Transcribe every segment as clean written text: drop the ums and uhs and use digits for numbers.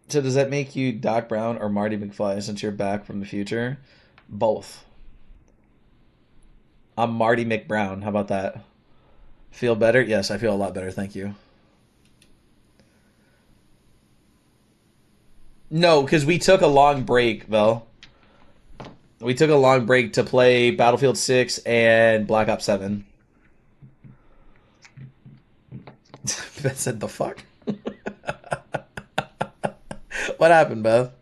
So does that make you Doc Brown or Marty McFly since you're back from the future? Both. I'm Marty McBrown. How about that? Feel better? Yes, I feel a lot better. Thank you. No, because we took a long break, Vel. We took a long break to play Battlefield 6 and Black Ops 7. Beth said, the fuck? What happened, Beth?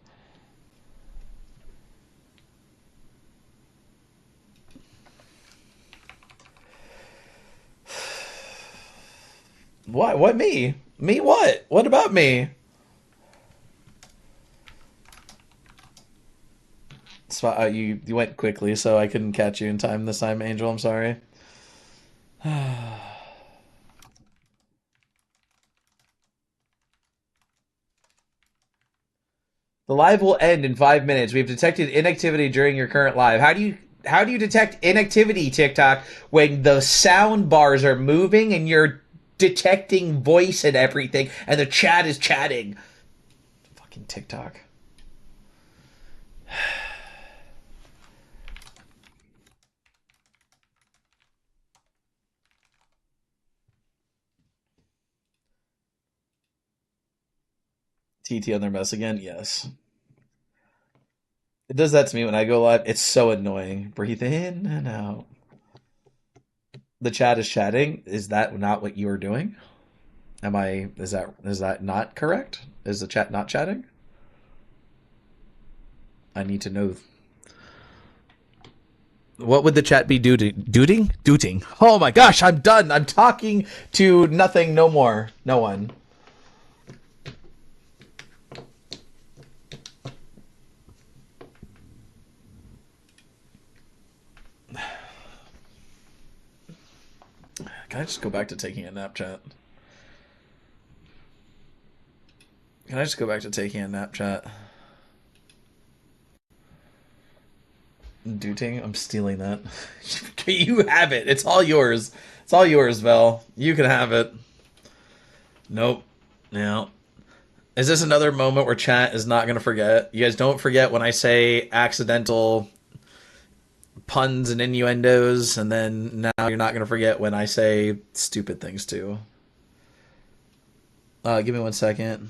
What? What me? Me what? What about me? So, you went quickly, so I couldn't catch you in time this time, Angel. I'm sorry. The live will end in 5 minutes. We've detected inactivity during your current live. How do you detect inactivity, TikTok, when the sound bars are moving and you're detecting voice and everything, and the chat is chatting? Fucking TikTok. TT on their mess again? Yes. It does that to me when I go live. It's so annoying. Breathe in and out. The chat is chatting. Is that not what you are doing? Am I? Is that not correct? Is the chat not chatting? I need to know. What would the chat be dooting? Dooting. Oh my gosh, I'm done. I'm talking to nothing, no more. No one. Can I just go back to taking a nap, chat? Can I just go back to taking a nap, chat? Dooting? I'm stealing that. You have it. It's all yours. It's all yours, Vel. You can have it. Nope. No. Is this another moment where chat is not going to forget? You guys don't forget when I say accidental puns and innuendos, and then now you're not going to forget when I say stupid things too. Give me 1 second.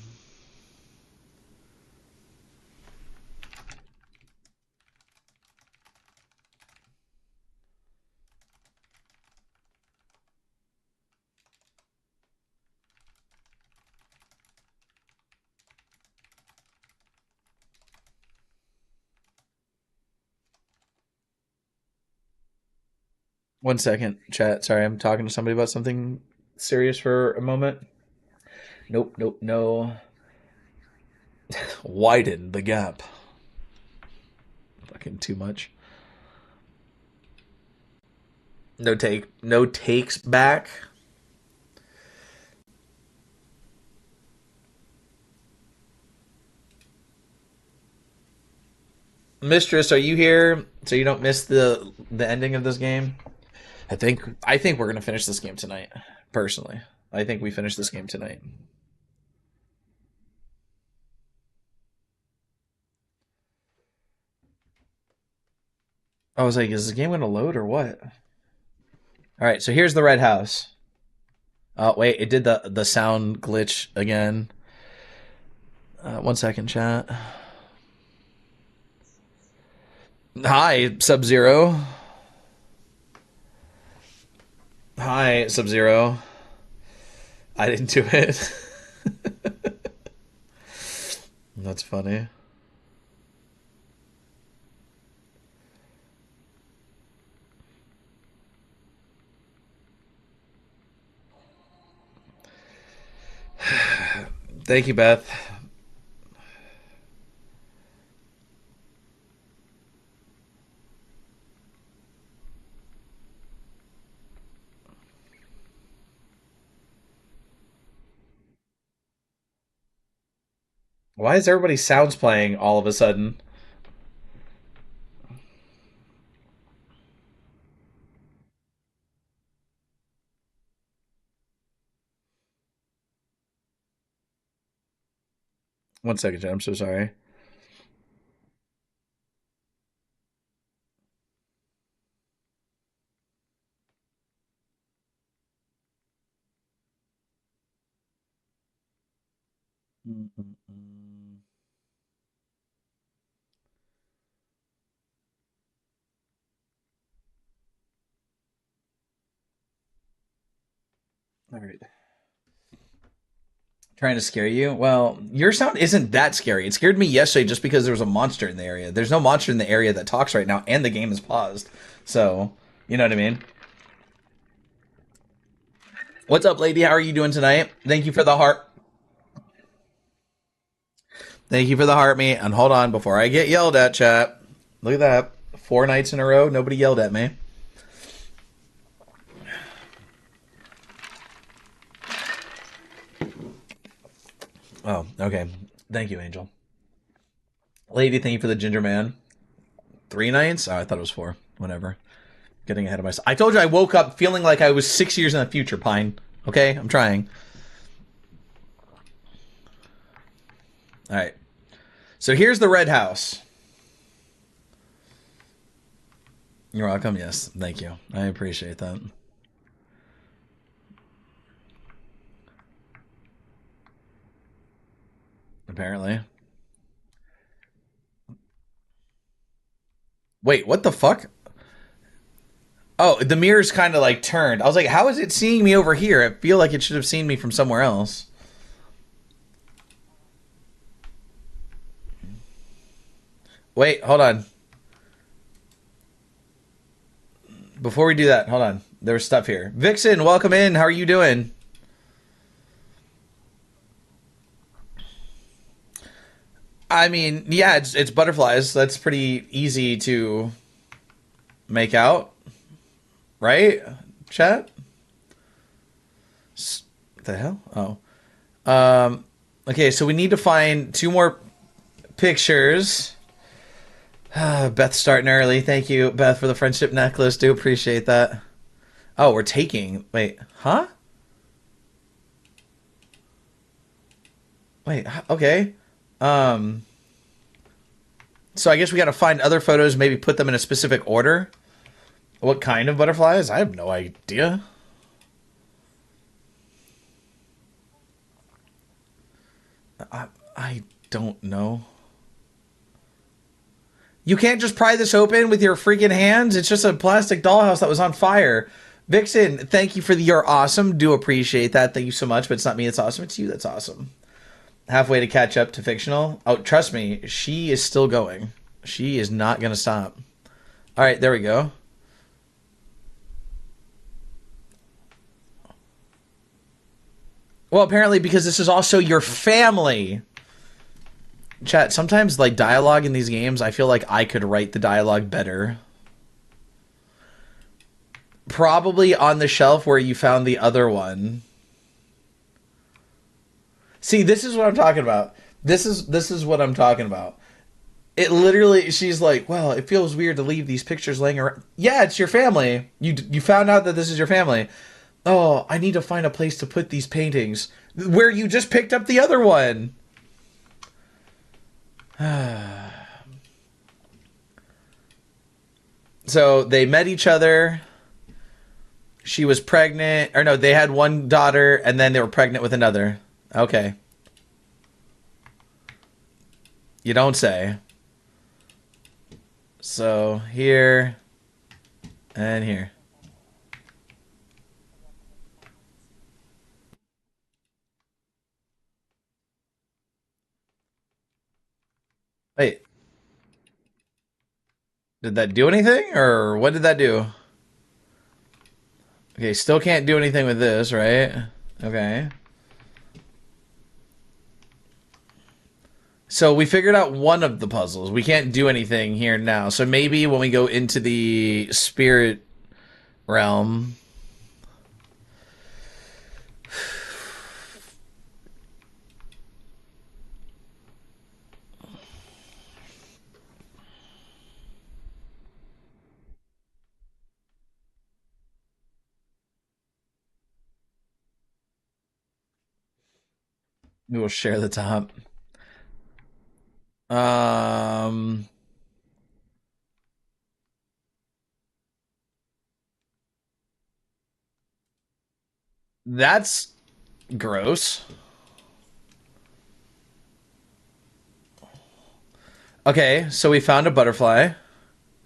One second, chat. Sorry, I'm talking to somebody about something serious for a moment. Nope, nope, no. Widen the gap. Fucking too much. No takes back. Mistress, are you here so you don't miss the ending of this game? I think we're gonna finish this game tonight. Personally, I think we finish this game tonight. I was like, is this game gonna load or what? All right, so here's the red house. Oh wait, it did the sound glitch again. 1 second, chat. Hi, Sub Zero. Hi, Sub Zero. I didn't do it. That's funny. Thank you, Beth. Why is everybody's sounds playing all of a sudden? One second, Jen. I'm so sorry. Mm-mm-mm. All right. Trying to scare you? Well, your sound isn't that scary. It scared me yesterday just because there was a monster in the area. There's no monster in the area that talks right now, and the game is paused. So, you know what I mean? What's up, lady? How are you doing tonight? Thank you for the heart. Thank you for the heart, me. And hold on before I get yelled at, chat. Look at that. 4 nights in a row, nobody yelled at me. Oh, okay. Thank you, Angel. Lady, thank you for the ginger man. 3 nights? Oh, I thought it was 4. Whatever. Getting ahead of myself. I told you I woke up feeling like I was 6 years in the future, Pine. Okay? I'm trying. All right. So here's the red house. You're welcome. Yes. Thank you. I appreciate that. Apparently. Wait, what the fuck? Oh, the mirror's kind of like turned. I was like, how is it seeing me over here? I feel like it should have seen me from somewhere else. Wait, hold on. Before we do that, hold on. There's stuff here. Vixen, welcome in. How are you doing? I mean, yeah, it's butterflies. That's pretty easy to make out, right? Chat? What the hell? Oh. Okay, so we need to find 2 more pictures. Beth starting early. Thank you, Beth, for the friendship necklace. Do appreciate that. Oh, we're taking. Wait, huh? Wait, okay. Um, so I guess we got to find other photos, maybe put them in a specific order. What kind of butterflies? I have no idea. I don't know. You can't just pry this open with your freaking hands. It's just a plastic dollhouse that was on fire. Vixen, thank you for your awesome. Do appreciate that. Thank you so much. But it's not me that's awesome. It's you that's awesome. Halfway to catch up to fictional. Oh, trust me, she is still going. She is not going to stop. All right, there we go. Well, apparently because this is also your family. Chat, sometimes like dialogue in these games, I feel like I could write the dialogue better. Probably on the shelf where you found the other one. See, this is what I'm talking about. This is what I'm talking about. It literally, she's like, well, it feels weird to leave these pictures laying around. Yeah, it's your family. You found out that this is your family. Oh, I need to find a place to put these paintings. Where you just picked up the other one. So they met each other. She was pregnant. Or no, they had one daughter and then they were pregnant with another. Okay. You don't say. So here and here. Wait, did that do anything? Or what did that do? Okay, still can't do anything with this, right? Okay. So we figured out one of the puzzles. We can't do anything here now. So maybe when we go into the spirit realm. We will share the top. Um, that's gross. Okay, so we found a butterfly.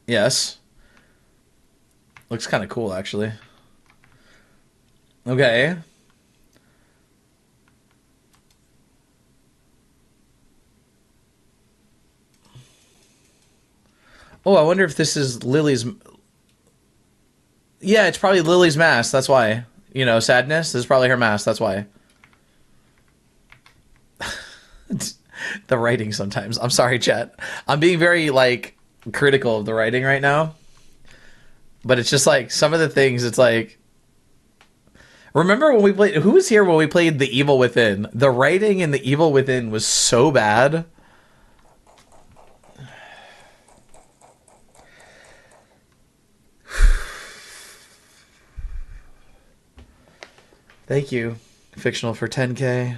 Yes. Looks kind of cool, actually. Okay. Oh, I wonder if this is Lily's. Yeah, it's probably Lily's mask. That's why. You know, sadness. This is probably her mask. That's why. The writing sometimes. I'm sorry, chat. I'm being very like critical of the writing right now, but it's just like some of the things. It's like, remember when we played? Who was here when we played The Evil Within? The writing in The Evil Within was so bad. Thank you, fictional for 10K.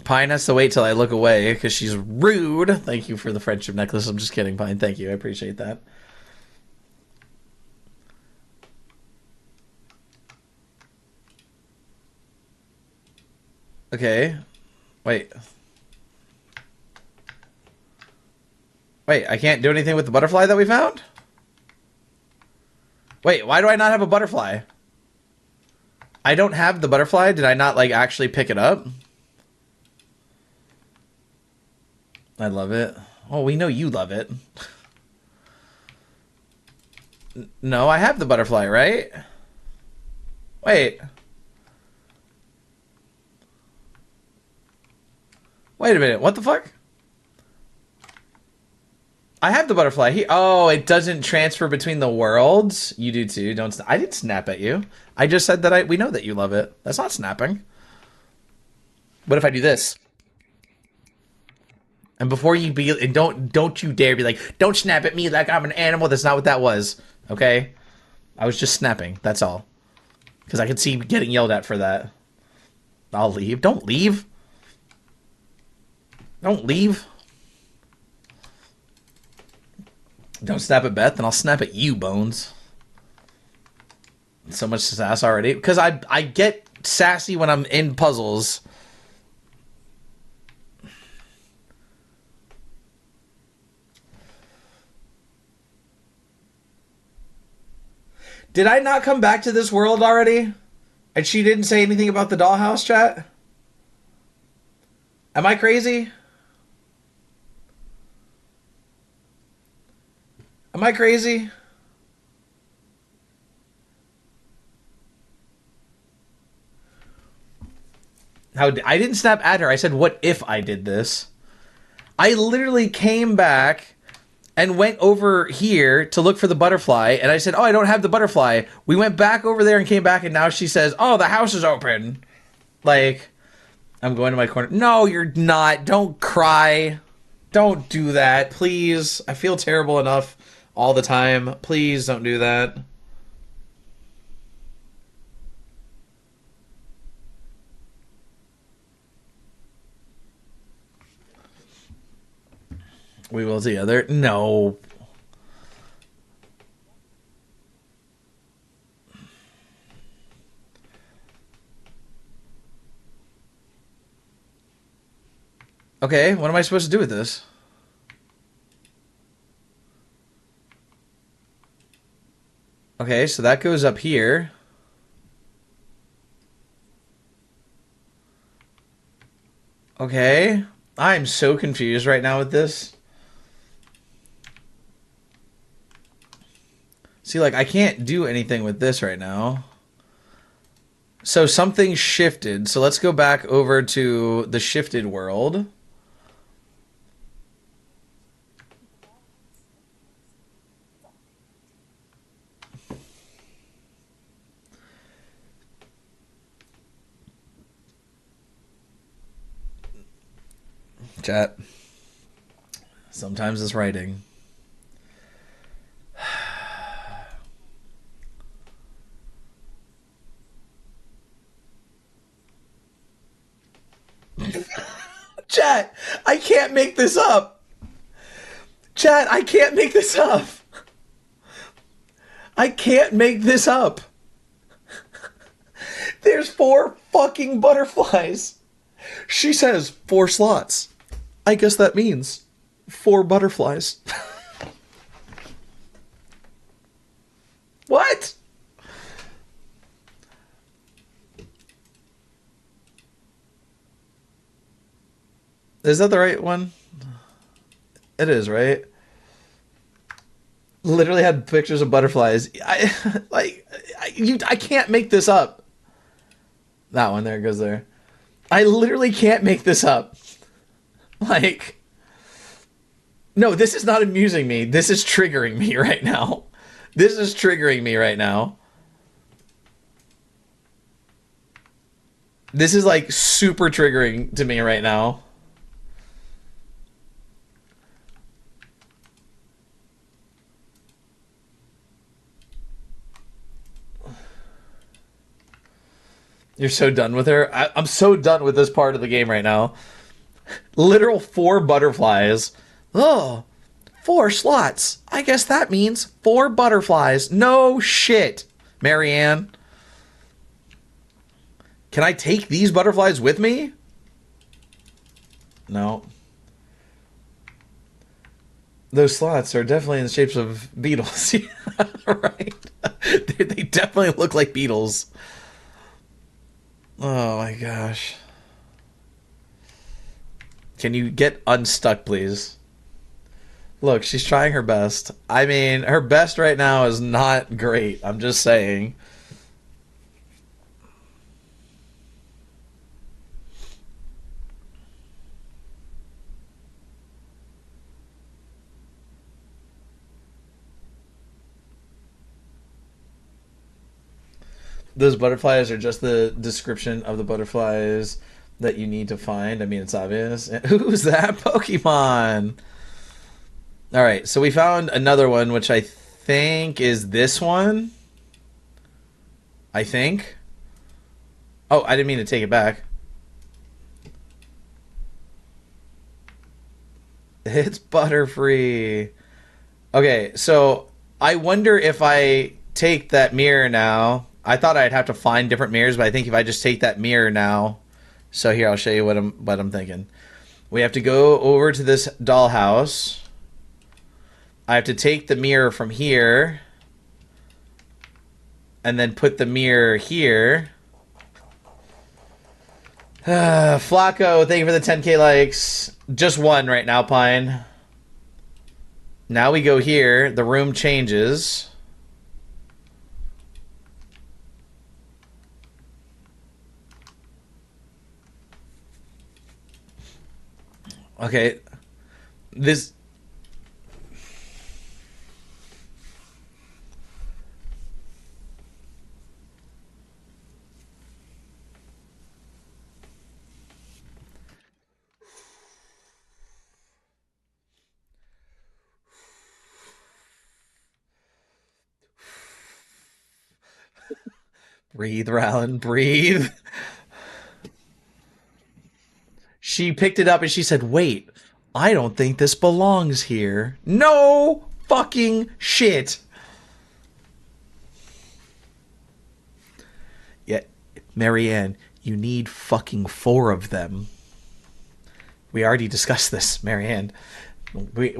Pine has to wait till I look away because she's rude. Thank you for the friendship necklace. I'm just kidding, Pine. Thank you. I appreciate that. Okay. Wait. Wait, I can't do anything with the butterfly that we found? Wait, why do I not have a butterfly? I don't have the butterfly. Did I not, like, actually pick it up? I love it. Oh, we know you love it. No, I have the butterfly, right? Wait. Wait a minute. What the fuck? I have the butterfly. Oh, it doesn't transfer between the worlds. You do too. Don't. I didn't snap at you. I just said that we know that you love it. That's not snapping. What if I do this? And before you be, and don't you dare be like, don't snap at me like I'm an animal. That's not what that was. Okay, I was just snapping. That's all. Because I could see getting yelled at for that. I'll leave. Don't leave. Don't leave. Don't snap at Beth, and I'll snap at you, Bones. So much sass already. Because I get sassy when I'm in puzzles. Did I not come back to this world already? And she didn't say anything about the dollhouse, chat? Am I crazy? Am I crazy? I didn't snap at her. I said, what if I did this? I literally came back and went over here to look for the butterfly, and I said, oh, I don't have the butterfly. We went back over there and came back, and now she says, oh, the house is open. Like, I'm going to my corner. No, you're not. Don't cry. Don't do that, please. I feel terrible enough all the time. Please don't do that. We will together. No. Okay, what am I supposed to do with this? Okay, so that goes up here. Okay. I'm so confused right now with this. See, like, I can't do anything with this right now. So something shifted. So let's go back over to the shifted world. Chat. Sometimes it's writing. Chat, I can't make this up. Chat, I can't make this up. I can't make this up. There's 4 fucking butterflies. She says 4 slots. I guess that means 4 butterflies. What? Is that the right one? It is, right? Literally had pictures of butterflies. I can't make this up. That one, there it goes there. I literally can't make this up. Like, no, this is not amusing me. This is triggering me right now. This is triggering me right now. This is like super triggering to me right now. You're so done with her? I'm so done with this part of the game right now. Literal 4 butterflies. Oh, 4 slots. I guess that means 4 butterflies. No shit, Marianne. Can I take these butterflies with me? No. Those slots are definitely in the shapes of beetles. Right. They definitely look like beetles. Oh my gosh. Can you get unstuck, please? Look, she's trying her best. I mean, her best right now is not great. I'm just saying. Those butterflies are just the description of the butterflies that you need to find. I mean, it's obvious. Who's that Pokemon? All right, so we found another one, which I think is this one. I think. Oh, I didn't mean to take it back. It's Butterfree. Okay, so I wonder if I take that mirror now. I thought I'd have to find different mirrors, but I think if I just take that mirror now. So here, I'll show you what I'm thinking. We have to go over to this dollhouse. I have to take the mirror from here and then put the mirror here. Flacco, thank you for the 10k likes. Just one right now, Pine. Now we go here. The room changes. Okay. This... Breathe, Rowland, breathe. She picked it up and she said, wait, I don't think this belongs here. No fucking shit. Yeah, Marianne, you need fucking 4 of them. We already discussed this, Marianne. We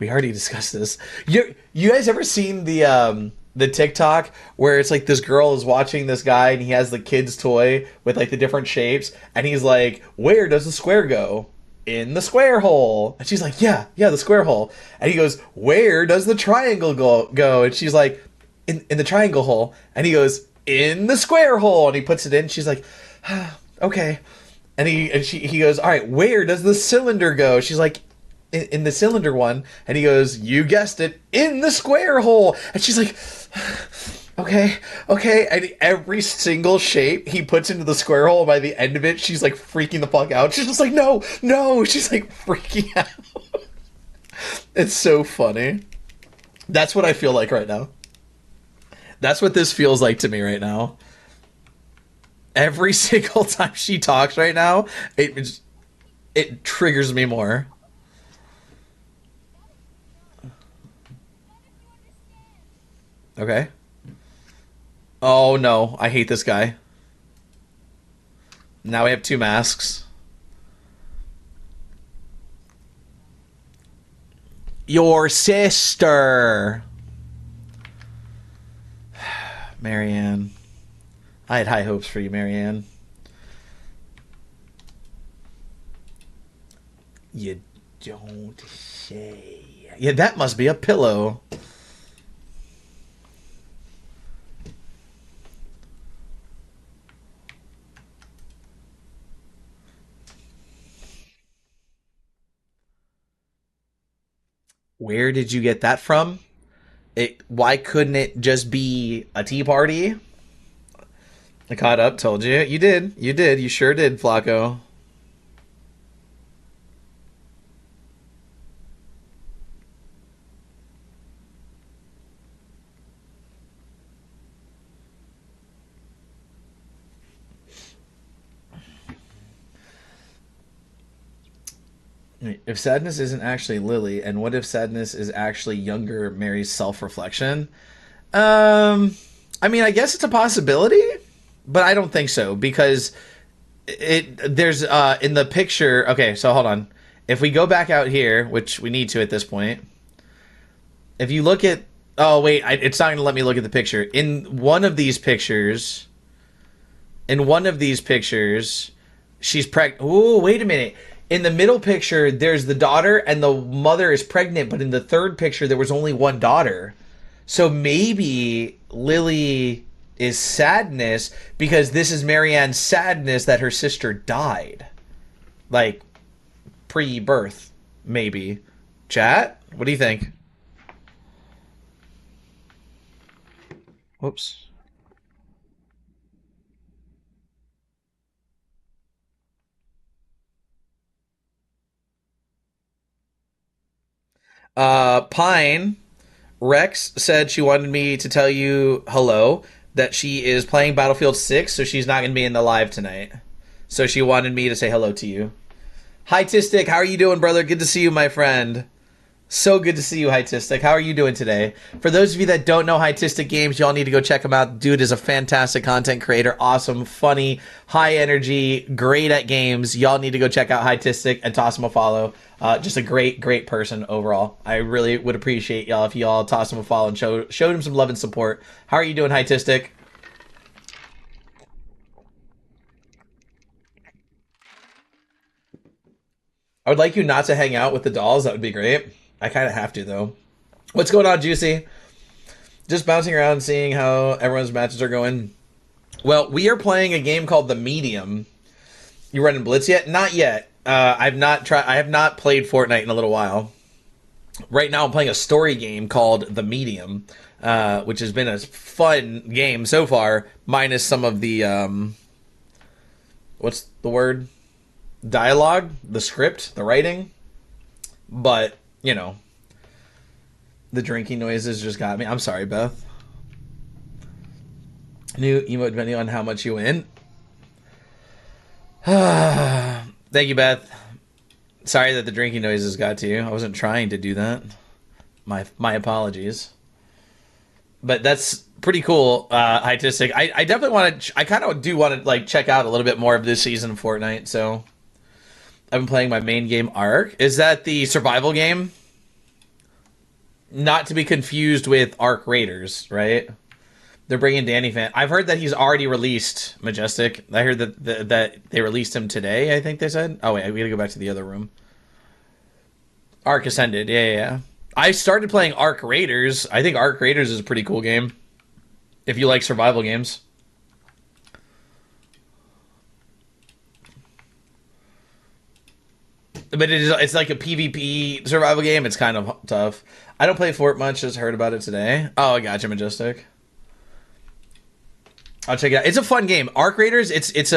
already discussed this. You guys ever seen the TikTok where it's like this girl is watching this guy and he has the kid's toy with like the different shapes and he's like, where does the square go? In the square hole. And she's like, yeah, the square hole. And he goes, where does the triangle go? And she's like, in the triangle hole. And he goes, in the square hole. And he puts it in. She's like, okay. And he goes, all right, where does the cylinder go? She's like, in the cylinder one. And he goes, you guessed it, in the square hole. And she's like, okay. And every single shape he puts into the square hole, by the end of it, she's like freaking the fuck out. She's just like, no. She's like freaking out. It's so funny. That's what I feel like right now. That's what this feels like to me right now. Every single time she talks right now, it triggers me more. Okay. Oh no, I hate this guy. Now we have two masks. Your sister, Marianne. I had high hopes for you, Marianne. You don't say. Yeah, that must be a pillow. Where did you get that from? Why couldn't it just be a tea party? I caught up, told you. You did. You did. You sure did, Flacco. If sadness isn't actually Lily, and what if sadness is actually younger Mary's self-reflection? Um, I mean, I guess it's a possibility, but I don't think so because it there's in the picture. Okay, so hold on. If we go back out here, which we need to at this point, if you look at oh wait, it's not going to let me look at the picture. In one of these pictures, she's pregnant. Oh, wait a minute. In the middle picture, there's the daughter and the mother is pregnant, but in the third picture, there was only one daughter. So maybe Lily is sadness because this is Marianne's sadness that her sister died. Like pre-birth, maybe. Chat? What do you think? Whoops. Pine Rex said she wanted me to tell you hello, that she is playing Battlefield 6, so she's not going to be in the live tonight. So she wanted me to say hello to you. Hi, Tistic. How are you doing, brother? Good to see you, my friend. So good to see you, Hytistic. How are you doing today? For those of you that don't know Hytistic Games, y'all need to go check him out. Dude is a fantastic content creator. Awesome, funny, high energy, great at games. Y'all need to go check out Hytistic and toss him a follow. Just a great, great person overall. I really would appreciate y'all if y'all toss him a follow and showed him some love and support. How are you doing, Hytistic? I would like you not to hang out with the dolls. That would be great. I kind of have to, though. What's going on, Juicy? Just bouncing around and seeing how everyone's matches are going. Well, we are playing a game called The Medium. You running Blitz yet? Not yet. I've not tried. I have not played Fortnite in a little while. Right now, I'm playing a story game called The Medium, which has been a fun game so far, minus some of the what's the word? Dialogue, the script, the writing. But you know, the drinking noises just got me. I'm sorry, Beth. New emote depending on how much you win. Thank you, Beth. Sorry that the drinking noises got to you. I wasn't trying to do that. My apologies. But that's pretty cool, Hytistic. I definitely want to. I kind of do want to like check out a little bit more of this season of Fortnite. So I've been playing my main game, Ark. Is that the survival game? Not to be confused with Ark Raiders, right? They're bringing Danny Fan. I've heard that he's already released Majestic. I heard that they released him today. I think they said. Oh wait, we gotta go back to the other room. Ark Ascended. Yeah, yeah, yeah. I started playing Ark Raiders. I think Ark Raiders is a pretty cool game if you like survival games. But it's like a PvP survival game. It's kind of tough. I don't play Fort much. Just heard about it today. Oh, I got you, Majestic. I'll check it out. It's a fun game. Arc Raiders. It's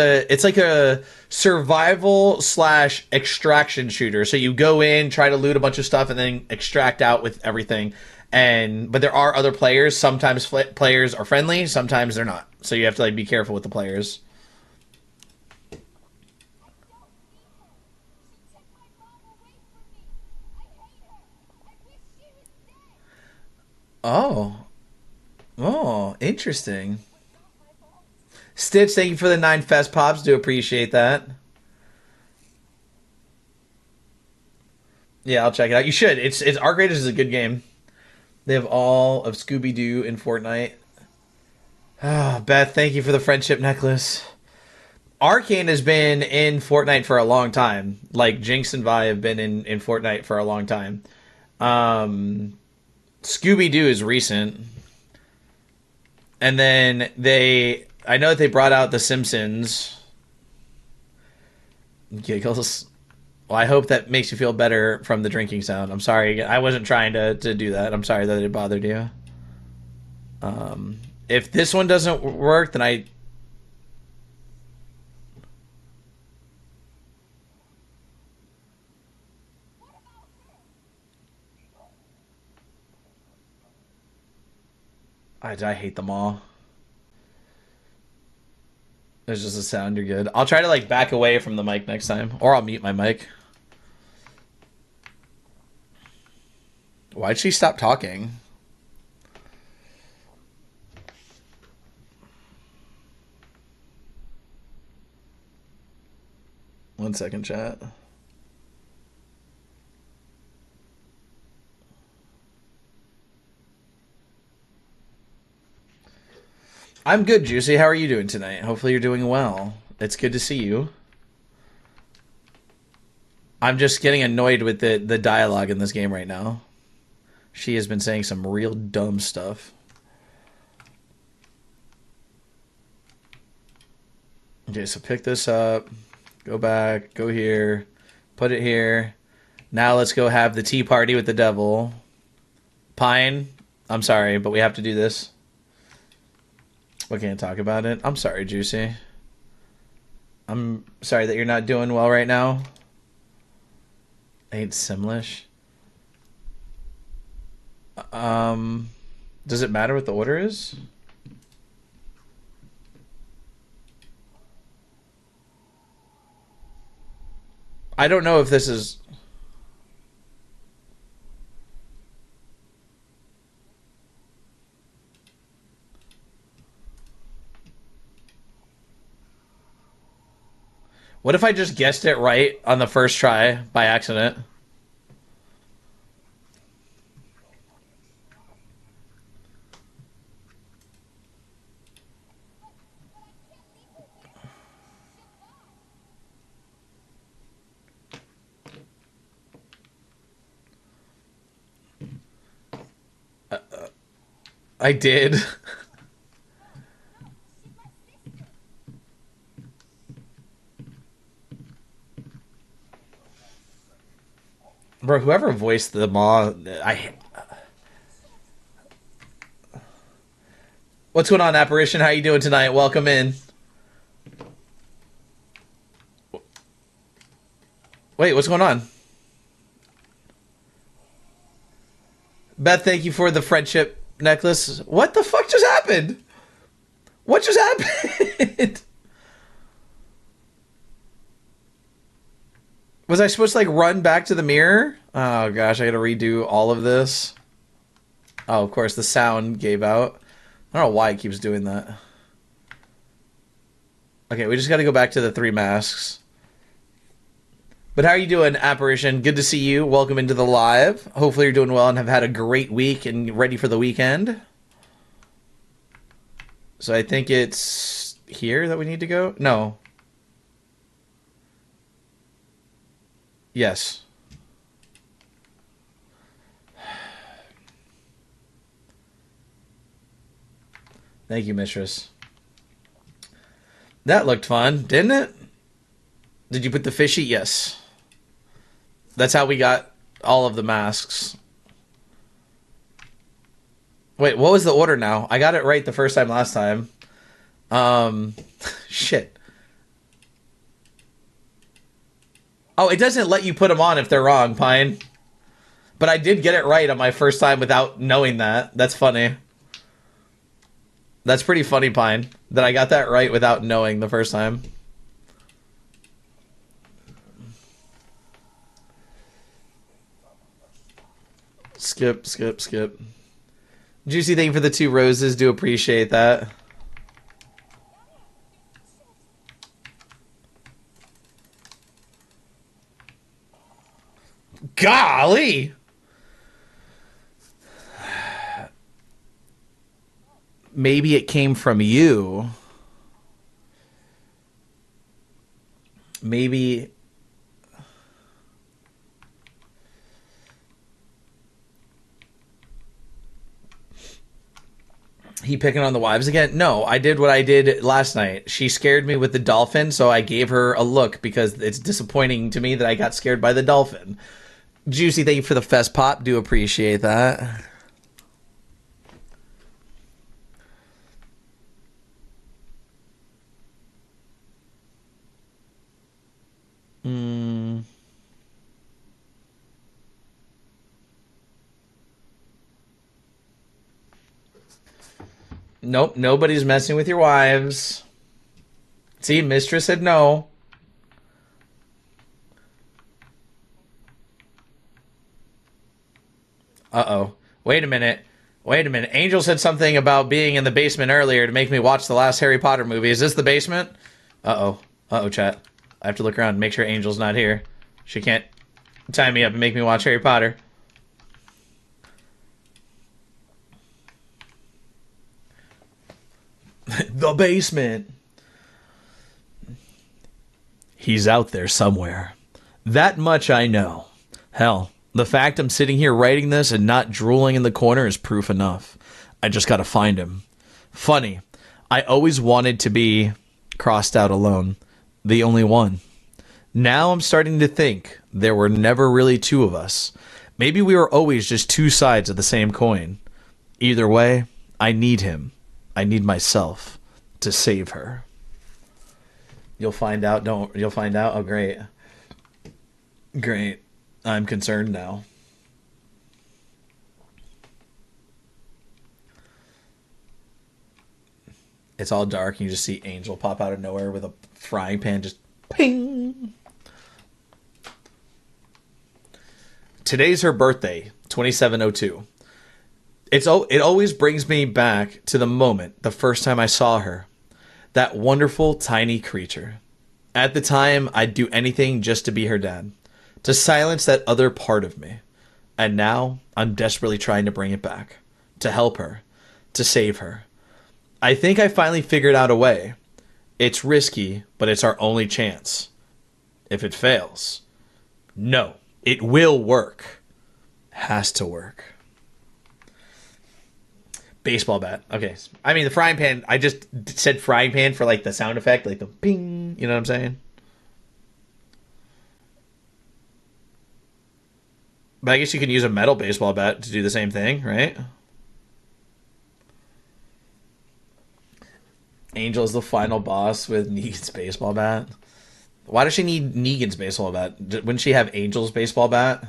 like a survival slash extraction shooter. So you go in, try to loot a bunch of stuff, and then extract out with everything. But there are other players. Sometimes players are friendly. Sometimes they're not. So you have to like be careful with the players. Oh, oh, interesting. Stitch, thank you for the 9 Fest Pops. Do appreciate that. Yeah, I'll check it out. You should. It's Arc Raiders is a good game. They have all of Scooby Doo in Fortnite. Ah, Beth, thank you for the friendship necklace. Arcane has been in Fortnite for a long time. Like Jinx and Vi have been in Fortnite for a long time. Um, Scooby Doo is recent, and then I know that they brought out The Simpsons. Giggles. Well, I hope that makes you feel better from the drinking sound. I'm sorry. I wasn't trying to do that. I'm sorry that it bothered you. If this one doesn't work, then I hate them all. There's just a sound. You're good. I'll try to like back away from the mic next time, or I'll mute my mic. Why'd she stop talking? One second, chat. I'm good, Juicy. How are you doing tonight? Hopefully you're doing well. It's good to see you. I'm just getting annoyed with the dialogue in this game right now. She has been saying some real dumb stuff. Okay, so pick this up. Go back. Go here. Put it here. Now let's go have the tea party with the devil. Pine, I'm sorry, but we have to do this. We can't talk about it. I'm sorry, Juicy. I'm sorry that you're not doing well right now. Ain't Simlish. Does it matter what the order is? I don't know if this is... What if I just guessed it right on the first try by accident? I did. Bro, whoever voiced the Maw, What's going on, Apparition? How you doing tonight? Welcome in. Wait, what's going on? Beth, thank you for the friendship necklace. What the fuck just happened? What just happened? Was I supposed to like run back to the mirror? Oh gosh, I gotta redo all of this. Oh, of course, the sound gave out. I don't know why it keeps doing that. Okay, we just gotta go back to the 3 masks. But how are you doing, Apparition? Good to see you. Welcome into the live. Hopefully you're doing well and have had a great week and ready for the weekend. So I think it's here that we need to go? No. Yes. Thank you, Mistress. That looked fun, didn't it? Did you put the fishy? Yes. That's how we got all of the masks. Wait, what was the order now? I got it right the first time last time. Um, shit. Oh, it doesn't let you put them on if they're wrong, Pine. But I did get it right on my first time without knowing that. That's funny. That's pretty funny, Pine, that I got that right without knowing the first time. Skip, skip, skip. Juicy, thank you for the 2 roses. Do appreciate that. Golly! Maybe it came from you. Maybe. He picking on the wives again? No, I did what I did last night. She scared me with the dolphin, so I gave her a look because it's disappointing to me that I got scared by the dolphin. Juicy, thank you for the fest pop. Do appreciate that. Mm. Nope, nobody's messing with your wives. See, Mistress said no. Uh-oh. Wait a minute. Wait a minute. Angel said something about being in the basement earlier to make me watch the last Harry Potter movie. Is this the basement? Uh-oh. Uh-oh, chat. I have to look around and make sure Angel's not here. She can't tie me up and make me watch Harry Potter. The basement. He's out there somewhere. That much I know. Hell, the fact I'm sitting here writing this and not drooling in the corner is proof enough. I just gotta find him. Funny, I always wanted to be crossed out alone, the only one. Now I'm starting to think there were never really two of us. Maybe we were always just two sides of the same coin. Either way, I need him. I need myself to save her. You'll find out. Don't you'll find out? Oh, great. Great. I'm concerned now. It's all dark and you just see Angel pop out of nowhere with a frying pan just ping. Today's her birthday, 2702. It always brings me back to the moment the first time I saw her. That wonderful tiny creature. At the time, I'd do anything just to be her dad, to silence that other part of me. And now I'm desperately trying to bring it back, to help her, to save her. I think I finally figured out a way. It's risky, but it's our only chance. If it fails, no, it will work. Has to work. Baseball bat. Okay. I mean, the frying pan, I just said frying pan for like the sound effect, like the ping. You know what I'm saying? But I guess you can use a metal baseball bat to do the same thing, right? Angel's the final boss with Negan's baseball bat. Why does she need Negan's baseball bat? Wouldn't she have Angel's baseball bat?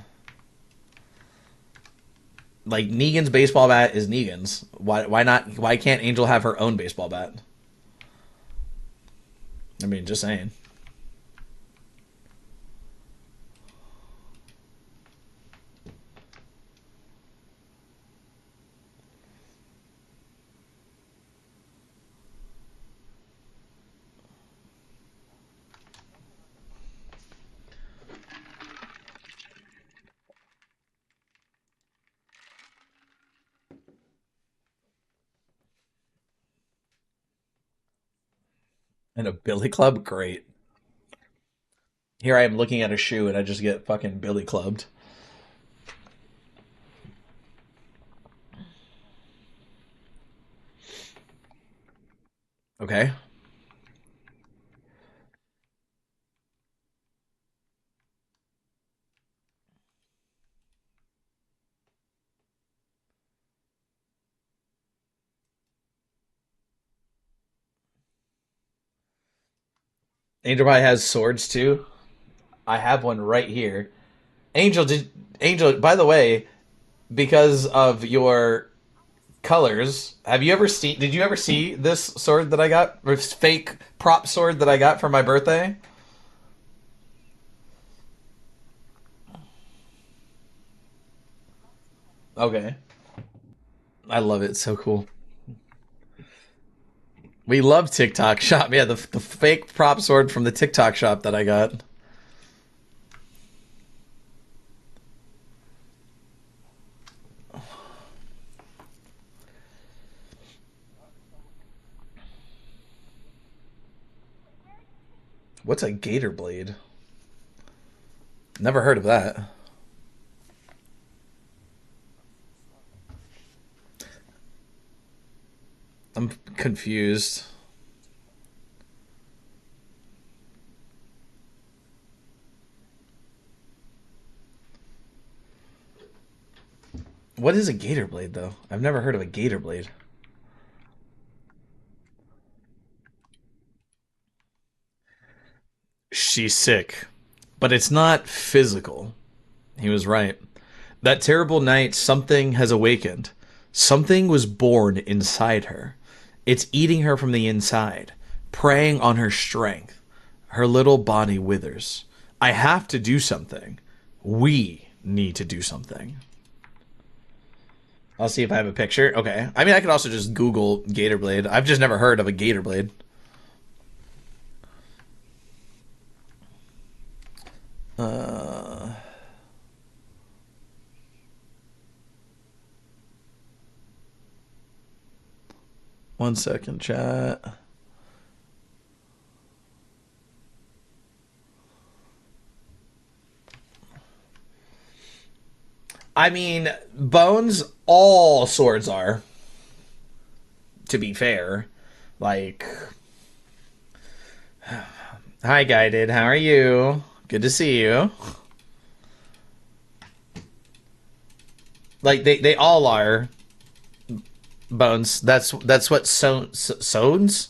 Like Negan's baseball bat is Negan's. Why not? Why can't Angel have her own baseball bat? I mean, just saying. And a billy club, great. Here I am looking at a shoe and I just get fucking billy clubbed. Okay. Angel Pie has swords too. I have one right here. Angel, did Angel? By the way, because of your colors, have you ever seen? Did you ever see this sword that I got? This fake prop sword that I got for my birthday? Okay, I love it. It's so cool. We love TikTok shop. Yeah, the fake prop sword from the TikTok shop that I got. What's a gator blade? Never heard of that. I'm confused. What is a gator blade, though? I've never heard of a gator blade. She's sick. But it's not physical. He was right. That terrible night, something has awakened. Something was born inside her. It's eating her from the inside, preying on her strength. Her little body withers. I have to do something. We need to do something. I'll see if I have a picture. Okay. I mean, I could also just Google Gator Blade. I've just never heard of a Gator Blade. Uh, 1 second, chat. I mean, Bones, all swords are, to be fair. Like, hi, Guided. How are you? Good to see you. Like, they all are Bones. That's what Sones?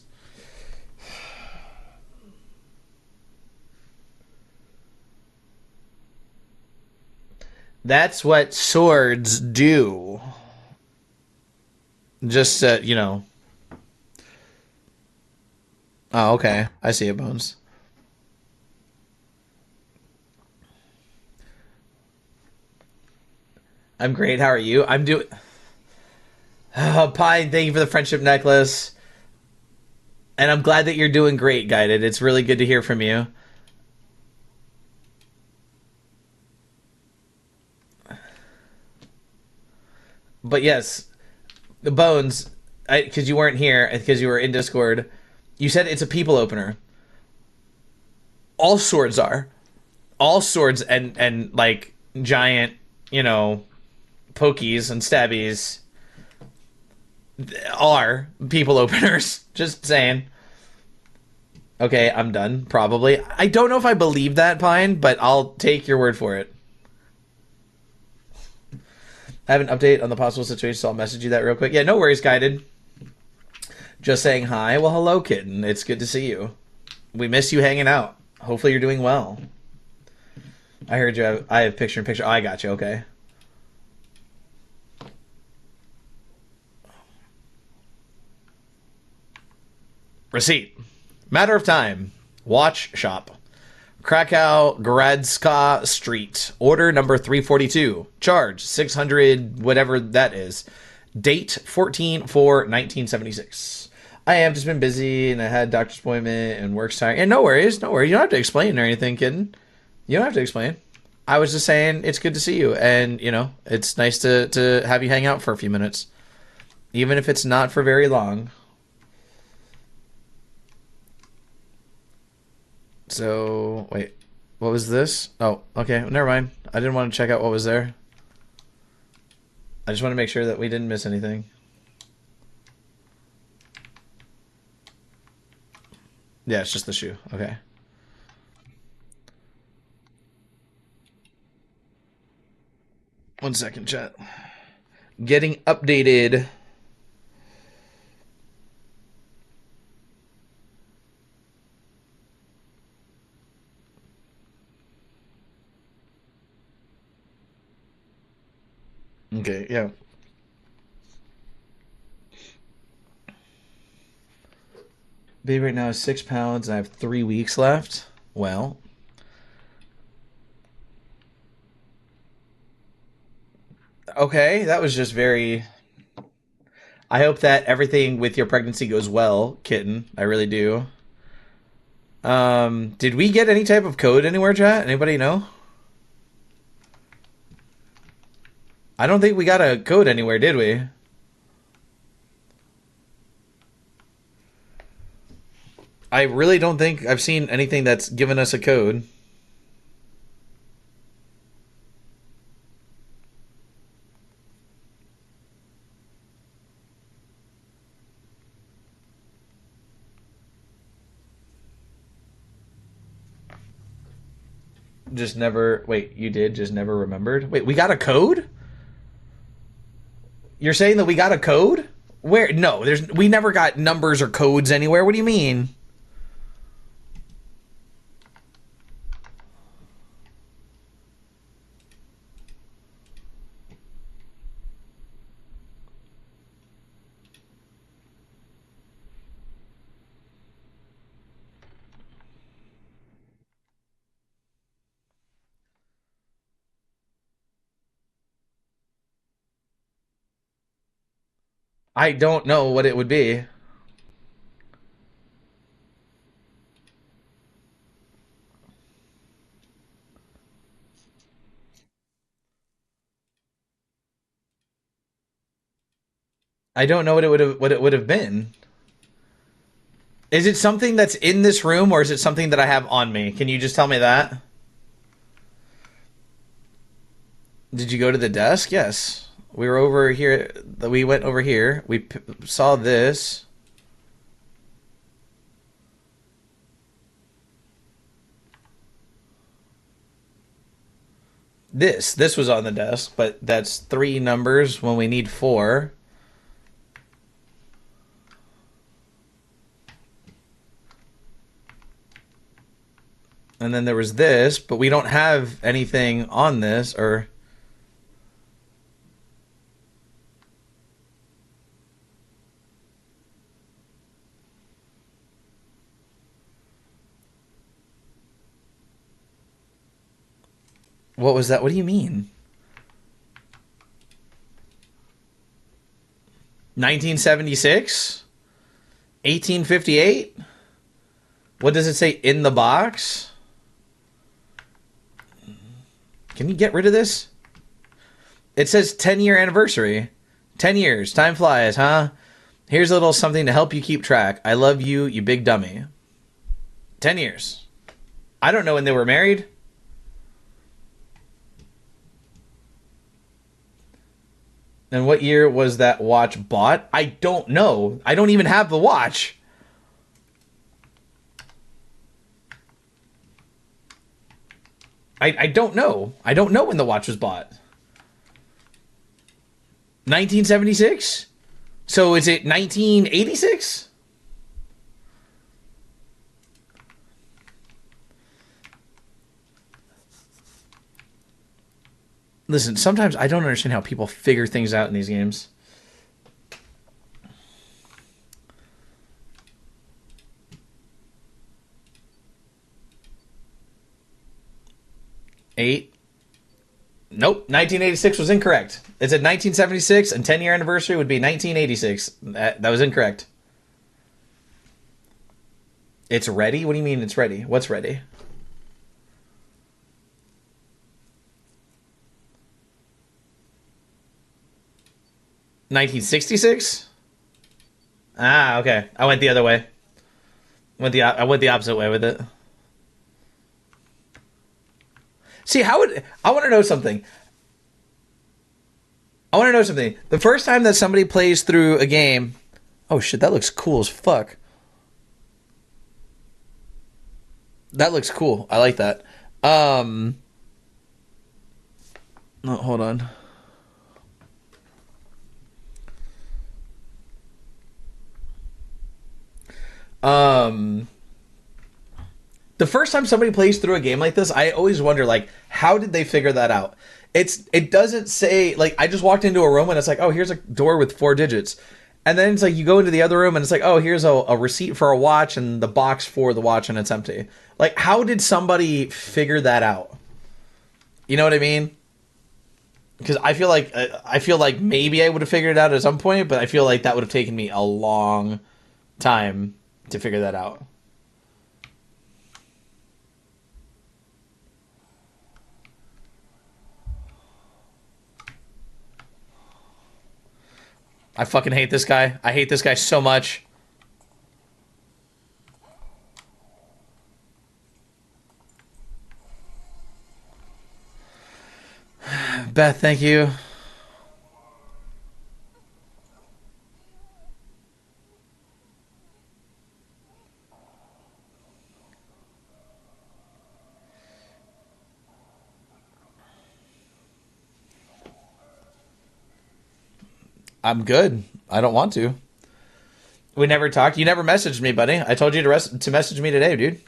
That's what swords do. Just, you know. Oh, okay. I see it, Bones. I'm great. How are you? I'm doing. Oh, Pine, thank you for the friendship necklace. And I'm glad that you're doing great, Guided. It's really good to hear from you. But yes, the Bones, because you weren't here, because you were in Discord, you said it's a people opener. All swords are. All swords and like giant, you know, pokies and stabbies are people openers. Just saying. Okay, I'm done. Probably. I don't know if I believe that, Pine, but I'll take your word for it. I have an update on the possible situation, so I'll message you that real quick. Yeah, no worries, Guided. Just saying hi. Well, hello, kitten. It's good to see you. We miss you hanging out. Hopefully, you're doing well. I heard you have. I have picture in picture. Oh, I got you. Okay. Receipt. Matter of time. Watch shop. Krakow Gradska Street. Order number 342. Charge 600 whatever that is. Date 14 4 1976. I have just been busy and I had doctor's appointment and work's tiring. And no worries, no worries. You don't have to explain or anything, kid. You don't have to explain. I was just saying it's good to see you, and you know it's nice to have you hang out for a few minutes, even if it's not for very long. So wait, what was this? Oh, okay, never mind. I didn't want to check out what was there. I just want to make sure that we didn't miss anything. Yeah, it's just the shoe. Okay. 1 second, chat. Getting updated. Okay, yeah. Baby right now is 6 pounds. I have 3 weeks left. Well, okay, that was just very. I hope that everything with your pregnancy goes well, kitten. I really do. Did we get any type of code anywhere, chat? Anybody know? I don't think we got a code anywhere, did we? I really don't think I've seen anything that's given us a code. Just never. Wait, you did? Just never remembered? Wait, we got a code? You're saying that we got a code? Where? No, we never got numbers or codes anywhere. What do you mean? I don't know what it would be. I don't know what it would have been. Is it something that's in this room or is it something that I have on me? Can you just tell me that? Did you go to the desk? Yes. We were over here. We went over here. We saw this. This was on the desk, but that's 3 numbers when we need 4. And then there was this, but we don't have anything on this, or... What was that? What do you mean? 1976? 1858? What does it say in the box? Can you get rid of this? It says 10-year anniversary. 10 years. Time flies, huh? Here's a little something to help you keep track. I love you, you big dummy. 10 years. I don't know when they were married. And what year was that watch bought? I don't know. I don't even have the watch. I don't know. I don't know when the watch was bought. 1976? So is it 1986? Listen, sometimes I don't understand how people figure things out in these games. Eight. Nope, 1986 was incorrect. It said 1976, and 10-year anniversary would be 1986. That was incorrect. It's ready? What do you mean it's ready? What's ready? (1966) Ah, okay. I went the other way. I went the opposite way with it. See, I want to know something. I want to know something. The first time that somebody plays through a game, oh shit, that looks cool as fuck. That looks cool. I like that. No, hold on. Um, the first time somebody plays through a game like this, I always wonder, like, how did they figure that out? it doesn't say, like, I just walked into a room and it's like, oh, here's a door with 4 digits. And then it's like you go into the other room and it's like, oh, here's a receipt for a watch and the box for the watch and it's empty. Like, how did somebody figure that out? You know what I mean? Because I feel like maybe I would have figured it out at some point, but I feel like that would have taken me a long time to figure that out. I fucking hate this guy. I hate this guy so much. Beth, thank you. I'm good. I don't want to. We never talked. You never messaged me, buddy. I told you to message me today, dude.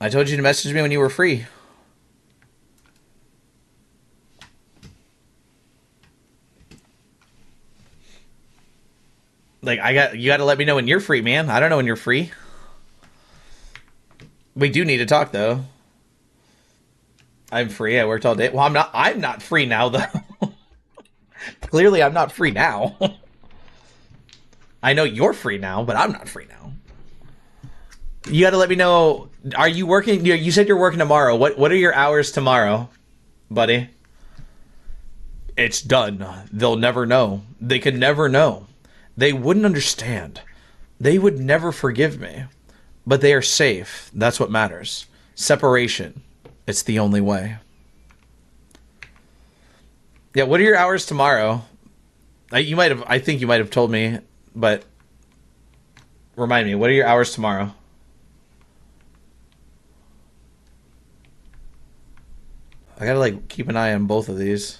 I told you to message me when you were free. Like, you got to let me know when you're free, man. I don't know when you're free. We do need to talk though. I'm free. I worked all day. Well, I'm not free now though. Clearly I'm not free now. I know you're free now, but I'm not free now. You got to let me know. Are you working? You said you're working tomorrow. What are your hours tomorrow, buddy? It's done. They'll never know. They could never know. They wouldn't understand. They would never forgive me. But they are safe. That's what matters. Separation. It's the only way. Yeah, what are your hours tomorrow? I think you might have told me, but remind me, what are your hours tomorrow? I gotta, like, keep an eye on both of these.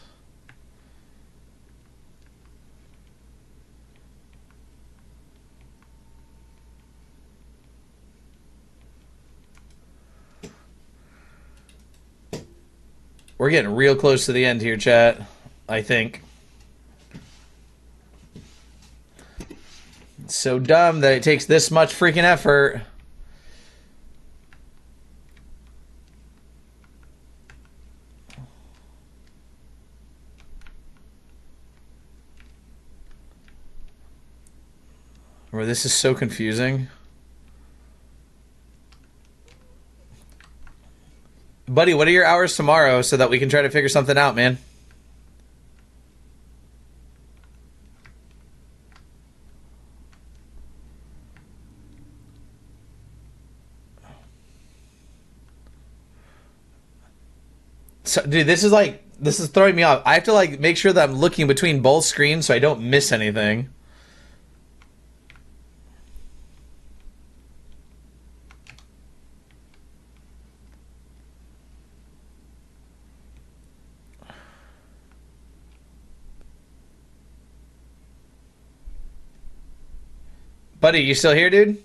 We're getting real close to the end here, chat. I think. It's so dumb that it takes this much freaking effort. Bro, this is so confusing. Buddy, what are your hours tomorrow so that we can try to figure something out, man? So, dude, this is throwing me off. I have to, like, make sure that I'm looking between both screens so I don't miss anything. Buddy, you still here, dude?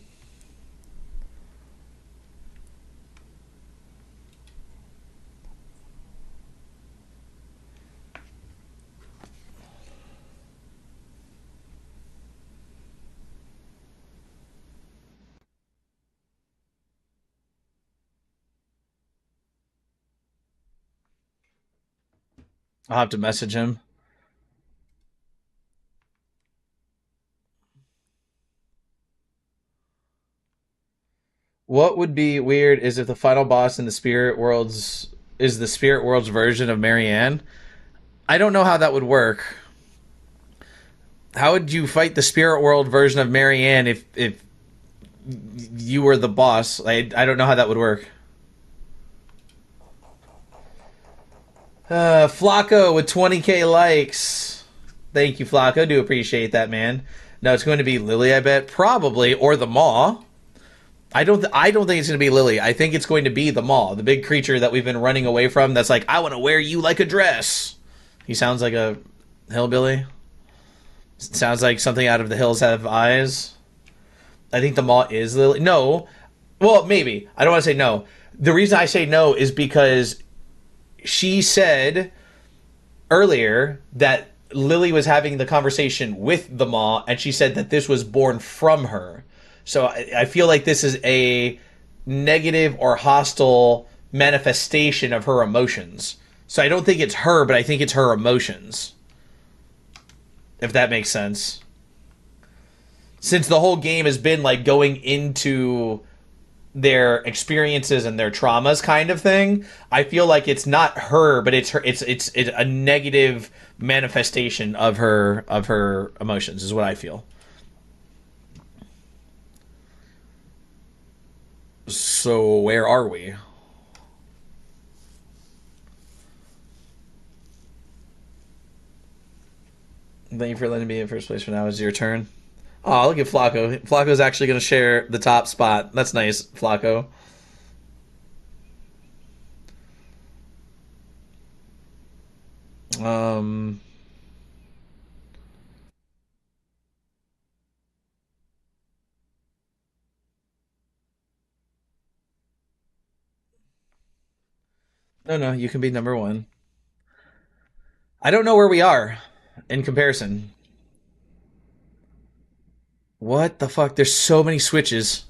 I'll have to message him. What would be weird is if the final boss in the spirit worlds is the spirit world's version of Marianne. I don't know how that would work. How would you fight the spirit world version of Marianne if you were the boss? I don't know how that would work. Flacco with 20K likes. Thank you, Flacco. Do appreciate that, man. No, it's going to be Lily, I bet. Probably. Or the Maw. I don't think it's going to be Lily. I think it's going to be the Maw, the big creature that we've been running away from that's like, I want to wear you like a dress. He sounds like a hillbilly. Sounds like something out of The Hills Have Eyes. I think the Maw is Lily. No. Well, maybe. I don't want to say no. The reason I say no is because she said earlier that Lily was having the conversation with the maw, and she said that this was born from her. So I feel like this is a negative or hostile manifestation of her emotions. So I don't think it's her, but I think it's her emotions. If that makes sense. Since the whole game has been like going into their experiences and their traumas kind of thing, I feel like it's not her, but it's her. It's a negative manifestation of her emotions is what I feel. So where are we? Thank you for letting me in first place for now. Is your turn? Oh, look at Flacco. Flacco's actually going to share the top spot. That's nice, Flacco. Um, no, no, you can be number one. I don't know where we are in comparison. What the fuck? There's so many switches.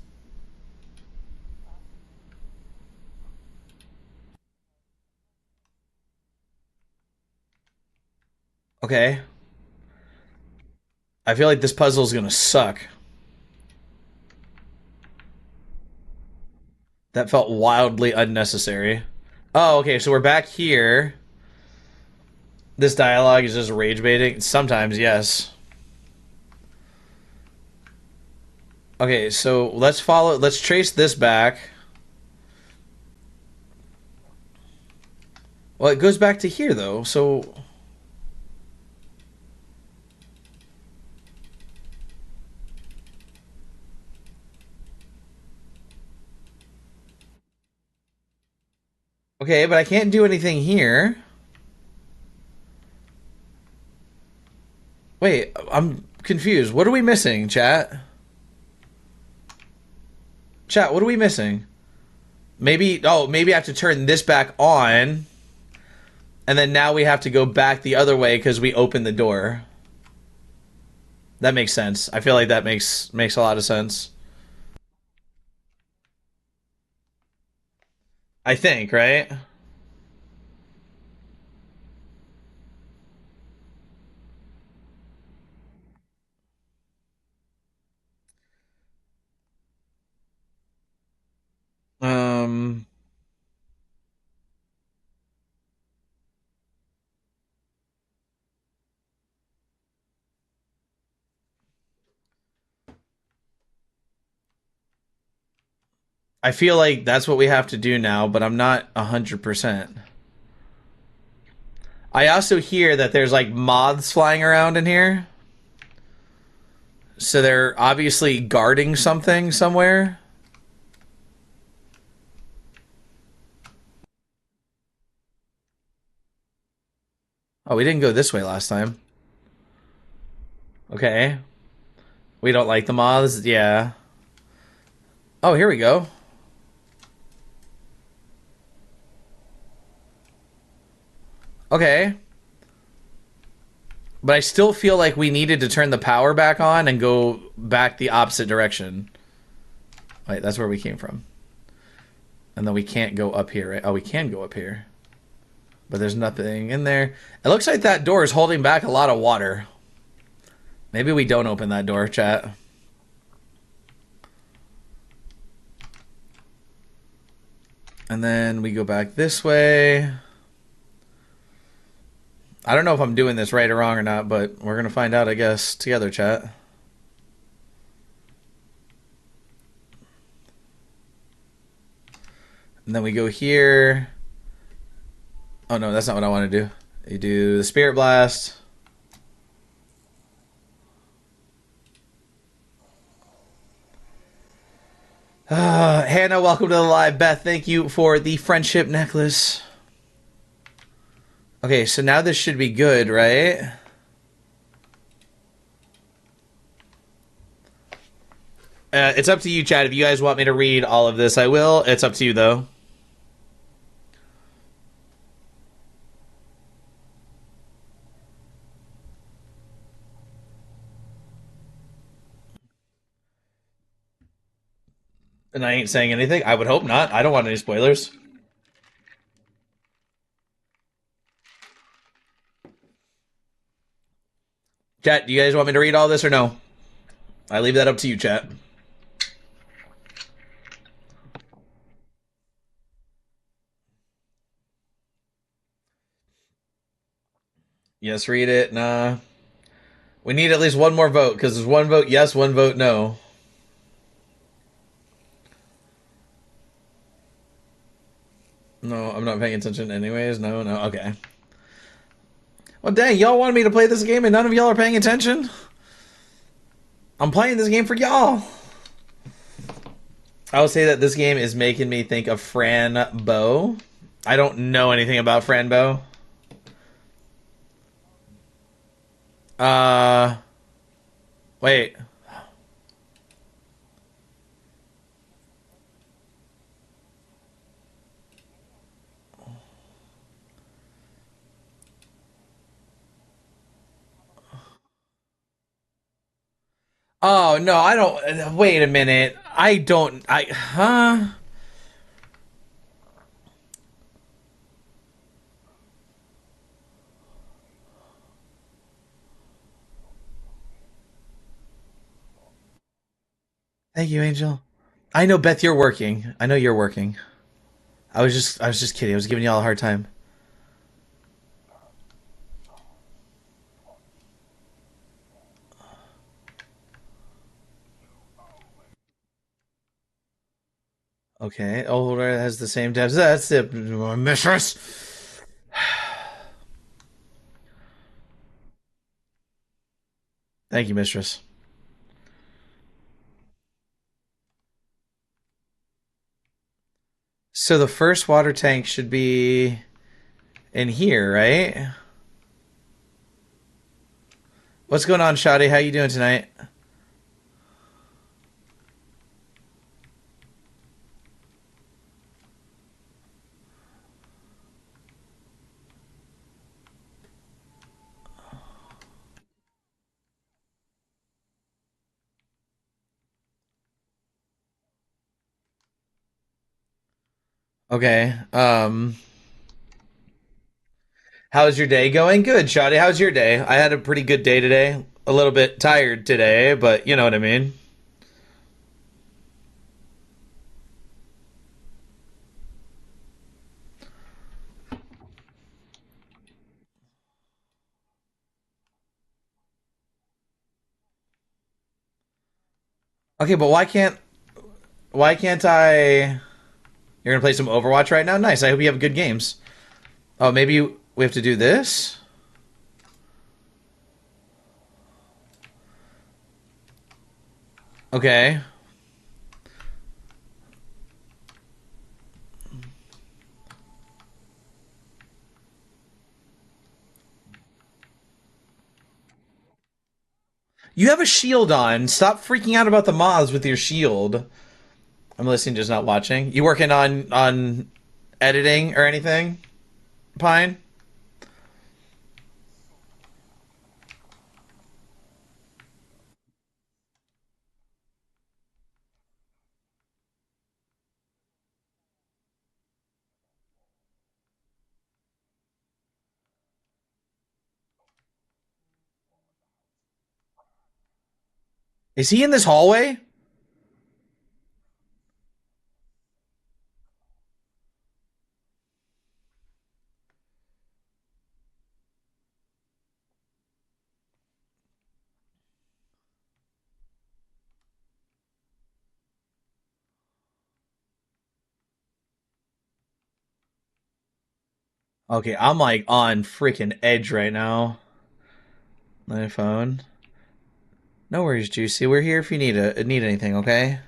Okay. I feel like this puzzle is gonna suck. That felt wildly unnecessary. Oh, okay, so we're back here. This dialogue is just rage baiting. Sometimes, yes. Okay, so let's follow. Let's trace this back. Well, it goes back to here though. So okay, but I can't do anything here. Wait, I'm confused. What are we missing, chat? Chat, what are we missing? Maybe, oh, maybe I have to turn this back on, and then now we have to go back the other way because we opened the door. That makes sense. I feel like that makes a lot of sense. I think, right? Um, I feel like that's what we have to do now, but I'm not 100%. I also hear that there's like moths flying around in here. So they're obviously guarding something somewhere. Oh, we didn't go this way last time. Okay. We don't like the moths? Yeah. Oh, here we go. Okay. But I still feel like we needed to turn the power back on and go back the opposite direction. Wait, that's where we came from. And then we can't go up here, right? Oh, we can go up here. But there's nothing in there. It looks like that door is holding back a lot of water. Maybe we don't open that door, chat. And then we go back this way. I don't know if I'm doing this right or wrong or not, but we're going to find out, I guess, together, chat. And then we go here. Oh, no, that's not what I want to do. You do the Spirit Blast. Hannah, welcome to the live. Beth, thank you for the friendship necklace. Okay, so now this should be good, right? It's up to you, Chad. If you guys want me to read all of this, I will. It's up to you, though. And I ain't saying anything. I would hope not. I don't want any spoilers. Chat, do you guys want me to read all this or no? I leave that up to you, chat. Yes, read it. Nah. We need at least one more vote because there's one vote yes, one vote no. No, I'm not paying attention anyways. No, no. Okay. Well, dang, y'all wanted me to play this game and none of y'all are paying attention? I'm playing this game for y'all. I will say that this game is making me think of Fran Bow. I don't know anything about Fran Bow. Uh, wait. Oh no, I don't. Wait a minute. I don't. Huh? Thank you, Angel. I know, Beth. You're working. I know you're working. I was just kidding. I was giving y'all a hard time. Okay. Older has the same tabs. That's it, mistress. Thank you, mistress. So the first water tank should be in here, right? What's going on, Shadi? How you doing tonight? Okay. How's your day going? Good, Shadi. How's your day? I had a pretty good day today. A little bit tired today, but you know what I mean. Okay, but why can't I? You're gonna play some Overwatch right now? Nice. I hope you have good games. Oh, maybe we have to do this. Okay. You have a shield on. Stop freaking out about the moths with your shield. I'm listening, just not watching. You working on editing or anything, Pine? Is he in this hallway? Okay, I'm like on freaking edge right now. My phone. No worries, Juicy. We're here if you need anything. Okay.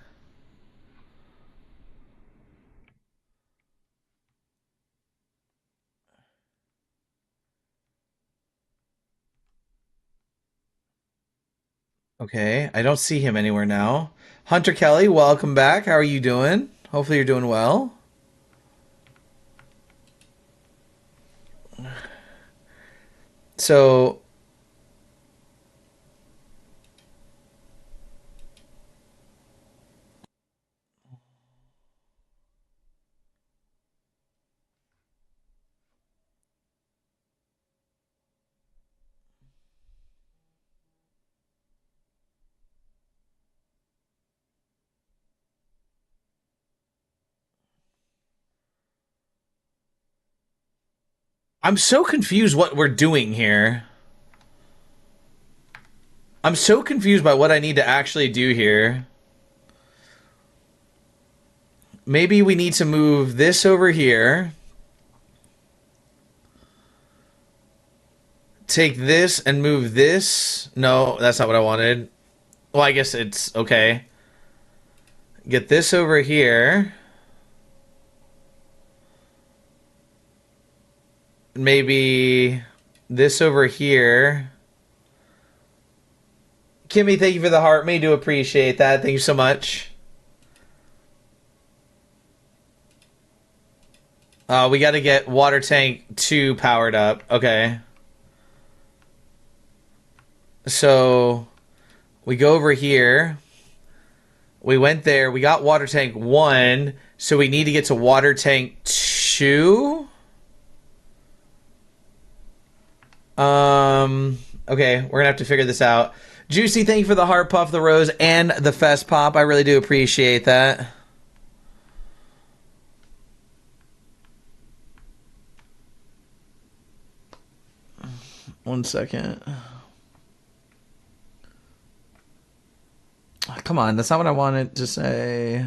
Okay. I don't see him anywhere now. Hunter Kelly, welcome back. How are you doing? Hopefully you're doing well. So I'm so confused what we're doing here. I'm so confused by what I need to actually do here. Maybe we need to move this over here. Take this and move this. No, that's not what I wanted. Well, I guess it's okay. Get this over here. Maybe this over here. Kimmy, thank you for the heart. May do appreciate that. Thank you so much. We got to get water tank 2 powered up. Okay. So we go over here. We went there. We got water tank 1. So we need to get to water tank 2. Okay, we're gonna have to figure this out. Juicy, thank you for the heart puff, the rose, and the fest pop. I really do appreciate that. One second. Come on, that's not what I wanted to say.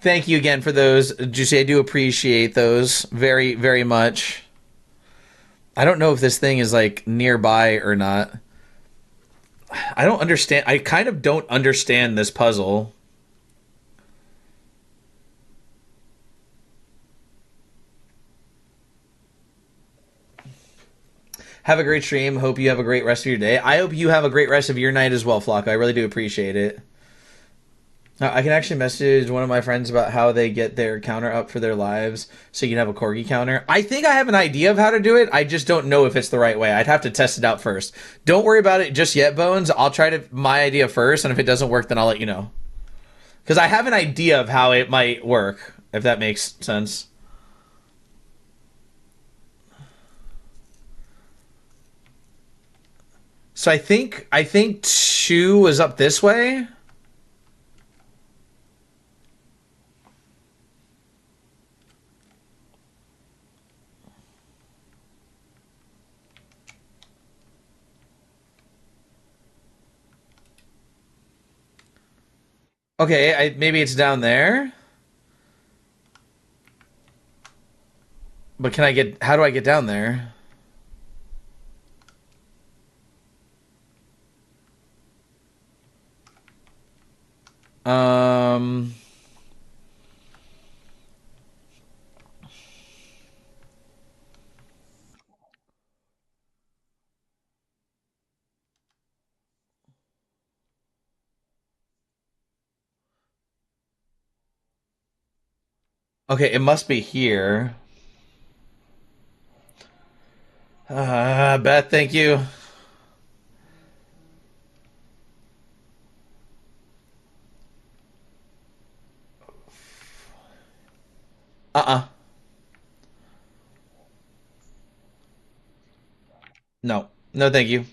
Thank you again for those, Juicy. I do appreciate those very, very much. I don't know if this thing is like nearby or not. I don't understand. I kind of don't understand this puzzle. Have a great stream. Hope you have a great rest of your day. I hope you have a great rest of your night as well, Flocko. I really do appreciate it. I can actually message one of my friends about how they get their counter up for their lives so you can have a corgi counter. I think I have an idea of how to do it. I just don't know if it's the right way. I'd have to test it out first. Don't worry about it just yet, Bones. I'll try to my idea first, and if it doesn't work, then I'll let you know. Because I have an idea of how it might work, if that makes sense. So I think 2 was up this way. Okay, maybe it's down there. But can I get... How do I get down there? Um... Okay, it must be here. Beth, thank you. Uh-uh. No. No, thank you.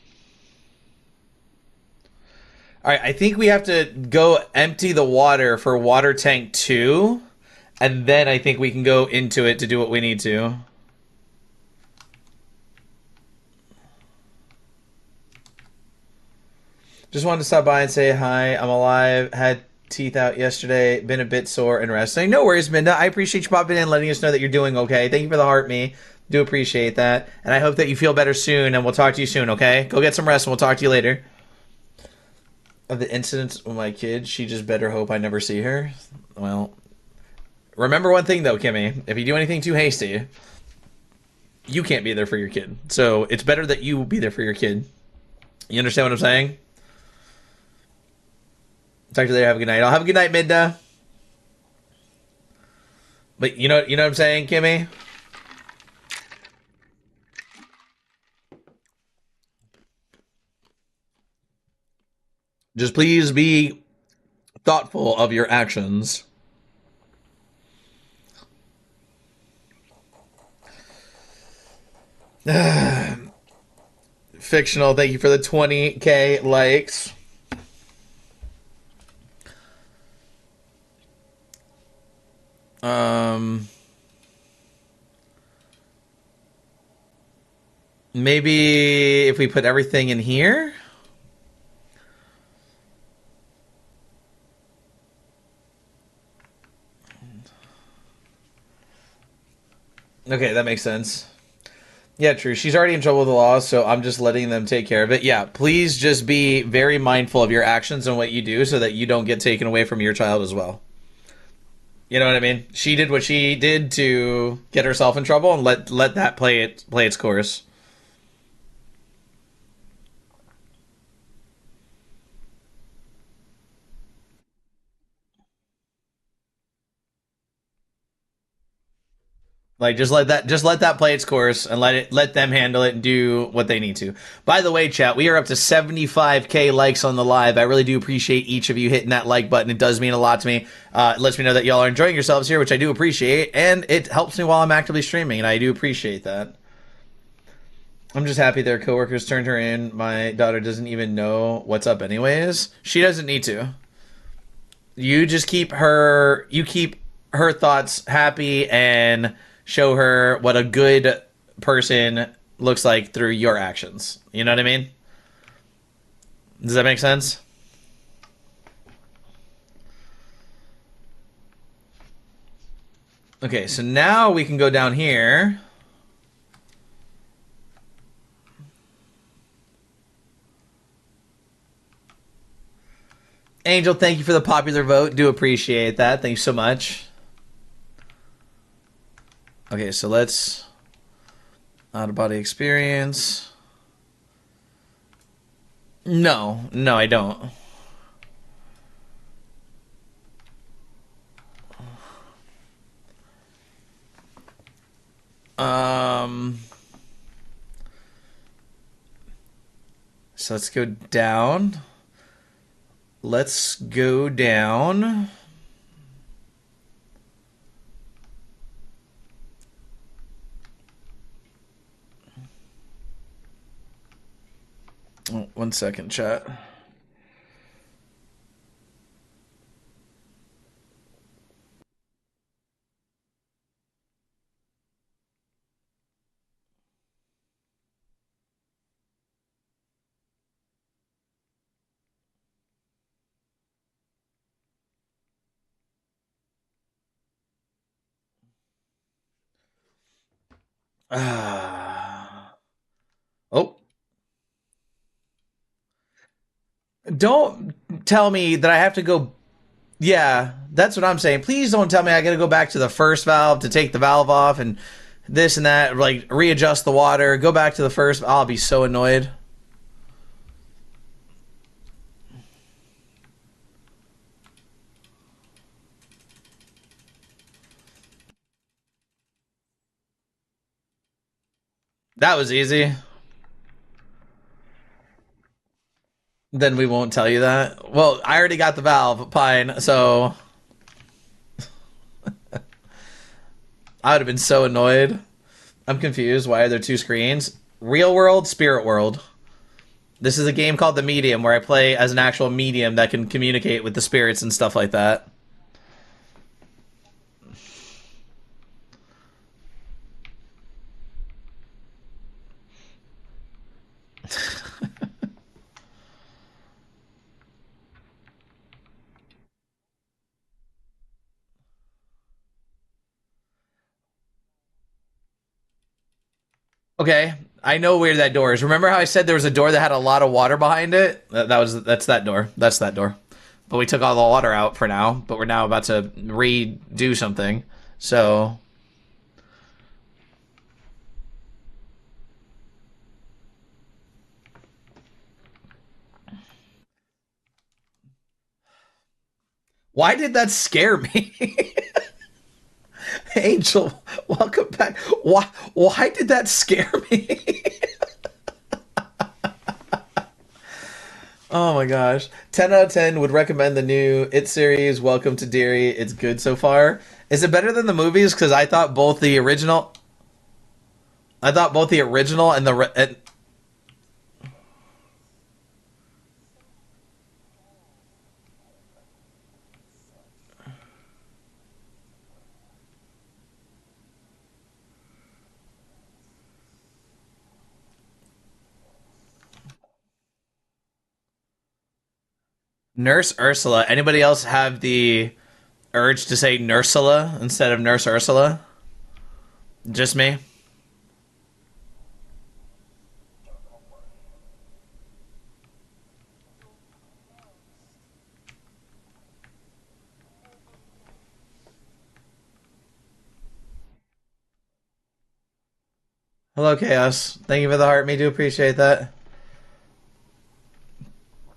All right, I think we have to go empty the water for water tank 2, and then I think we can go into it to do what we need to. Just wanted to stop by and say hi. I'm alive. Had teeth out yesterday. Been a bit sore and resting. No worries, Minda. I appreciate you popping in and letting us know that you're doing okay. Thank you for the heart, me. Do appreciate that. And I hope that you feel better soon, and we'll talk to you soon, okay? Go get some rest, and we'll talk to you later. Of the incidents with my kid, she just better hope I never see her. Well, remember one thing, though, Kimmy. If you do anything too hasty, you can't be there for your kid. So it's better that you be there for your kid. You understand what I'm saying? Talk to you later. Have a good night. I'll have a good night, Midna. But you know what I'm saying, Kimmy? Just please be thoughtful of your actions. Fictional, thank you for the 20K likes. Um, maybe if we put everything in here. Okay, that makes sense. Yeah, true. She's already in trouble with the law, so I'm just letting them take care of it. Yeah, please just be very mindful of your actions and what you do so that you don't get taken away from your child as well. You know what I mean? She did what she did to get herself in trouble, and let that play its course. Like just let that play its course and let them handle it and do what they need to. By the way, chat, we are up to 75k likes on the live. I really do appreciate each of you hitting that like button. It does mean a lot to me. It lets me know that y'all are enjoying yourselves here, which I do appreciate, and it helps me while I'm actively streaming, and I do appreciate that. I'm just happy their coworkers turned her in. My daughter doesn't even know what's up anyways. She doesn't need to. You keep her thoughts happy and show her what a good person looks like through your actions. You know what I mean? Does that make sense? Okay, so now we can go down here. Angel, thank you for the popular vote. Do appreciate that. Thank you so much. Okay, so let's out of body experience. No, no, I don't. Um, so let's go down. Let's go down. Oh, 1 second, chat. Oh, don't tell me that I have to go. Yeah, that's what I'm saying. Please don't tell me I got to go back to the first valve to take the valve off and this and that, like readjust the water, go back to the first. I'll be so annoyed. That was easy. Then we won't tell you that. Well, I already got the valve, Pine, so I would have been so annoyed. I'm confused. Why are there two screens? Real world, spirit world. This is a game called The Medium where I play as an actual medium that can communicate with the spirits and stuff like that. Okay, I know where that door is. Remember how I said there was a door that had a lot of water behind it? That's that door. That's that door. But we took all the water out for now. But we're now about to redo something. So why did that scare me? Angel, welcome back. Why did that scare me? Oh my gosh. 10 out of 10 would recommend the new It series, Welcome to Derry. It's good so far. Is it better than the movies? Because I thought both the original and Nurse Ursula. Anybody else have the urge to say Nursula instead of Nurse Ursula? Just me? Hello, Chaos. Thank you for the heart. Me do appreciate that.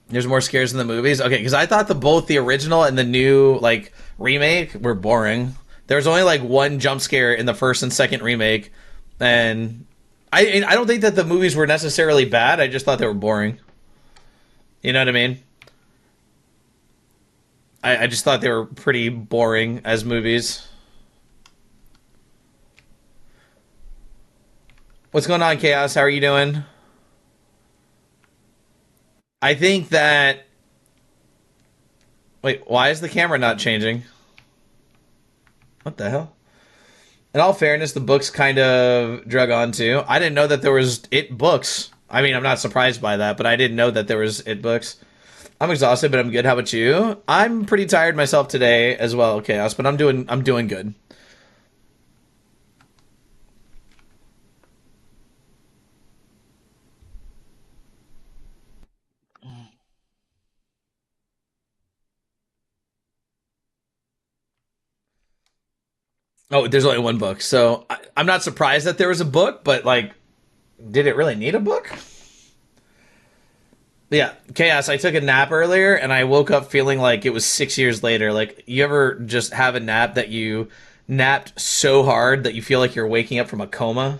There's more scares in the movies. Okay, because I thought both the original and the new like remake were boring. There was only like one jump scare in the first and second remake, and I don't think that the movies were necessarily bad. I just thought they were boring. You know what I mean? I just thought they were pretty boring as movies. What's going on, Chaos? How are you doing? I think that. Wait, why is the camera not changing? What the hell? In all fairness, the books kind of drug on too. I didn't know that there was it books. I mean, I'm not surprised by that, but I didn't know that there was it books. I'm exhausted, but I'm good. How about you? I'm pretty tired myself today as well, Chaos, but I'm doing good. Oh, there's only one book, so I'm not surprised that there was a book, but like, did it really need a book? Yeah, Chaos. I took a nap earlier and I woke up feeling like it was 6 years later. Like, you ever just have a nap that you napped so hard that you feel like you're waking up from a coma?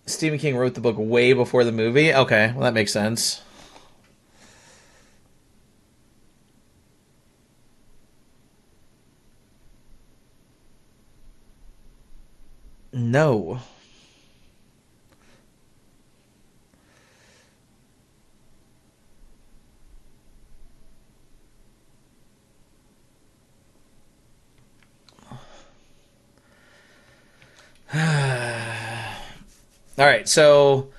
Stephen King wrote the book way before the movie. Okay, well, that makes sense. No. All right, so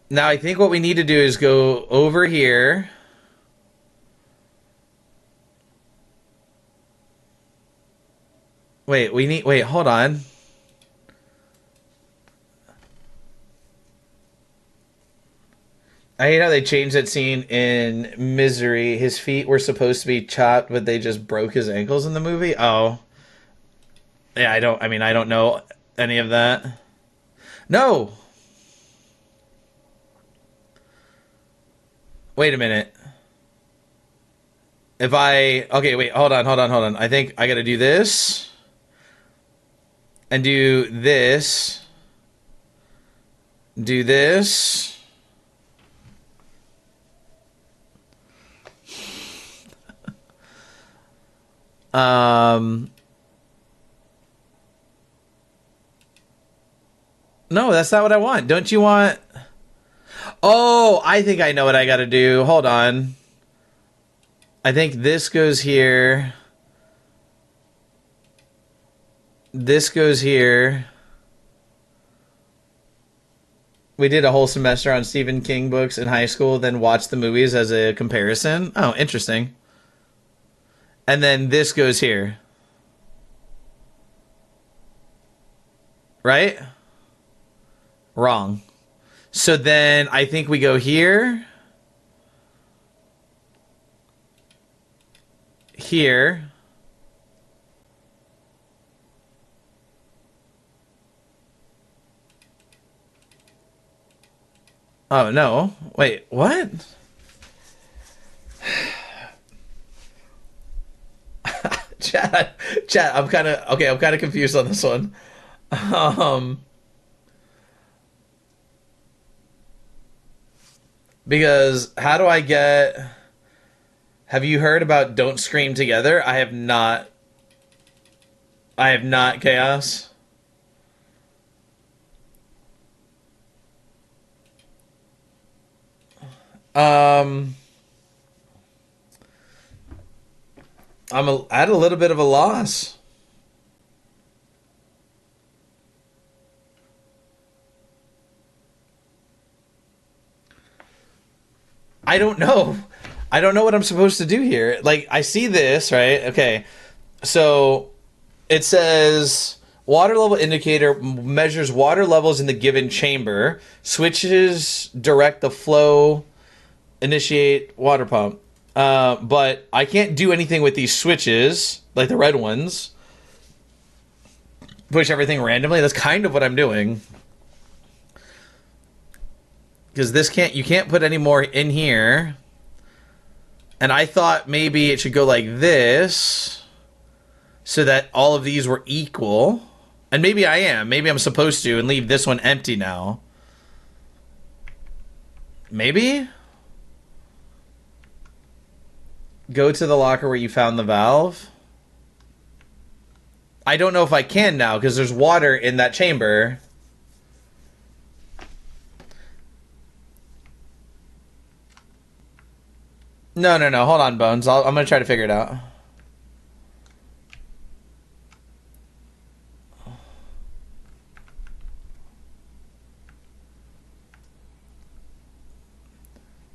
now I think what we need to do is go over here. Wait, hold on. I hate how they changed that scene in Misery. His feet were supposed to be chopped, but they just broke his ankles in the movie. Oh, yeah. I don't know any of that. No. Wait a minute. If I okay, wait, hold on. I think I got to do this and do this, do this. Um, no, that's not what I want. Don't you want? Oh, I think I know what I got to do. Hold on. I think this goes here. This goes here. We did a whole semester on Stephen King books in high school, then watched the movies as a comparison. Oh, interesting. And then this goes here, right? Wrong. So then I think we go here, here. Oh no. Wait, what? Chat, chat. I'm kind of okay. I'm kind of confused on this one. Um, because how do I get? Have you heard about Don't Scream Together? I have not. I have not, Chaos. Um, at a little bit of a loss. I don't know. I don't know what I'm supposed to do here. Like, I see this, right? Okay. So it says water level indicator measures water levels in the given chamber. Switches direct the flow, initiate water pump. But I can't do anything with these switches, like the red ones. Push everything randomly. That's kind of what I'm doing. Because you can't put any more in here. And I thought maybe it should go like this so that all of these were equal. And maybe I am. Maybe I'm supposed to and leave this one empty now. Maybe? Go to the locker where you found the valve. I don't know if I can now because there's water in that chamber. No. Hold on, Bones. I'm going to try to figure it out.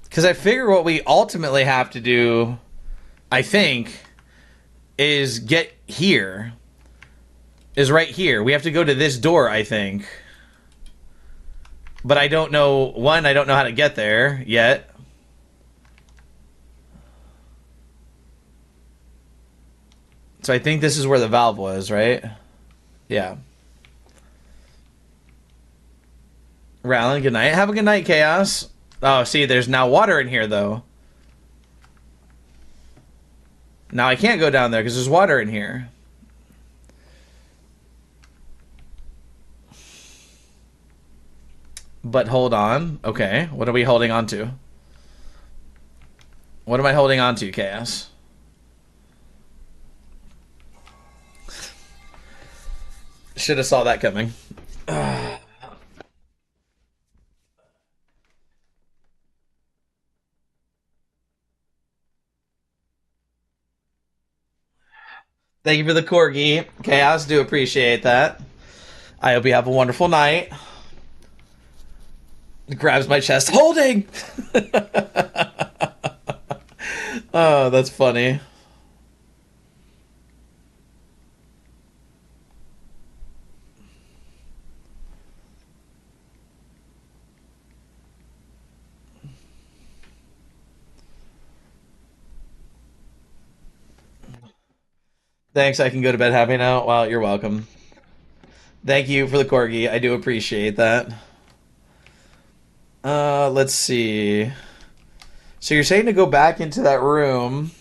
Because I figure what we ultimately have to do, I think, is get here. Is right here. We have to go to this door, I think. But I don't know... One, I don't know how to get there yet. So I think this is where the valve was, right? Yeah. Rallin, good night. Have a good night, Chaos. Oh, see, there's now water in here, though. Now I can't go down there because there's water in here. But hold on. Okay, what are we holding on to? What am I holding on to, Chaos? Should have saw that coming. Thank you for the corgi. Chaos, do appreciate that. I hope you have a wonderful night. Grabs my chest. Holding! Oh, that's funny. Thanks, I can go to bed happy now. Wow, you're welcome. Thank you for the corgi. I do appreciate that. Let's see. So you're saying to go back into that room.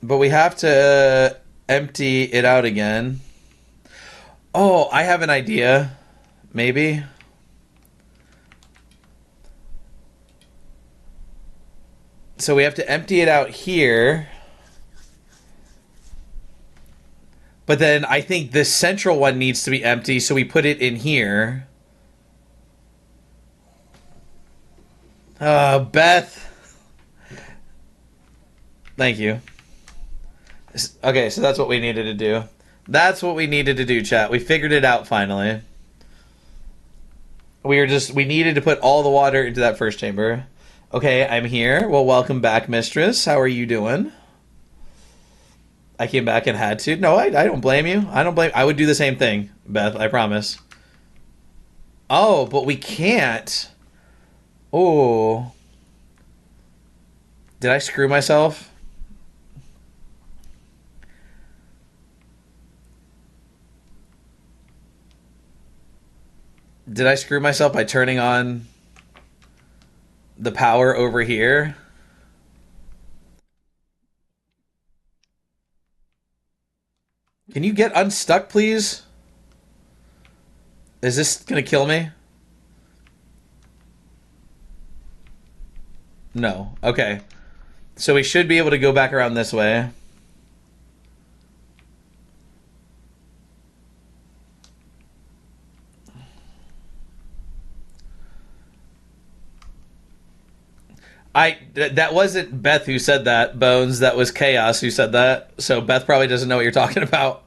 But we have to empty it out again. Oh, I have an idea. Maybe. So we have to empty it out here. But then I think this central one needs to be empty, so we put it in here. Beth. Thank you. Okay, so that's what we needed to do. That's what we needed to do, chat. We figured it out finally. We needed to put all the water into that first chamber. Okay, I'm here. Well, welcome back, mistress. How are you doing? I came back and had to. No, I don't blame you. I would do the same thing, Beth, I promise. Oh, but we can't. Oh. Did I screw myself? Did I screw myself by turning on the power over here? Can you get unstuck, please? Is this gonna kill me? No. Okay. So we should be able to go back around this way. That wasn't Beth who said that, Bones. That was Chaos who said that. So Beth probably doesn't know what you're talking about.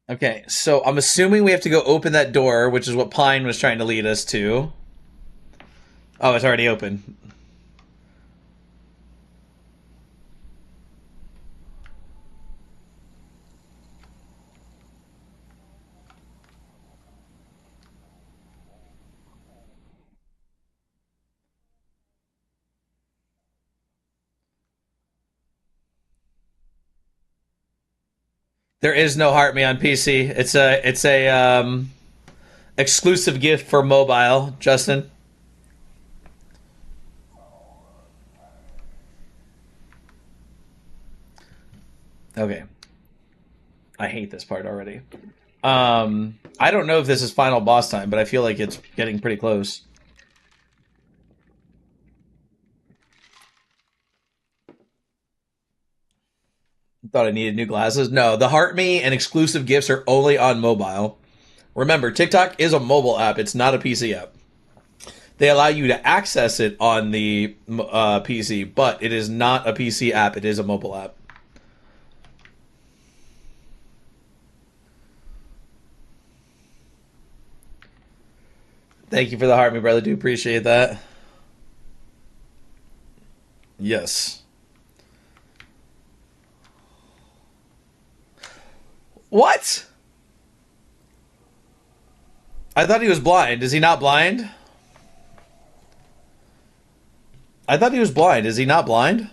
Okay, so I'm assuming we have to go open that door, which is what Pine was trying to lead us to. Oh, it's already open. There is no Heart Me on PC. It's a exclusive gift for mobile, Justin. Okay. I hate this part already. I don't know if this is final boss time, but I feel like it's getting pretty close. Thought I needed new glasses. No, the Heart Me and exclusive gifts are only on mobile. Remember, TikTok is a mobile app. It's not a PC app. They allow you to access it on the PC, but it is not a PC app. It is a mobile app. Thank you for the heart, my brother. Do appreciate that. Yes. What? I thought he was blind. Is he not blind? I thought he was blind. Is he not blind?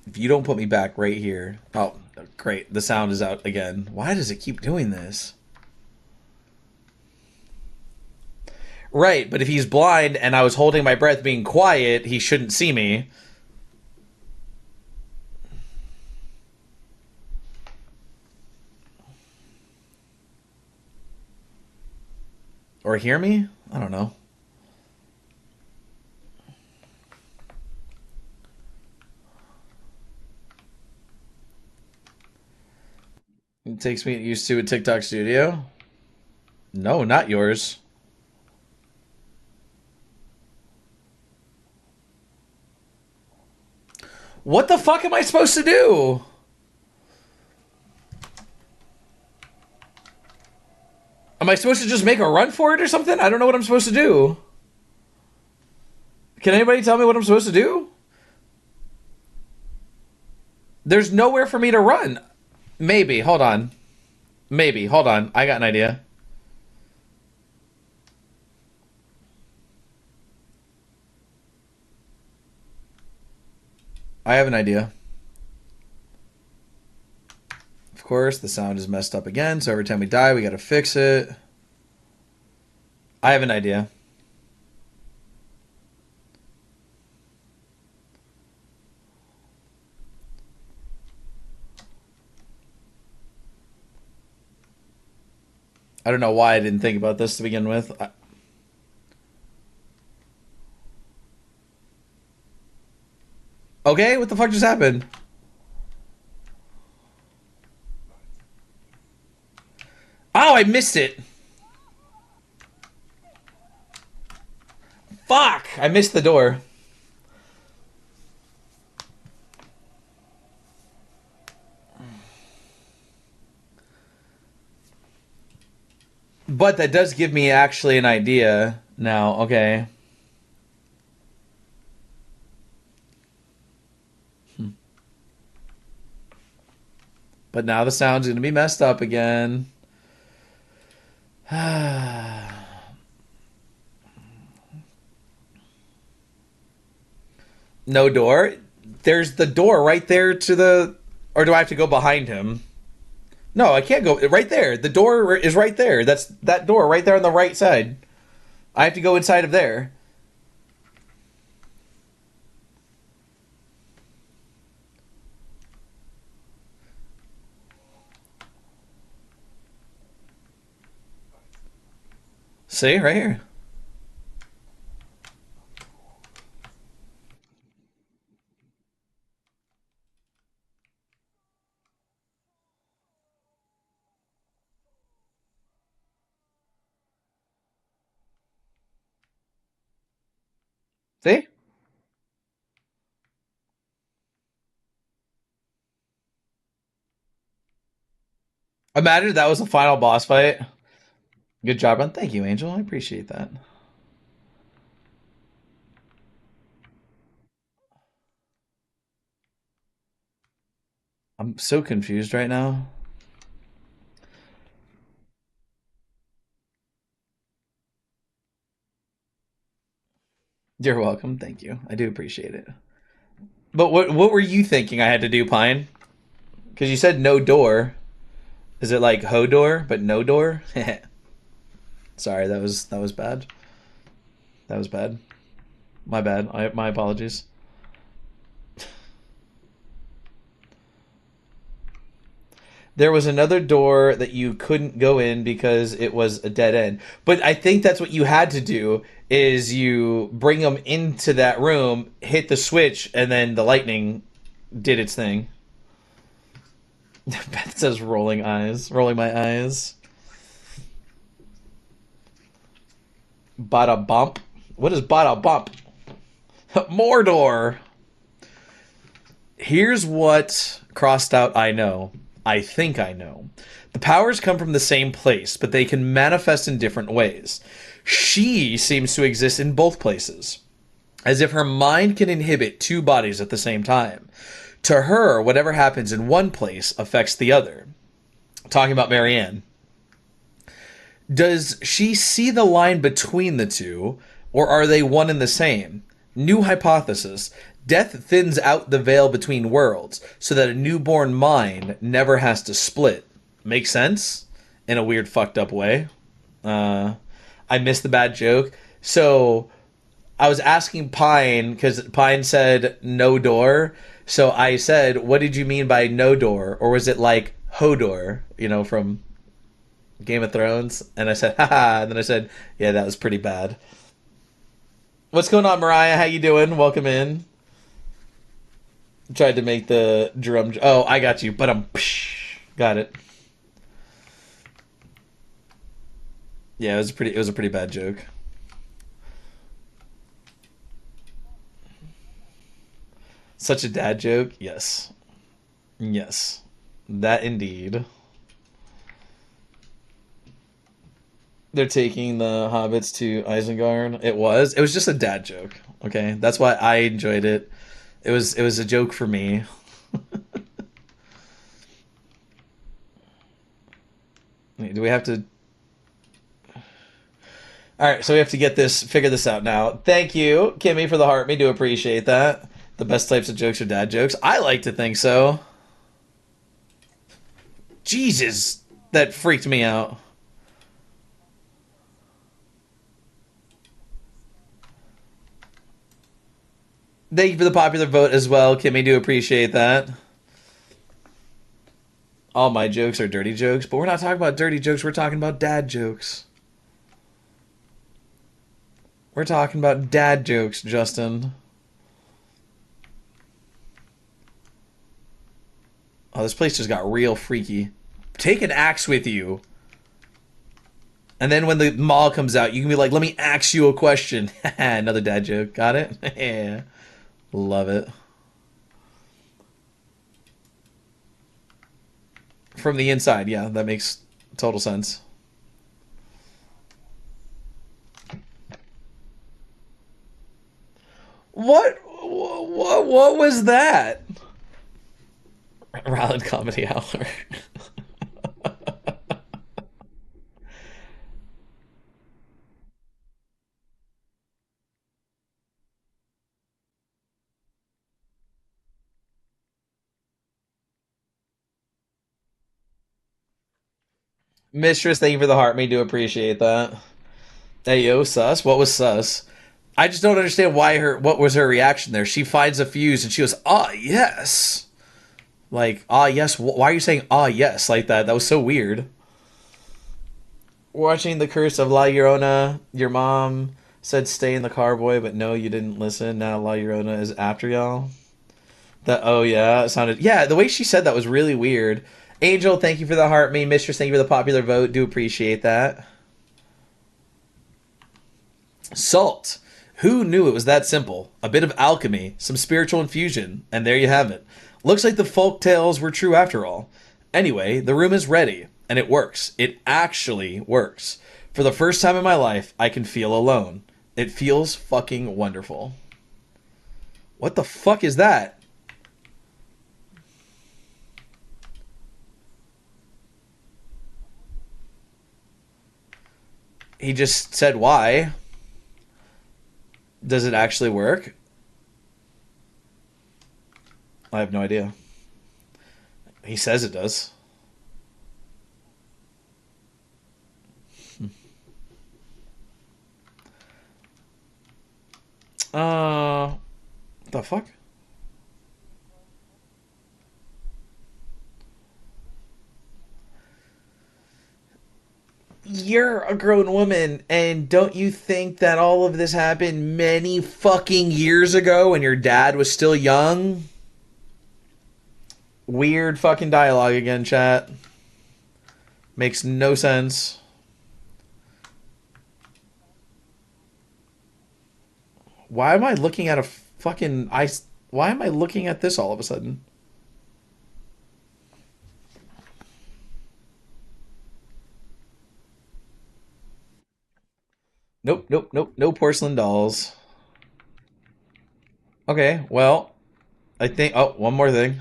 If you don't put me back right here. Oh, great. The sound is out again. Why does it keep doing this? Right, but if he's blind and I was holding my breath being quiet, he shouldn't see me. Or hear me? I don't know. It takes me used to a TikTok studio. No, not yours. What the fuck am I supposed to do? Am I supposed to just make a run for it or something? I don't know what I'm supposed to do. Can anybody tell me what I'm supposed to do? There's nowhere for me to run. Maybe. Hold on. Maybe. Hold on. I got an idea. I have an idea. Of course, the sound is messed up again, so every time we die, we gotta fix it. I have an idea. I don't know why I didn't think about this to begin with. Okay, what the fuck just happened? Oh, I missed it. Fuck! I missed the door. But that does give me actually an idea now. Okay. But now the sound's going to be messed up again. No door? There's the door right there to the... Or do I have to go behind him? No, I can't go... Right there. The door is right there. That's that door right there on the right side. I have to go inside of there. See? Right here. See? Imagine that was the final boss fight. Good job, Ron. Thank you, Angel. I appreciate that. I'm so confused right now. You're welcome. Thank you. I do appreciate it. But what were you thinking I had to do, Pine? Because you said no door. Is it like Hodor but no door? Sorry, that was bad. That was bad. My bad. My apologies. There was another door that you couldn't go in because it was a dead end. But I think that's what you had to do is you bring them into that room, hit the switch, and then the lightning did its thing. Beth says rolling eyes. Rolling my eyes. Bada bump. What is bada bump? Mordor. Here's what crossed out I know. I think I know. The powers come from the same place, but they can manifest in different ways. She seems to exist in both places, as if her mind can inhibit two bodies at the same time. To her, whatever happens in one place affects the other. Talking about Marianne. Does she see the line between the two, or are they one and the same? New hypothesis. Death thins out the veil between worlds, so that a newborn mind never has to split. Makes sense? In a weird, fucked up way. I missed the bad joke. So, I was asking Pine, because Pine said no door. So I said, what did you mean by no door? Or was it like Hodor, from Game of Thrones? And I said, haha. And then I said, yeah, that was pretty bad. What's going on, Mariah? How you doing? Welcome in. Tried to make the drum. Oh, I got you. But got it. Yeah, it was a pretty bad joke. Such a dad joke. Yes. Yes. That indeed. They're taking the hobbits to Isengard. It was just a dad joke. Okay? That's why I enjoyed it. It was a joke for me. Do we have to? All right, so we have to figure this out now. Thank you, Kimmy, for the heart. Me do appreciate that. The best types of jokes are dad jokes. I like to think so. Jesus, that freaked me out. Thank you for the popular vote as well, Kimmy. Do appreciate that. All my jokes are dirty jokes, but we're not talking about dirty jokes. We're talking about dad jokes. We're talking about dad jokes, Justin. Oh, this place just got real freaky. Take an axe with you. And then when the mall comes out, you can be like, let me ask you a question. Another dad joke. Got it? Yeah. Love it. From the inside, yeah, that makes total sense. What was that? Rowland Comedy Hour. Mistress, thank you for the heart. Me do appreciate that. Hey yo, sus. What was sus? I just don't understand what was her reaction there. She finds a fuse and she goes, "Ah, yes." Like, "Ah, yes." Why are you saying "ah, yes" like that? That was so weird. Watching The Curse of La Llorona, your mom said stay in the car, boy, but no, you didn't listen. Now La Llorona is after y'all. That oh yeah, it sounded yeah. The way she said that was really weird. Angel, thank you for the heart. Me, Mistress, thank you for the popular vote. Do appreciate that. Salt. Who knew it was that simple? A bit of alchemy, some spiritual infusion, and there you have it. Looks like the folk tales were true after all. Anyway, the room is ready, and it works. It actually works. For the first time in my life, I can feel alone. It feels fucking wonderful. What the fuck is that? He just said why. Does it actually work? I have no idea. He says it does. Uh, the fuck? You're a grown woman, and don't you think that all of this happened many fucking years ago when your dad was still young? Weird fucking dialogue again, chat. Makes no sense. Why am I looking at a fucking ice? Why am I looking at this all of a sudden? Nope, nope, nope, no porcelain dolls. Okay, well, I think. Oh, one more thing.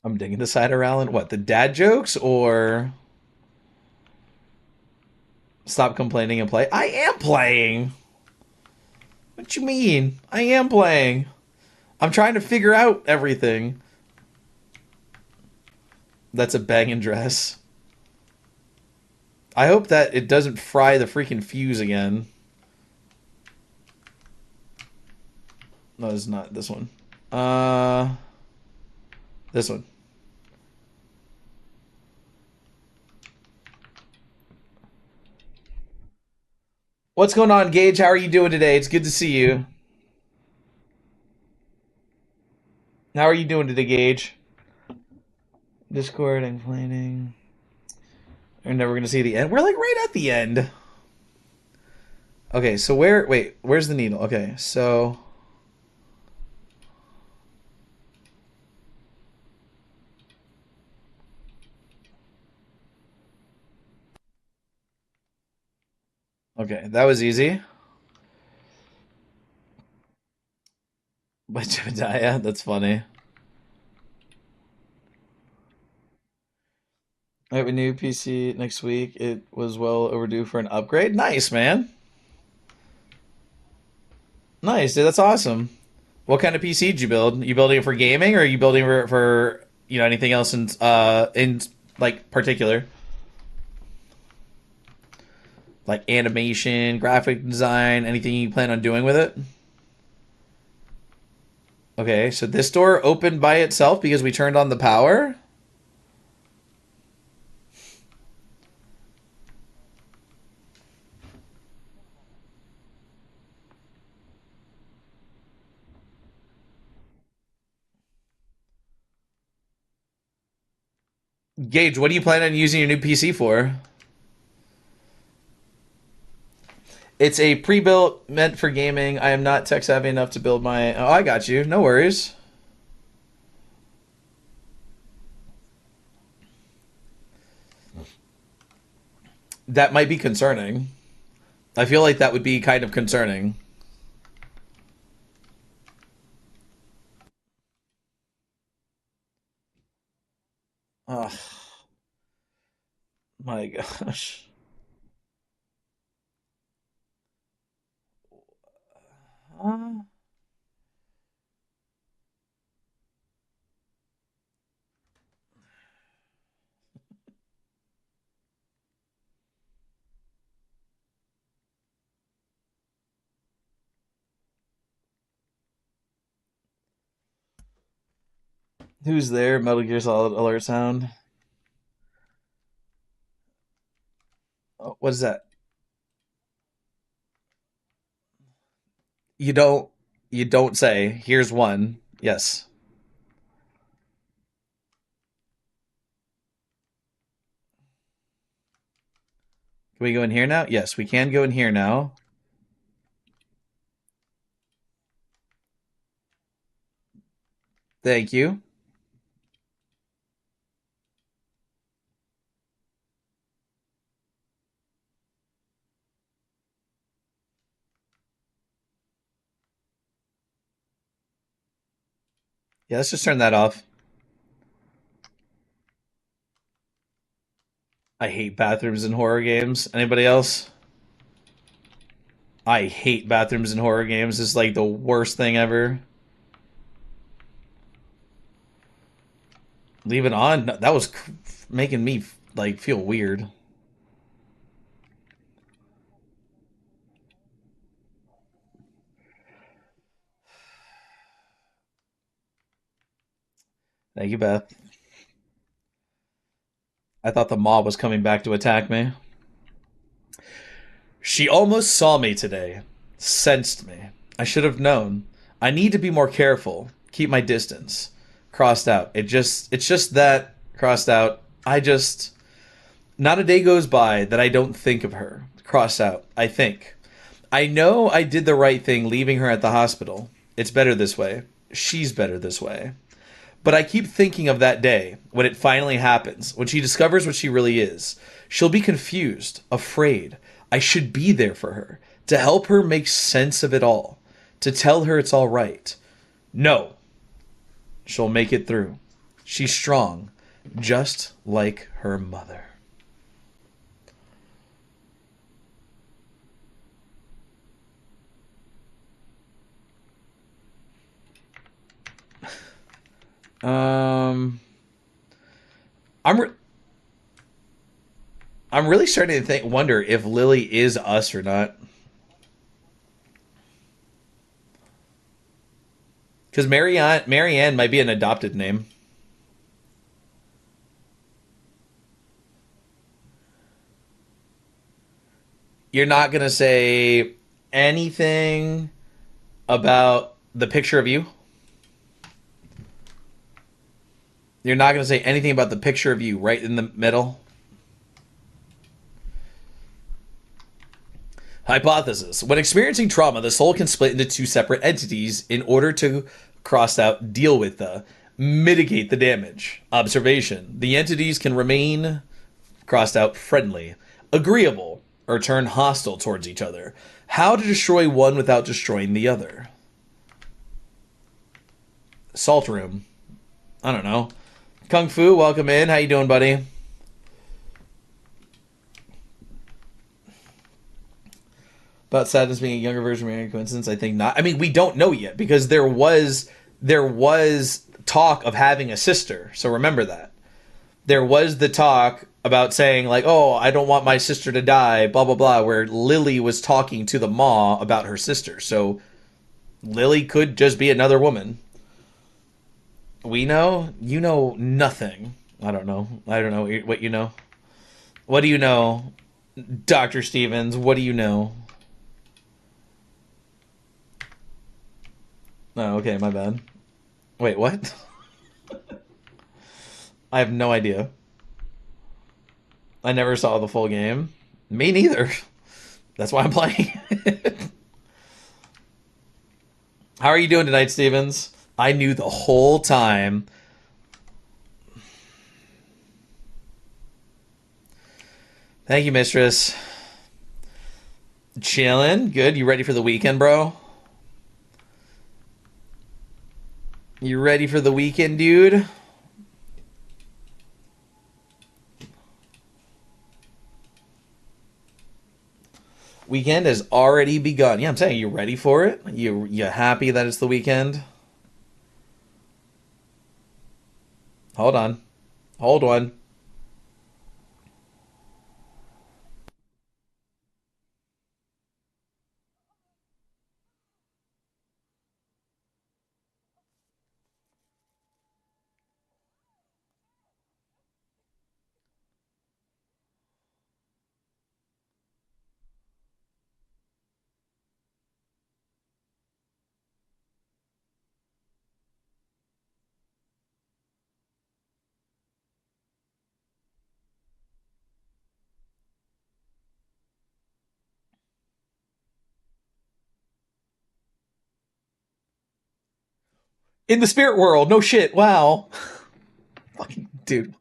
I'm digging the side of Alan. What, the dad jokes or stop complaining and play? I am playing. What you mean? I am playing. I'm trying to figure out everything. That's a banging dress. I hope that it doesn't fry the freaking fuse again. No, it's not this one. Uh, this one. What's going on, Gage? How are you doing today? It's good to see you. How are you doing today, Gage? Discord and complaining. We're never gonna see the end. We're like right at the end. Okay, so where? Wait, where's the needle? Okay, so okay, that was easy. But Jebediah, that's funny. I have a new PC next week. It was well overdue for an upgrade. Nice, man. Nice, dude. That's awesome. What kind of PC did you build? You building it for gaming, or are you building for anything else in like particular, like animation, graphic design, anything you plan on doing with it? Okay, so this door opened by itself because we turned on the power. Gage, what do you plan on using your new PC for? It's a pre-built meant for gaming. I am not tech savvy enough to build my. Oh, I got you. No worries. That might be concerning. I feel like that would be kind of concerning. Oh my gosh. Uh, who's there? Metal Gear Solid alert sound. Oh, what is that? You don't. You don't say. Here's one. Yes. Can we go in here now? Yes, we can go in here now. Thank you. Yeah, let's just turn that off. I hate bathrooms in horror games. Anybody else? I hate bathrooms in horror games. It's like the worst thing ever. Leave it on. That was making me like feel weird. Thank you, Beth. I thought the mob was coming back to attack me. She almost saw me today. Sensed me. I should have known. I need to be more careful. Keep my distance. Crossed out. It's just that crossed out. I just not a day goes by that I don't think of her. Crossed out. I think. I know I did the right thing leaving her at the hospital. It's better this way. She's better this way. But I keep thinking of that day when it finally happens, when she discovers what she really is. She'll be confused, afraid. I should be there for her, to help her make sense of it all, to tell her it's all right. No, she'll make it through. She's strong, just like her mother. Um, I'm re- I'm really starting to wonder if Lily is us or not. Because Marianne might be an adopted name. You're not gonna say anything about the picture of you. You're not gonna say anything about the picture of you right in the middle. Hypothesis. When experiencing trauma, the soul can split into two separate entities in order to cross out, deal with mitigate the damage. Observation. The entities can remain crossed out friendly, agreeable, or turn hostile towards each other. How to destroy one without destroying the other. Salt room. I don't know. Kung Fu, welcome in. How you doing, buddy? About sadness being a younger version of Mary Coincidence, I think not. I mean, we don't know yet because there was talk of having a sister. So remember that. There was the talk about saying like, "Oh, I don't want my sister to die," blah blah blah, where Lily was talking to the maw about her sister. So Lily could just be another woman. We know, you know nothing. I don't know. I don't know what you know. What do you know, Dr. Stevens? What do you know? Oh, okay, my bad. Wait, what? I have no idea. I never saw the full game. Me neither. That's why I'm playing. How are you doing tonight, Stevens? I knew the whole time. Thank you, mistress. Chilling. Good. You ready for the weekend, bro? You ready for the weekend, dude? Weekend has already begun. Yeah, I'm saying you ready for it? You happy that it's the weekend? Hold on. Hold on. In the spirit world, no shit. Wow. Fucking dude.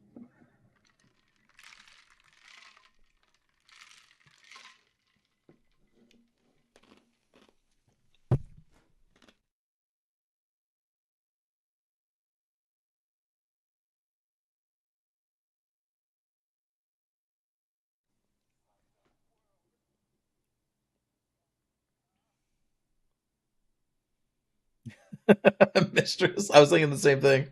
Mistress. I was thinking the same thing.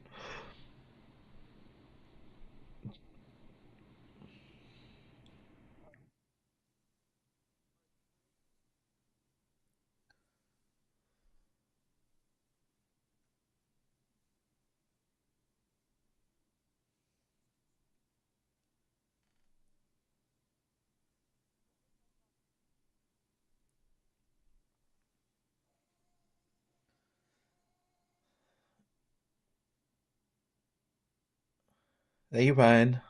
Thank you, Brian.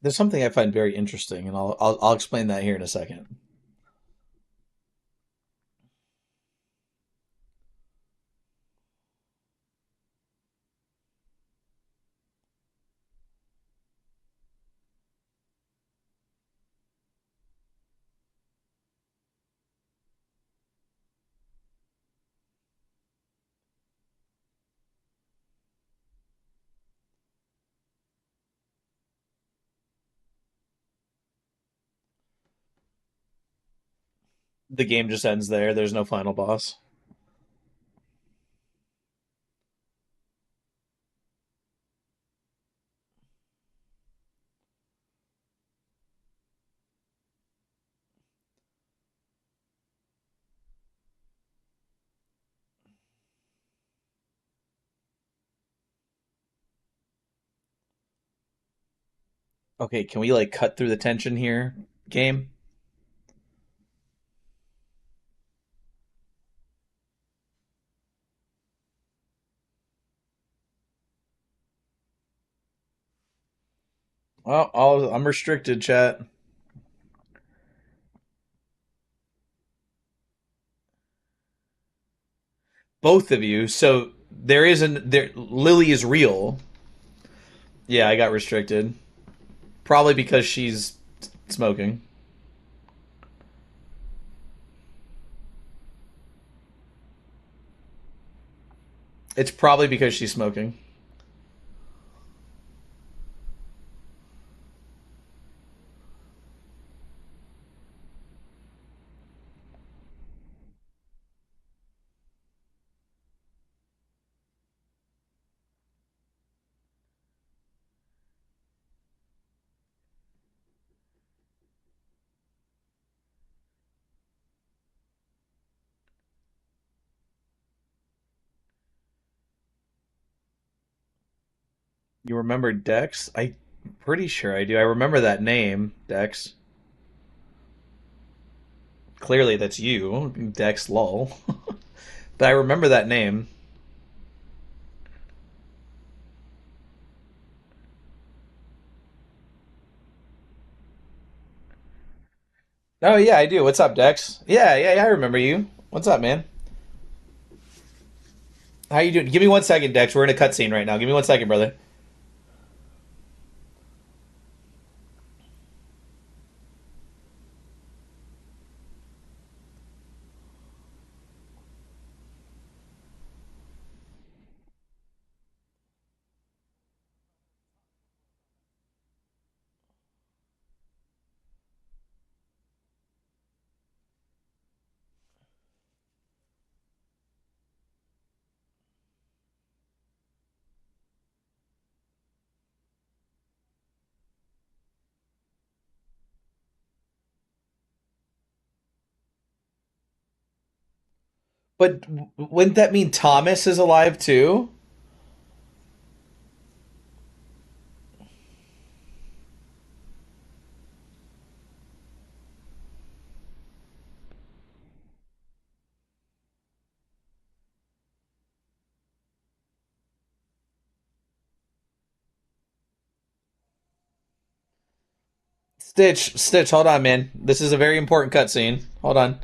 There's something I find very interesting, and I'll explain that here in a second. The game just ends there. There's no final boss. Okay, can we like cut through the tension here, game? Well, I'm restricted, chat. Both of you. So there isn't there. Lily is real. Yeah, I got restricted. Probably because she's smoking. It's probably because she's smoking. You remember Dex? I'm pretty sure I do. I remember that name, Dex. Clearly, that's you, Dex Lull. But I remember that name. Oh yeah, I do. What's up, Dex? Yeah, I remember you. What's up, man? How you doing? Give me 1 second, Dex. We're in a cutscene right now. Give me 1 second, brother. But wouldn't that mean Thomas is alive too? Stitch, hold on, man. This is a very important cutscene. Hold on.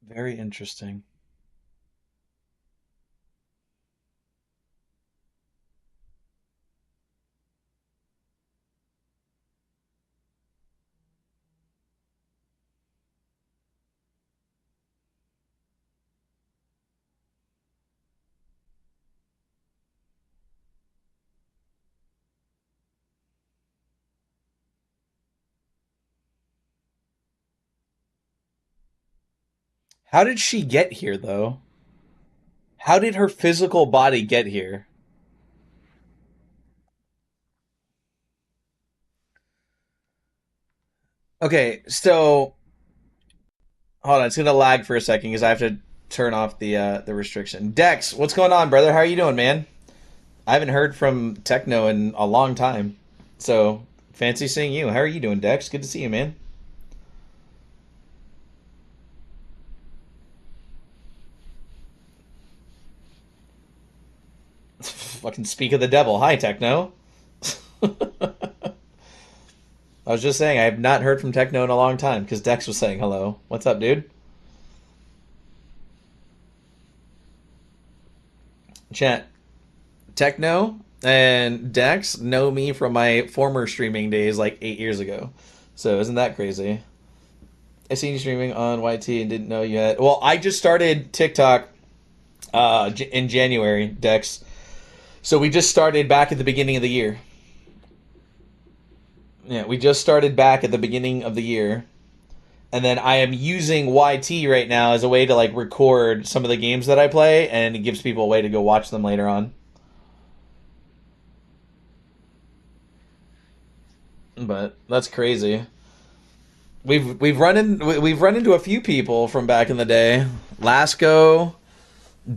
Very interesting. How did she get here, though? How did her physical body get here? Okay, so hold on. It's gonna lag for a second because I have to turn off the restriction. Dex, what's going on, brother? How are you doing, man? I haven't heard from Techno in a long time, so fancy seeing you. How are you doing, Dex? Good to see you, man. Fucking speak of the devil. Hi, Techno. I was just saying I have not heard from Techno in a long time because Dex was saying hello. What's up, dude? Chat. Techno and Dex know me from my former streaming days like 8 years ago. So isn't that crazy? I seen you streaming on YT and didn't know you had. Well, I just started TikTok in January, Dex. So we just started back at the beginning of the year. Yeah, we just started back at the beginning of the year. And then I am using YT right now as a way to like record some of the games that I play, and it gives people a way to go watch them later on. But that's crazy. We've run into a few people from back in the day. Lasco,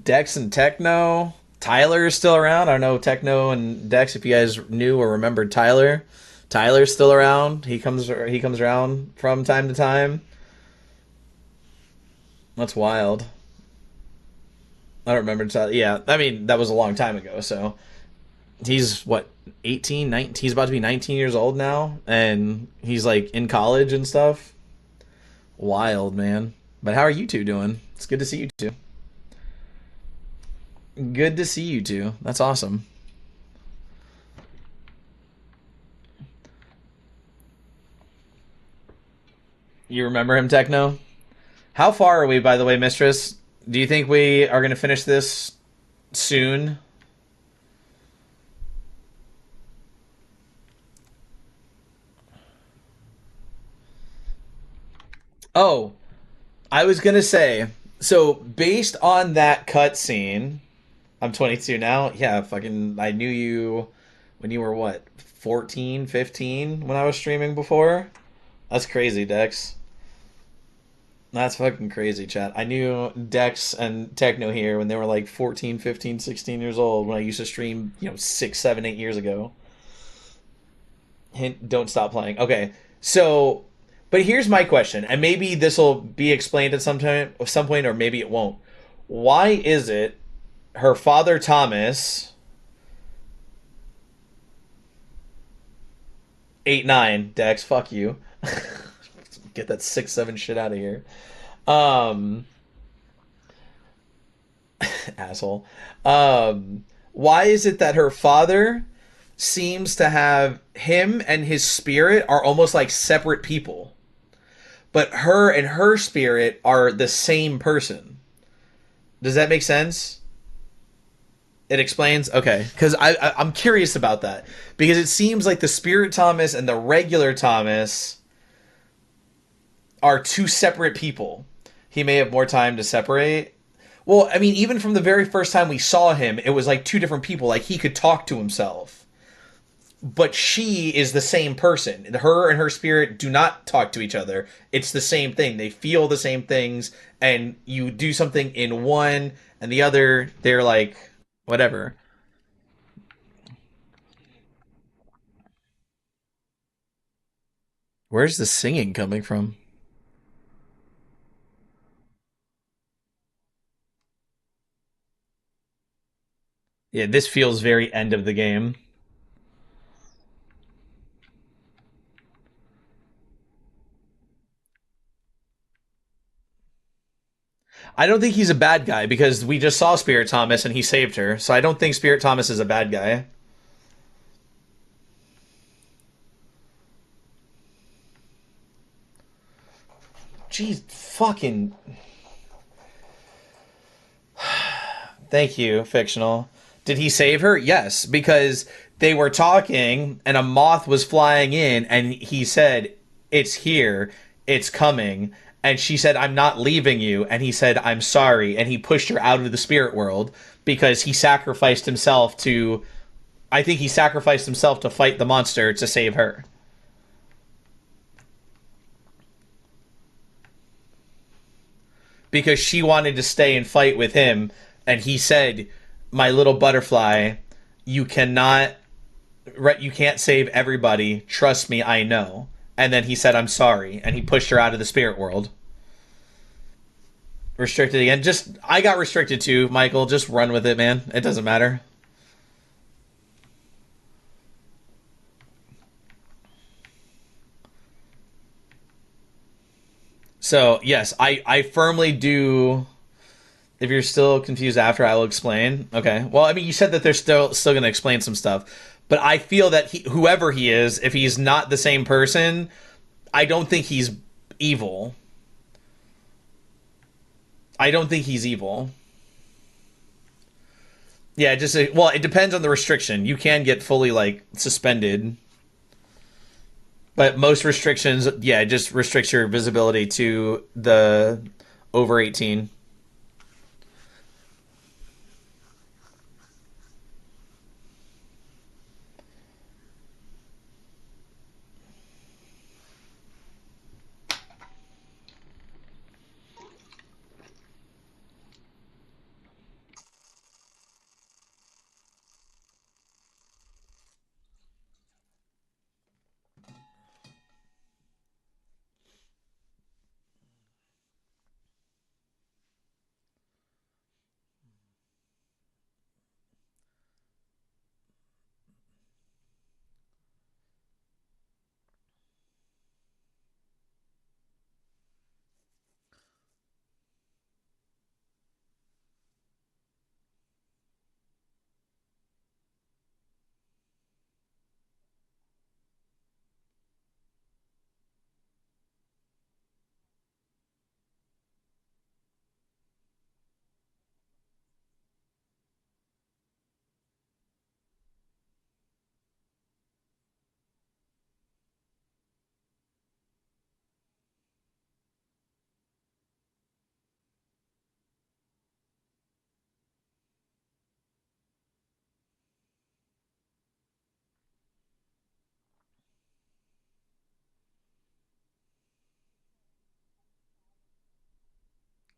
Dex, and Techno. Tyler is still around. I don't know Techno and Dex if you guys knew or remembered Tyler. Tyler's still around. He comes around from time to time. That's wild. I don't remember Tyler. Yeah, I mean that was a long time ago. So he's what 18, 19. He's about to be 19 years old now, and he's like in college and stuff. Wild, man. But how are you two doing? It's good to see you two. Good to see you two. That's awesome. You remember him, Techno? How far are we, by the way, Mistress? Do you think we are going to finish this soon? Oh, I was going to say, so based on that cutscene, I'm 22 now. Yeah, fucking, I knew you when you were what, 14, 15 when I was streaming before? That's crazy, Dex. That's fucking crazy, chat. I knew Dex and Techno here when they were like 14, 15, 16 years old when I used to stream, 6, 7, 8 years ago. Hint, don't stop playing. Okay. So, but here's my question, and maybe this will be explained at some point, or maybe it won't. Why is it her father Thomas 8 9 Dex? Fuck you. Get that 6-7 shit out of here. Um, asshole. Why is it that her father seems to have him and his spirit are almost like separate people, but her and her spirit are the same person? Does that make sense? It explains. Okay, because I'm curious about that because it seems like the spirit Thomas and the regular Thomas are two separate people. He may have more time to separate. Well, I mean, even from the very first time we saw him, it was like two different people. Like he could talk to himself, but she is the same person. Her and her spirit do not talk to each other. It's the same thing. They feel the same things, and you do something in one and the other, they're like whatever. Where's the singing coming from? Yeah, this feels very end of the game. I don't think he's a bad guy because we just saw Spirit Thomas and he saved her. So I don't think Spirit Thomas is a bad guy. Jeez, fucking. Thank you, fictional. Did he save her? Yes, because they were talking and a moth was flying in and he said, "It's here. It's coming." And she said, "I'm not leaving you." And he said, "I'm sorry." And he pushed her out of the spirit world because he sacrificed himself to. I think he sacrificed himself to fight the monster to save her. Because she wanted to stay and fight with him. And he said, "My little butterfly, you cannot you can't save everybody. Trust me, I know." And then he said, "I'm sorry," and he pushed her out of the spirit world. Restricted again. Just I got restricted too, Michael. Just run with it, man. It doesn't matter. So yes, I firmly do. If you're still confused after, I will explain. Okay. Well, I mean, you said that they're still going to explain some stuff, but I feel that whoever he is, if he's not the same person, I don't think he's evil. I don't think he's evil. Yeah, just well, it depends on the restriction. You can get fully like suspended, but most restrictions, yeah, just restricts your visibility to the over 18.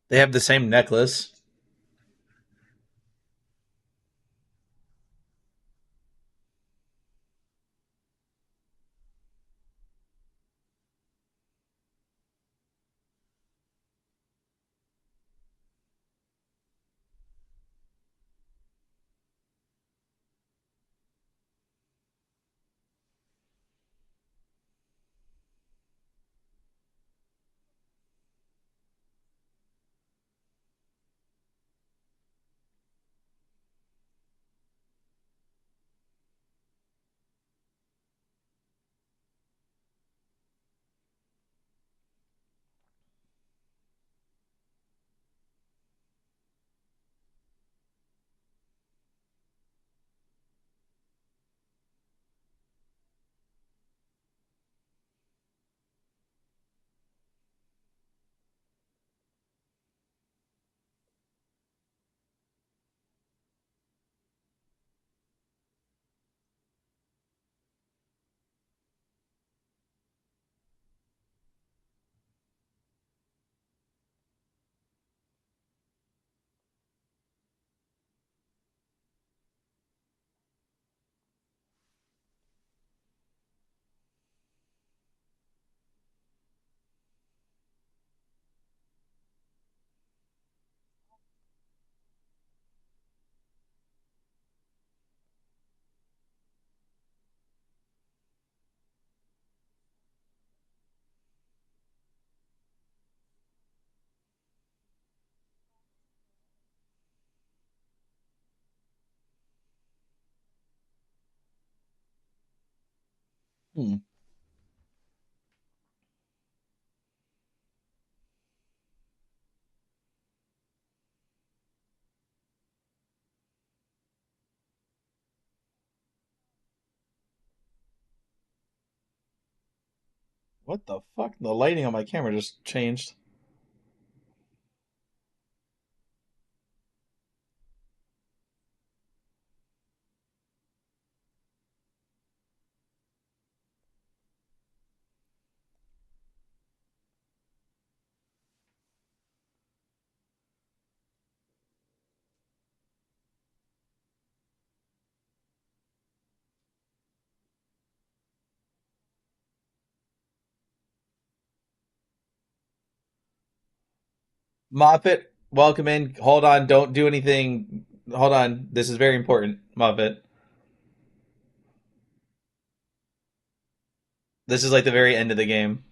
They have the same necklace. Hmm. What the fuck? The lighting on my camera just changed. Moffat, welcome in. Hold on, don't do anything. Hold on, this is very important, Moffat. This is like the very end of the game.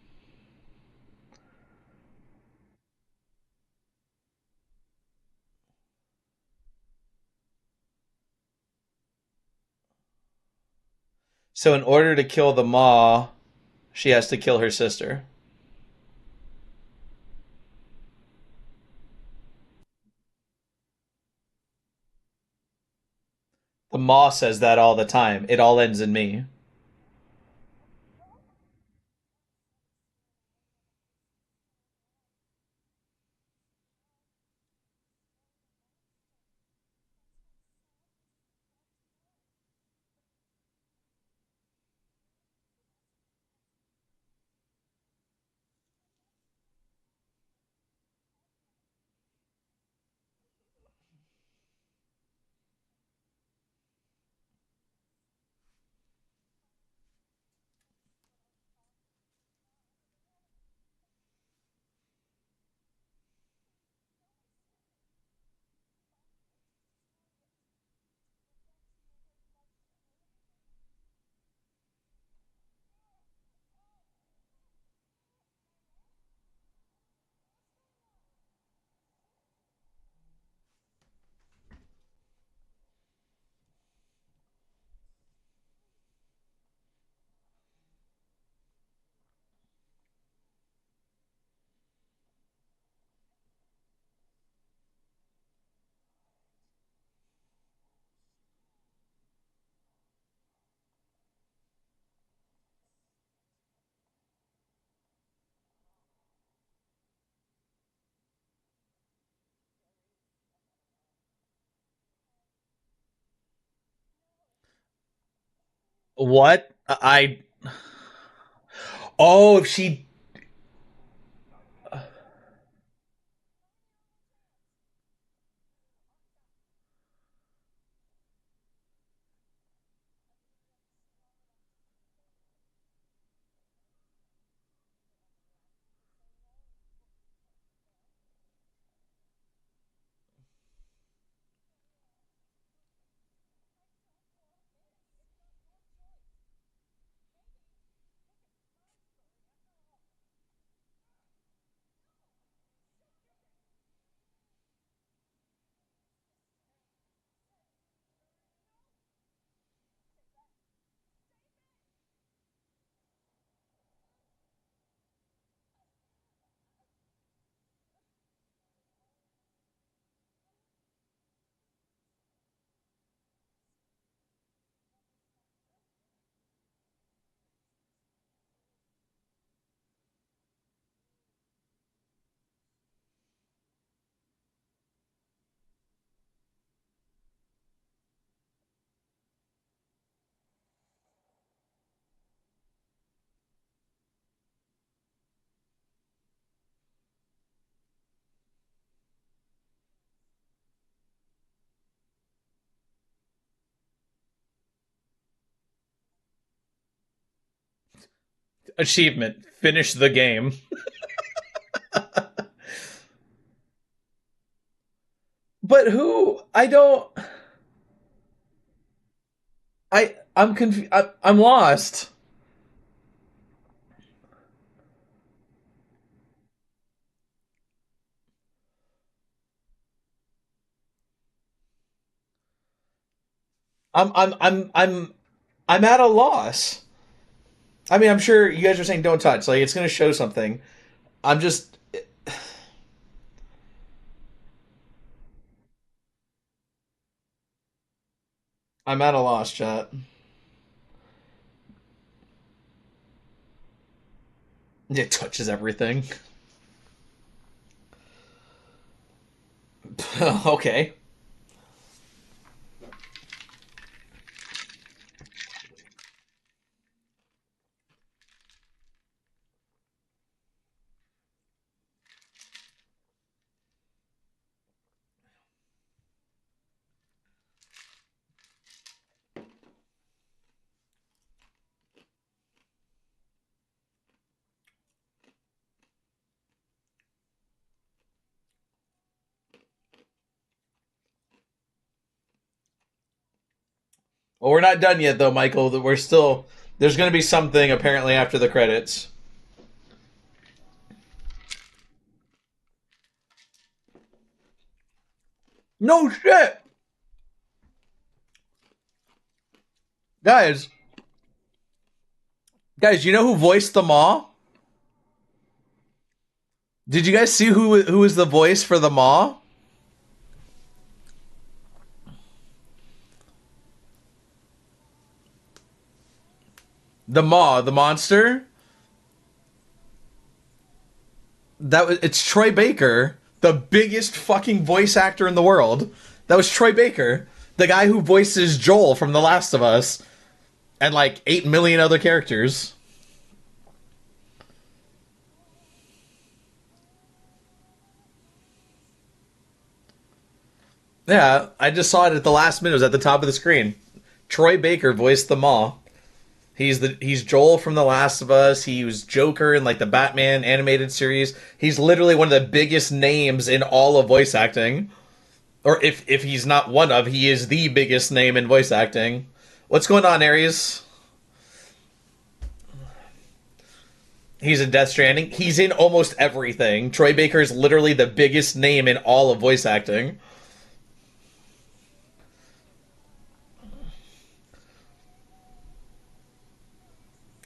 So in order to kill the Maw, she has to kill her sister. The Maw says that all the time. It all ends in me. What? Oh, if she. Achievement. Finish the game. But who? I don't. I'm confused. I'm lost. I'm I'm I'm I'm I'm at a loss. I mean, I'm sure you guys are saying don't touch. Like, it's going to show something. I'm just. I'm at a loss, chat. It touches everything. Okay. Well, we're not done yet, though, Michael. We're still. There's going to be something apparently after the credits. No shit, guys. Guys, you know who voiced the Maw? Did you guys see who was the voice for the Maw? The Maw, the monster. It's Troy Baker, the biggest fucking voice actor in the world. That was Troy Baker, the guy who voices Joel from The Last of Us, and like 8 million other characters. Yeah, I just saw it at the last minute. It was at the top of the screen. Troy Baker voiced the Maw. He's Joel from The Last of Us. He was Joker in like the Batman animated series. He's literally one of the biggest names in all of voice acting. Or if he's not one of, he is the biggest name in voice acting. What's going on, Aries? He's in Death Stranding. He's in almost everything. Troy Baker is literally the biggest name in all of voice acting.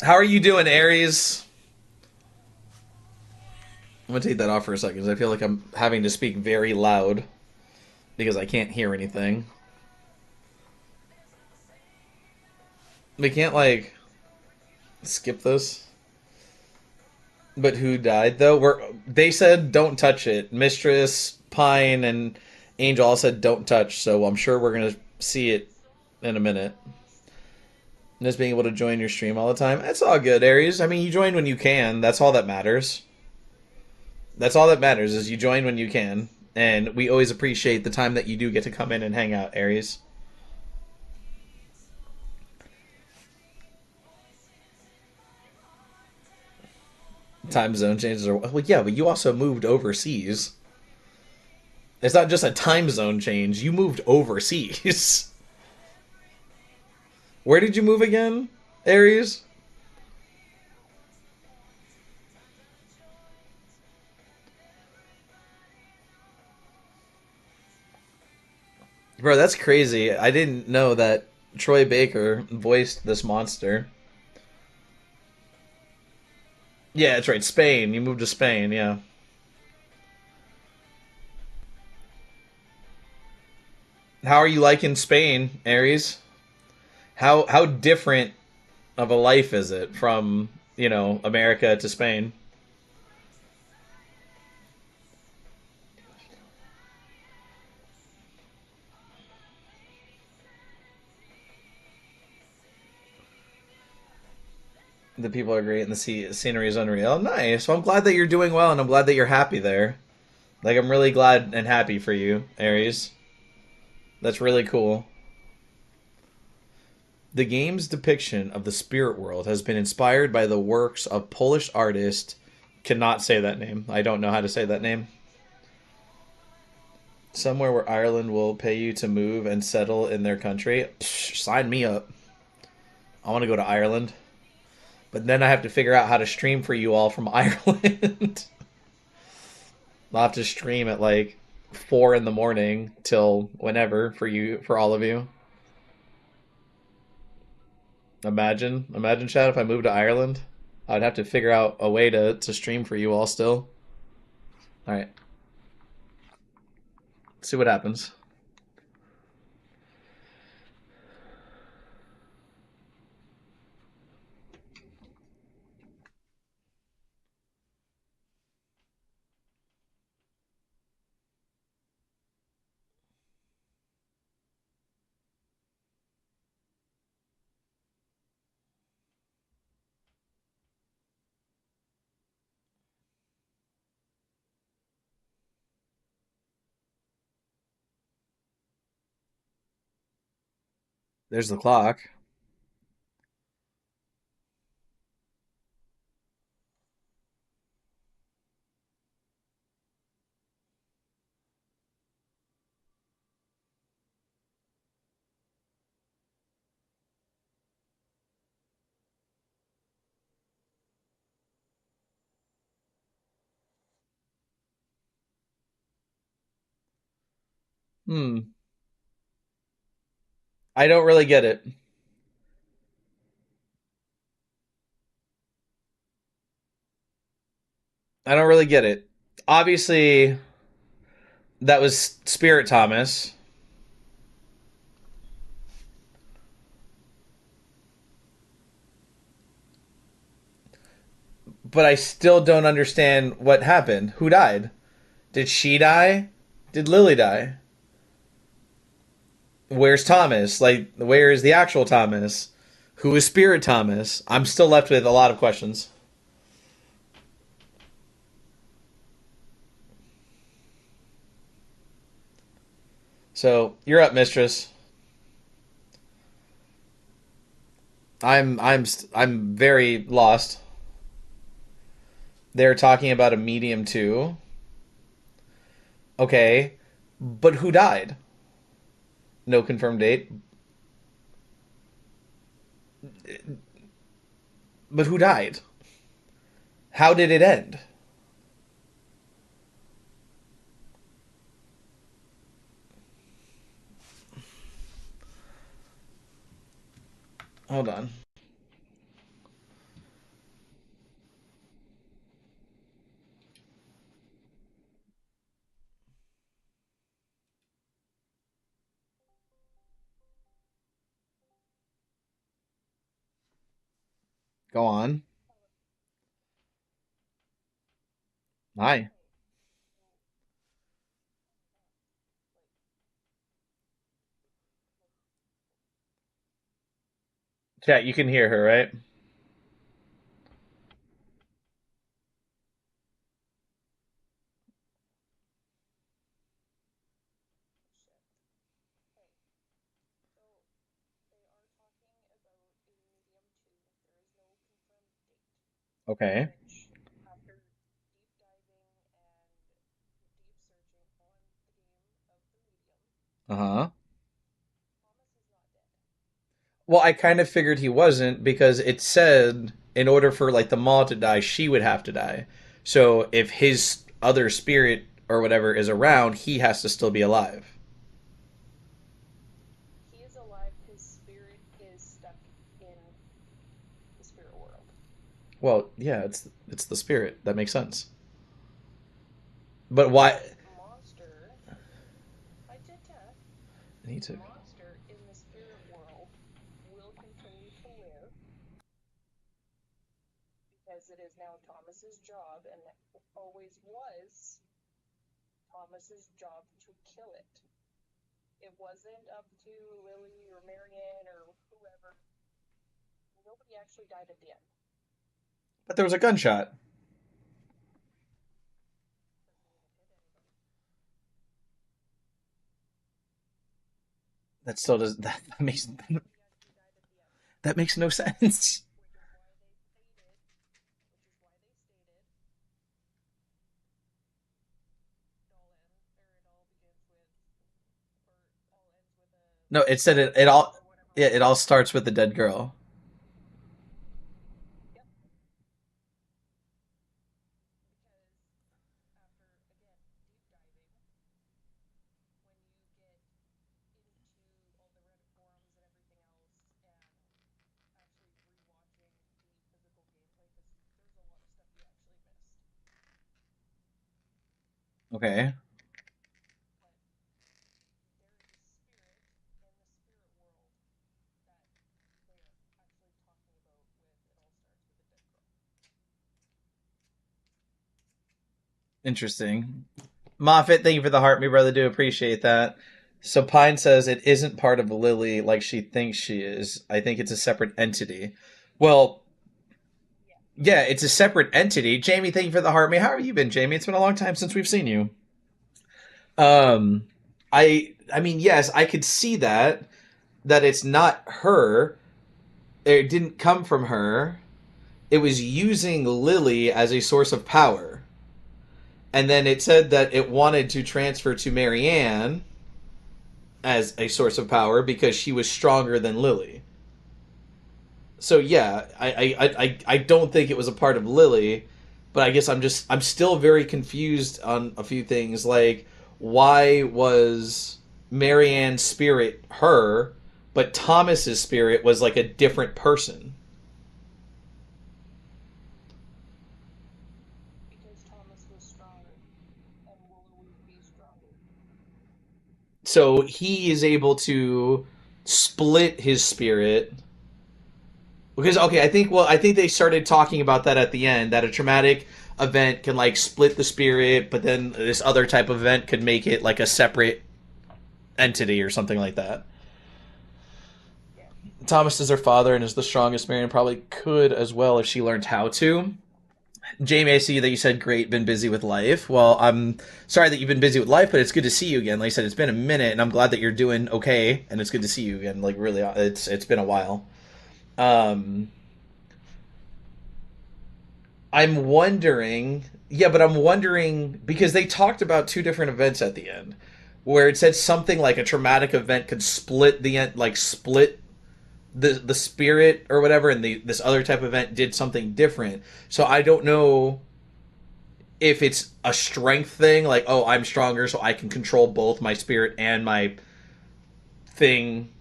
How are you doing, Aries? I'm gonna take that off for a second because I feel like I'm having to speak very loud because I can't hear anything. We can't like skip this. But who died though? They said don't touch it. Mistress, Pine, and Angel all said don't touch. So I'm sure we're gonna see it in a minute. And just being able to join your stream all the time. That's all good, Aries. I mean, you join when you can. That's all that matters. That's all that matters is you join when you can. And we always appreciate the time that you do get to come in and hang out, Aries. Time zone changes are well, yeah, but you also moved overseas. It's not just a time zone change. You moved overseas. Where did you move again, Aries? Bro, that's crazy. I didn't know that Troy Baker voiced this monster. Yeah, that's right. Spain. You moved to Spain, yeah. How are you liking Spain, Aries? How different of a life is it from, America to Spain? The people are great and the scenery is unreal. Nice. Well, I'm glad that you're doing well and I'm glad that you're happy there. Like, I'm really glad and happy for you, Aries. That's really cool. The game's depiction of the spirit world has been inspired by the works of Polish artist. Cannot say that name. I don't know how to say that name. Somewhere where Ireland will pay you to move and settle in their country. Psh, sign me up. I want to go to Ireland. But then I have to figure out how to stream for you all from Ireland. I'll have to stream at like 4 in the morning till whenever for all of you. Imagine, Chad, if I moved to Ireland, I'd have to figure out a way to stream for you all still. All right, see what happens. There's the clock. Hmm. I don't really get it. I don't really get it. Obviously, that was Spirit Thomas, but I still don't understand what happened. Who died? Did she die? Did Lily die? Where's Thomas? Like, where is the actual Thomas? Who is Spirit Thomas? I'm still left with a lot of questions. So you're up, Mistress. I'm very lost. They're talking about a medium too. Okay, but who died? No confirmed date. But who died? How did it end? Hold on. Go on. Hi. Chat, you can hear her, right? Okay. Uh huh. Well, I kind of figured he wasn't because it said in order for like the Maw to die, she would have to die. So if his other spirit or whatever is around, he has to still be alive. Well, yeah, it's the spirit. That makes sense. But why? I need to. But there was a gunshot. That still does that makes no sense. No, it said it all. Yeah, it all starts with the dead girl. Okay. Interesting. Moffat, thank you for the heart, my brother. Do appreciate that. So Pine says it isn't part of Lily like she thinks she is. I think it's a separate entity. Well, yeah, it's a separate entity. Jamie, thank you for the heart, me. How have you been, Jamie? It's been a long time since we've seen you. Um, I mean, yes, I could see that it's not her. It didn't come from her. It was using Lily as a source of power. And then it said that it wanted to transfer to Marianne as a source of power because she was stronger than Lily. So yeah, I don't think it was a part of Lily, but I guess I'm still very confused on a few things like why was Marianne's spirit her, but Thomas's spirit was like a different person. So he is able to split his spirit because okay, I think they started talking about that at the end that a traumatic event can like split the spirit, but then this other type of event could make it like a separate entity or something like that. Thomas is her father and is the strongest Marion probably could as well if she learned how to. Jamie, I see that you said great, been busy with life. Well, I'm sorry that you've been busy with life, but it's good to see you again. Like I said, it's been a minute, and I'm glad that you're doing okay, and it's good to see you again. Like really, it's been a while. Um, I'm wondering, yeah, but I'm wondering because they talked about two different events at the end, where it said something like a traumatic event could split the end, like split the spirit or whatever, and this other type of event did something different. So I don't know if it's a strength thing, like oh I'm stronger, so I can control both my spirit and my thing,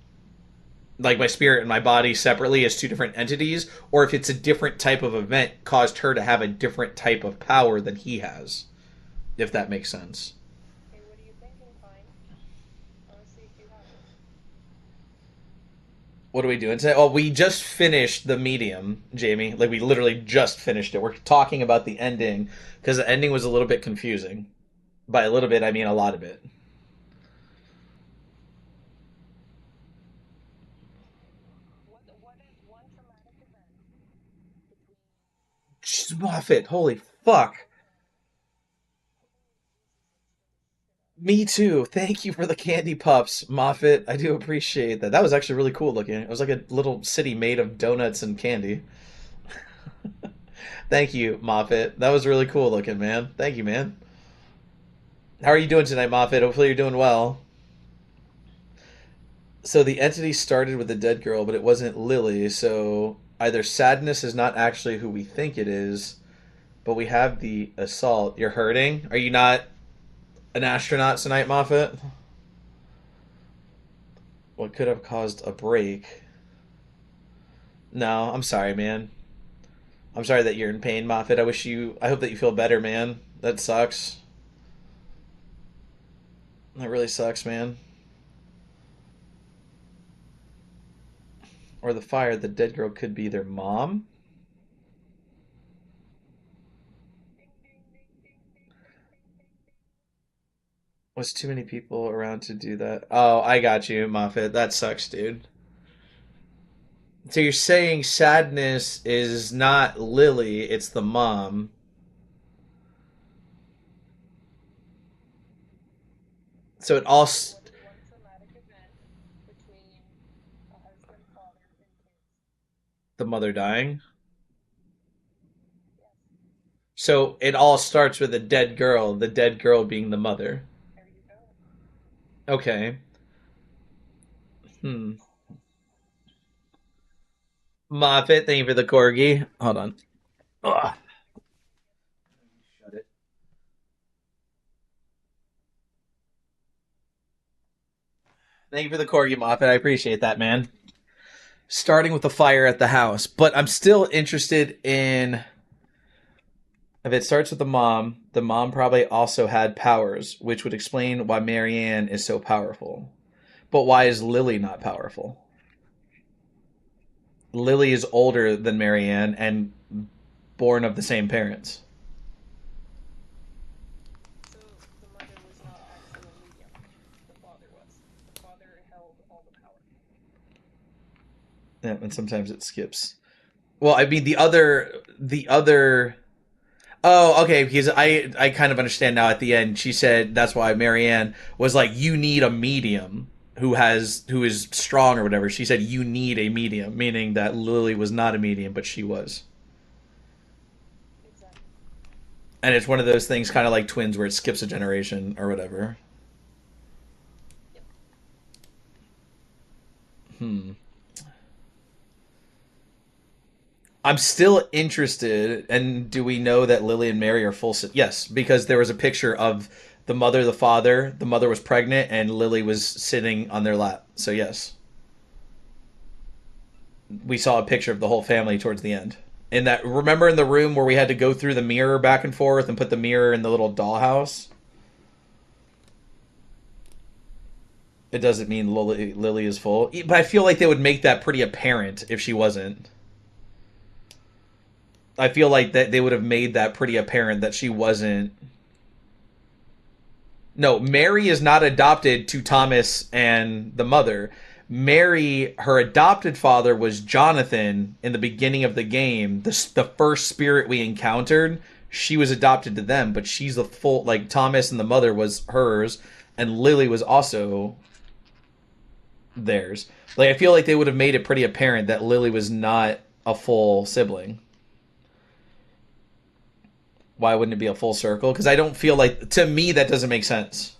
like my spirit and my body separately as two different entities, or if it's a different type of event caused her to have a different type of power than he has, if that makes sense. What are we doing today? Oh, we just finished the medium, Jamie. Like we literally just finished it. We're talking about the ending because the ending was a little bit confusing. By a little bit, I mean a lot of it. Moffat, holy fuck. Me too. Thank you for the candy puffs, Moffat. I do appreciate that. That was actually really cool looking. It was like a little city made of donuts and candy. Thank you, Moffat. That was really cool looking, man. Thank you, man. How are you doing tonight, Moffat? Hopefully you're doing well. So the entity started with the dead girl, but it wasn't Lily, so either Sadness is not actually who we think it is, but we have the assault. You're hurting? Are you not an astronaut tonight, Moffat? What could have caused a break? No, I'm sorry, man. I'm sorry that you're in pain, Moffat. I hope that you feel better, man. That sucks. That really sucks, man. Or the fire, the dead girl could be their mom? Was too many people around to do that. Oh, I got you, Moffat. That sucks, dude. So you're saying sadness is not Lily, it's the mom. So it all the mother dying. So it all starts with a dead girl, the dead girl being the mother. Okay. Hmm. Moffat, thank you for the corgi. Hold on. Ugh. Shut it. Thank you for the corgi, Moffat. I appreciate that, man. Starting with the fire at the house, but I'm still interested in If it starts with the mom probably also had powers, which would explain why Marianne is so powerful. But why is Lily not powerful? Lily is older than Marianne and born of the same parents. So the mother was not actually a medium. The father was. The father held all the power. Yeah, and sometimes it skips. Well, I mean the other. Oh, okay. Because I kind of understand now. At the end, she said that's why Marianne was like, "You need a medium who is strong or whatever." She said, "You need a medium," meaning that Lily was not a medium, but she was. Exactly. And it's one of those things, kind of like twins, where it skips a generation or whatever. Yep. Hmm. I'm still interested. And do we know that Lily and Mary are full? Yes, because there was a picture of the mother, the father. The mother was pregnant, and Lily was sitting on their lap. So yes, we saw a picture of the whole family towards the end. In that, remember in the room where we had to go through the mirror back and forth and put the mirror in the little dollhouse? It doesn't mean Lily is full, but I feel like they would make that pretty apparent if she wasn't. I feel like that they would have made that pretty apparent that she wasn't. No, Mary is not adopted to Thomas and the mother. Mary, her adopted father was Jonathan in the beginning of the game. The first spirit we encountered, she was adopted to them, but she's the full, like, Thomas and the mother was hers, and Lily was also theirs. Like, I feel like they would have made it pretty apparent that Lily was not a full sibling. Why wouldn't it be a full circle? Because I don't feel like, to me, that doesn't make sense.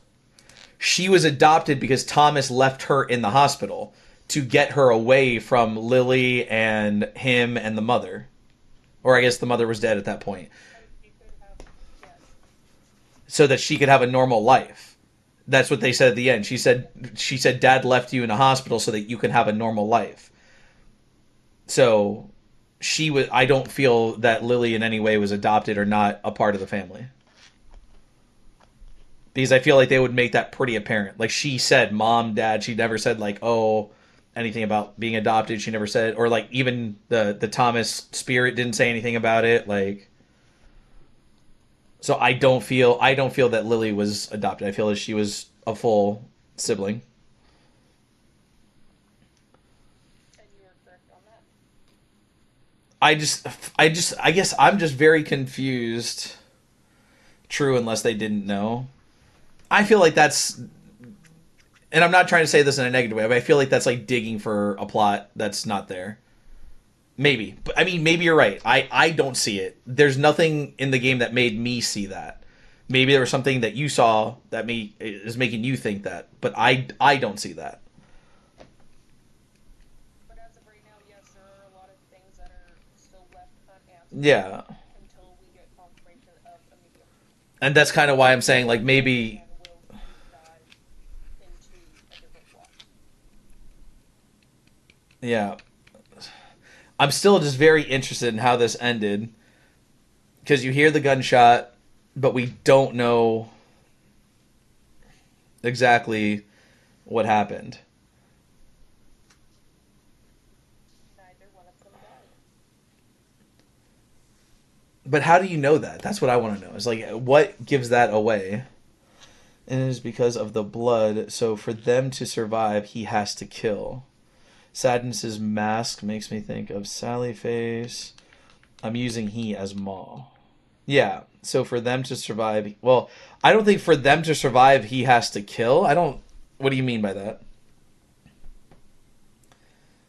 She was adopted because Thomas left her in the hospital to get her away from Lily and him and the mother. Or I guess the mother was dead at that point. So she could have, yes. So that she could have a normal life. That's what they said at the end. She said dad left you in a hospital so that you can have a normal life. So she was I don't feel that Lily in any way was adopted or not a part of the family. Because I feel like they would make that pretty apparent. Like she said, mom, dad. She never said like, oh, anything about being adopted. She never said, or like even the Thomas spirit didn't say anything about it. Like, so I don't feel that Lily was adopted. I feel that she was a full sibling. And you are correct on that. I just I guess I'm just very confused. True, unless they didn't know. I feel like that's, and I'm not trying to say this in a negative way, but I feel like that's like digging for a plot that's not there. Maybe, but I mean, maybe you're right. I don't see it. There's nothing in the game that made me see that. Maybe there was something that you saw that me is making you think that, but I don't see that. But as of right now, yes, there are a lot of things that are still left unanswered Yeah, until we get confirmation of a medium. and that's kind of why I'm saying like Which maybe, again will deep dive into a different plot. yeah. I'm still just very interested in how this ended because you hear the gunshot, but we don't know exactly what happened. Neither one of them died. But how do you know that? That's what I want to know. Is like what gives that away? And it is because of the blood. So for them to survive, he has to kill. Sadness's mask makes me think of Sally Face. I'm using he as Maw. Yeah. So for them to survive, well, I don't think for them to survive he has to kill. I don't. What do you mean by that?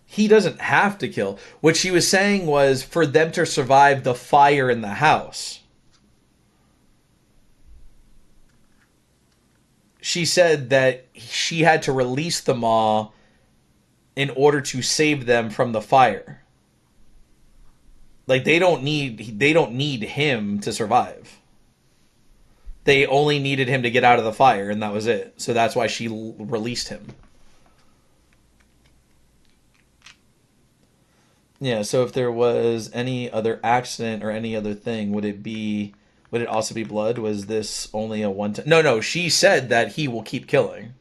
He doesn't have to kill. What she was saying was for them to survive the fire in the house. She said that she had to release the Maw in order to save them from the fire. Like they don't need him to survive. They only needed him to get out of the fire and that was it. So that's why she released him. Yeah, so if there was any other accident or any other thing, would it be Would it also be blood? Was this only a one time? No, no. She said that he will keep killing.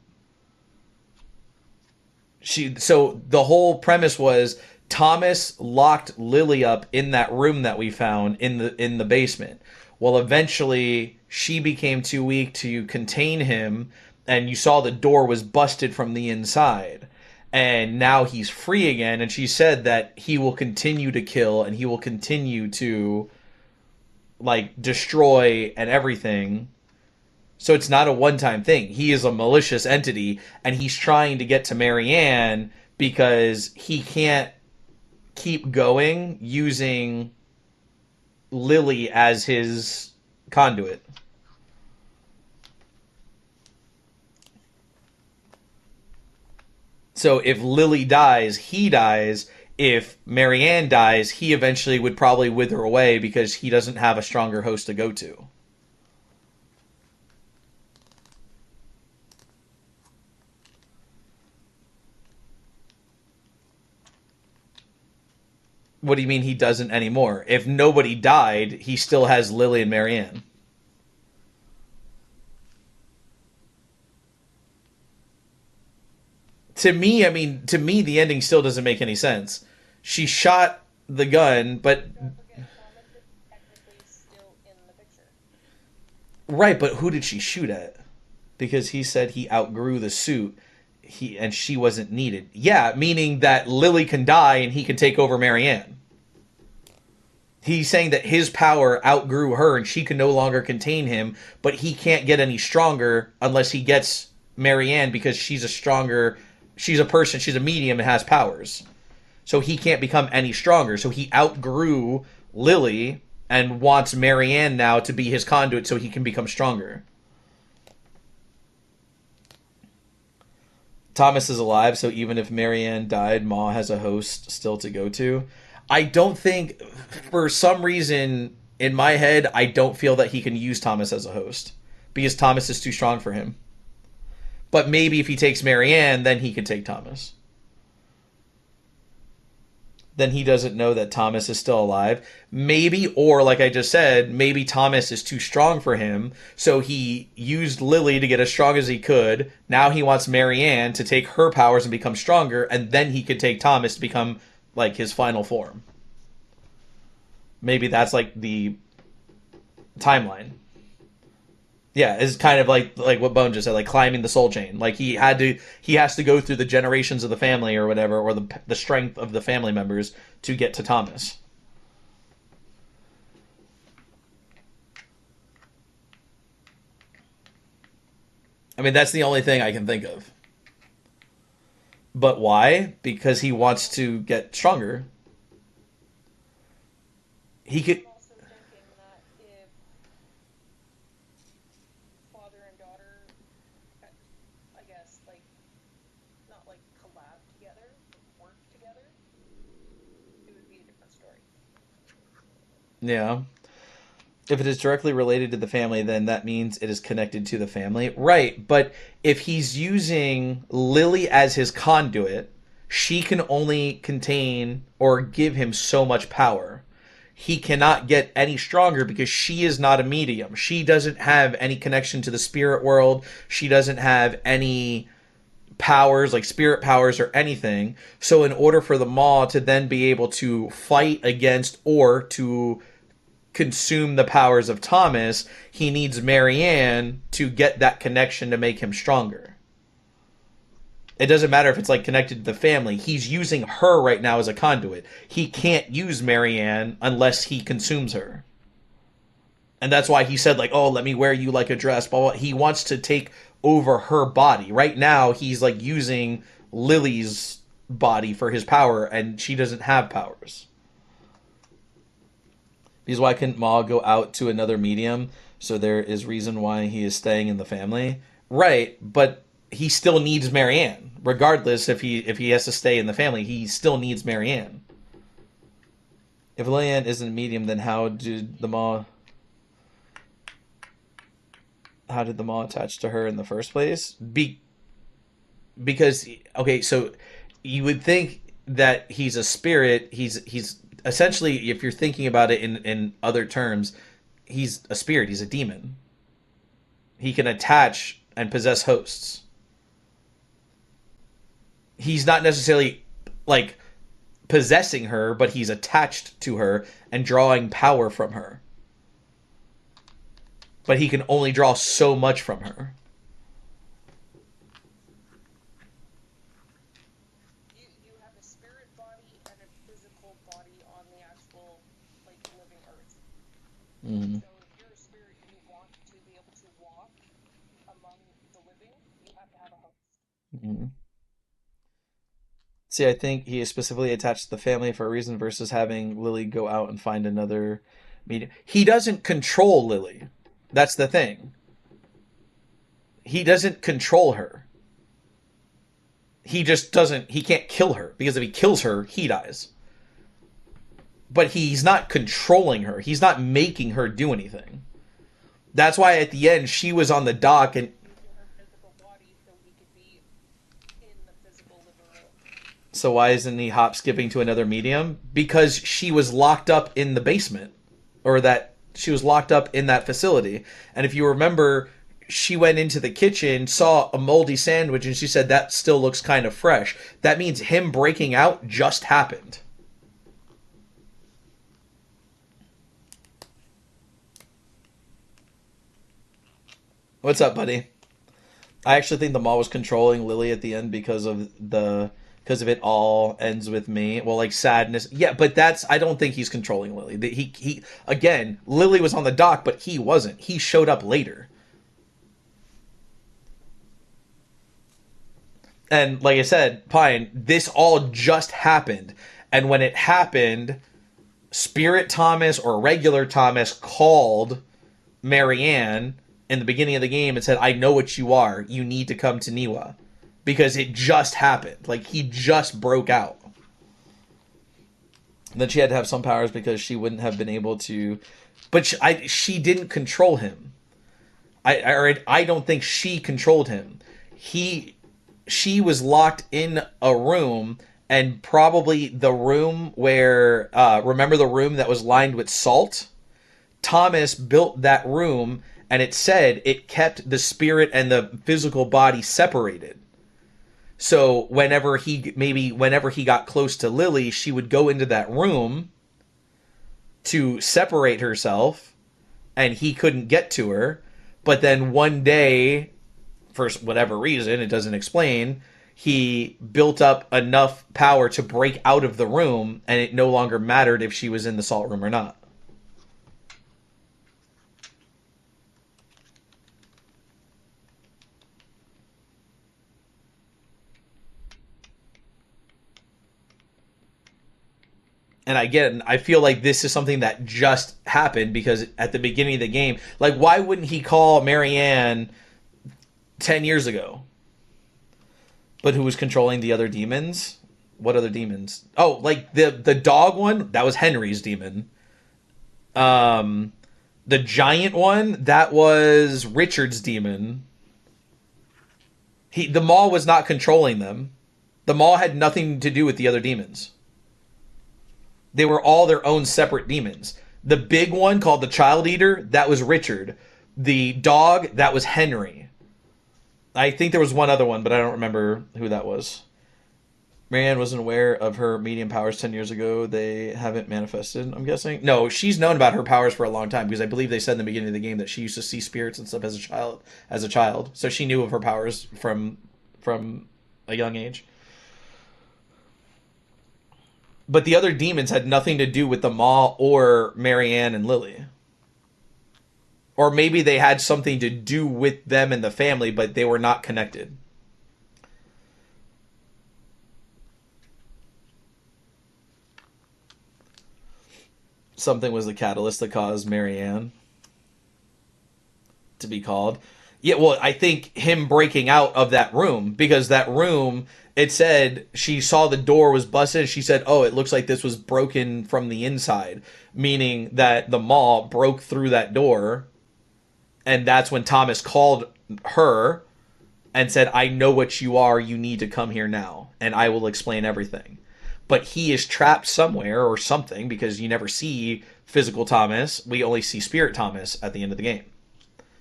So the whole premise was Thomas locked Lily up in that room that we found in the basement. Well, eventually she became too weak to contain him, and you saw the door was busted from the inside. And now he's free again, and she said that he will continue to kill and he will continue to like destroy and everything. So it's not a one-time thing. He is a malicious entity, and he's trying to get to Marianne because he can't keep going using Lily as his conduit. So if Lily dies, he dies. If Marianne dies, he eventually would probably wither away because he doesn't have a stronger host to go to. What do you mean he doesn't anymore? If nobody died, he still has Lily and Marianne. To me, the ending still doesn't make any sense. She shot the gun, but Don't forget, Thomas is technically still in the picture. right, but who did she shoot at? Because he said he outgrew the suit. And she wasn't needed. Yeah, meaning that Lily can die and he can take over Marianne. He's saying that his power outgrew her and she can no longer contain him, but he can't get any stronger unless he gets Marianne because she's a person, she's a medium and has powers. So he can't become any stronger. So he outgrew Lily and wants Marianne now to be his conduit so he can become stronger. Thomas is alive, so even if Marianne died, Ma has a host still to go to. I don't think, for some reason, in my head, I don't feel that he can use Thomas as a host because Thomas is too strong for him. But maybe if he takes Marianne, then he can take Thomas. Then he doesn't know that Thomas is still alive. Maybe, or like I just said, maybe Thomas is too strong for him, so he used Lily to get as strong as he could. Now he wants Marianne to take her powers and become stronger, and then he could take Thomas to become like his final form. Maybe that's like the timeline. Yeah, it's kind of like what Bone just said, like climbing the soul chain. Like he has to go through the generations of the family or whatever, or the strength of the family members to get to Thomas. I mean, that's the only thing I can think of. But why? Because he wants to get stronger. He could. I'm also thinking that if father and daughter, I guess, like, not like collab together, but work together, it would be a different story. Yeah. If it is directly related to the family, then that means it is connected to the family. Right, but if he's using Lily as his conduit, she can only contain or give him so much power. He cannot get any stronger because she is not a medium. She doesn't have any connection to the spirit world. She doesn't have any powers, like spirit powers or anything. So in order for the Maw to then be able to fight against or to consume the powers of Thomas, he needs Marianne to get that connection to make him stronger. It doesn't matter if it's like connected to the family. He's using her right now as a conduit. He can't use Marianne unless he consumes her. And that's why he said like, "Oh, let me wear you like a dress." Blah, blah. He wants to take over her body. Right now, he's like using Lily's body for his power, and she doesn't have powers. Because why couldn't Ma go out to another medium? So there is reason why he is staying in the family. Right, but he still needs Marianne. Regardless if he has to stay in the family, he still needs Marianne. If Lillian isn't a medium, then how did the Maw attach to her in the first place? Because okay, so you would think that he's a spirit. He's essentially, if you're thinking about it in other terms, he's a spirit. He's a demon. He can attach and possess hosts. He's not necessarily like possessing her, but he's attached to her and drawing power from her. But he can only draw so much from her. You have a spirit body and a physical body on the actual, like, living earth. Mm-hmm. So if you're a spirit and you want to be able to walk among the living, you have to have a host. Mm-hmm. See, I think he is specifically attached to the family for a reason versus having Lily go out and find another medium. He doesn't control Lily. That's the thing. He doesn't control her. He just doesn't. He can't kill her because if he kills her, he dies. But he's not controlling her. He's not making her do anything. That's why at the end she was on the dock and Her physical body so he could be in the physical living room. so why isn't he hop skipping to another medium? Because she was locked up in the basement. Or that she was locked up in that facility. And if you remember, she went into the kitchen, saw a moldy sandwich, and she said, that still looks kind of fresh. That means him breaking out just happened. What's up, buddy? I actually think the mall was controlling Lily at the end because of it all ends with me. Well, like sadness. Yeah, but that's I don't think he's controlling Lily. He again, Lily was on the dock, but he wasn't. He showed up later. And like I said, Pine, this all just happened. And when it happened, Spirit Thomas or regular Thomas called Marianne in the beginning of the game and said, I know what you are. You need to come to Niwa. Because it just happened. Like, he just broke out. And then she had to have some powers because she wouldn't have been able to... But she didn't control him. I don't think she controlled him. She was locked in a room, and probably the room where... remember the room that was lined with salt? Thomas built that room, and it said it kept the spirit and the physical body separated. So whenever he got close to Lily, she would go into that room to separate herself, and he couldn't get to her. But then one day, for whatever reason, it doesn't explain, he built up enough power to break out of the room, and it no longer mattered if she was in the salt room or not. And again, I feel like this is something that just happened because at the beginning of the game, like, why wouldn't he call Marianne 10 years ago? But who was controlling the other demons? What other demons? Oh, like the dog one? That was Henry's demon. The giant one? That was Richard's demon. The Maw was not controlling them. The Maw had nothing to do with the other demons. They were all their own separate demons. The big one called the Child Eater, that was Richard. The dog, that was Henry. I think there was one other one, but I don't remember who that was. Marianne wasn't aware of her medium powers 10 years ago. They haven't manifested, I'm guessing. No, she's known about her powers for a long time because I believe they said in the beginning of the game that she used to see spirits and stuff as a child. So she knew of her powers from a young age. But the other demons had nothing to do with the Maw or Marianne and Lily. Or maybe they had something to do with them and the family, but they were not connected. Something was the catalyst that caused Marianne to be called. Yeah, well, I think him breaking out of that room, because that room, it said she saw the door was busted. She said, oh, it looks like this was broken from the inside, meaning that the Maw broke through that door. And that's when Thomas called her and said, I know what you are. You need to come here now, and I will explain everything. But he is trapped somewhere or something because you never see physical Thomas. We only see Spirit Thomas at the end of the game.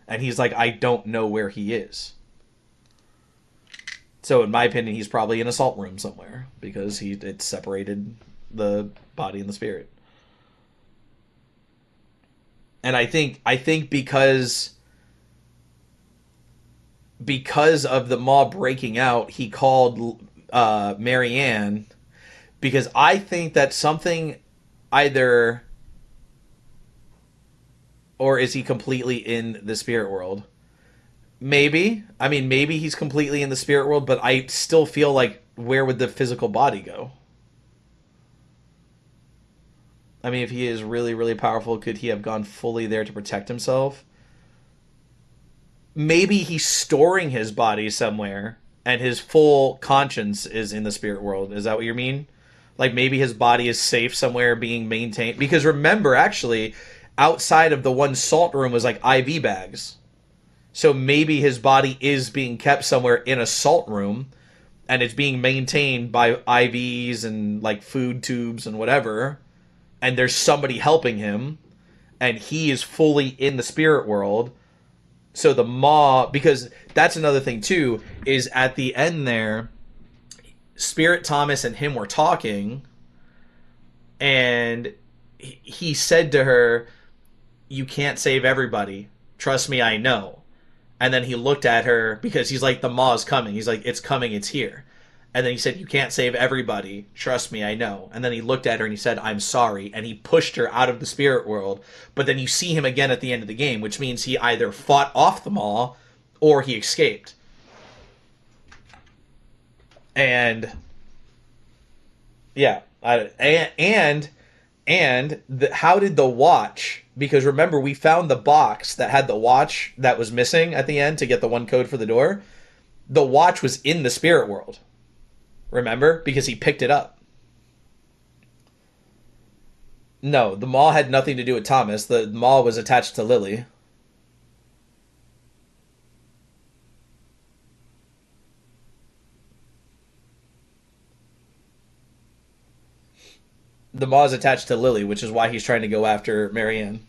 And he's like, I don't know where he is. So in my opinion, he's probably in a salt room somewhere because it separated the body and the spirit. And I think because of the Maw breaking out, he called Marianne, because I think that something either, or is he completely in the spirit world? Maybe. I mean, maybe he's completely in the spirit world, but I still feel like, where would the physical body go? I mean, if he is really, really powerful, could he have gone fully there to protect himself? Maybe he's storing his body somewhere and his full conscience is in the spirit world. Is that what you mean? Like maybe his body is safe somewhere being maintained. Because remember, actually, outside of the one salt room was like IV bags. So maybe his body is being kept somewhere in a salt room and it's being maintained by IVs and like food tubes and whatever. And there's somebody helping him and he is fully in the spirit world. So the Maw, because that's another thing too, is at the end there, Spirit Thomas and him were talking, and he said to her, you can't save everybody. Trust me, I know. And then he looked at her, because he's like, the Maw's coming. He's like, it's coming, it's here. And then he said, you can't save everybody. Trust me, I know. And then he looked at her and he said, I'm sorry. And he pushed her out of the spirit world. But then you see him again at the end of the game, which means he either fought off the Maw or he escaped. And yeah, how did the watch? Because remember, we found the box that had the watch that was missing at the end to get the one code for the door. The watch was in the spirit world. Remember? Because he picked it up. No, the Maw had nothing to do with Thomas. The Maw was attached to Lily. The Maw is attached to Lily, which is why he's trying to go after Marianne.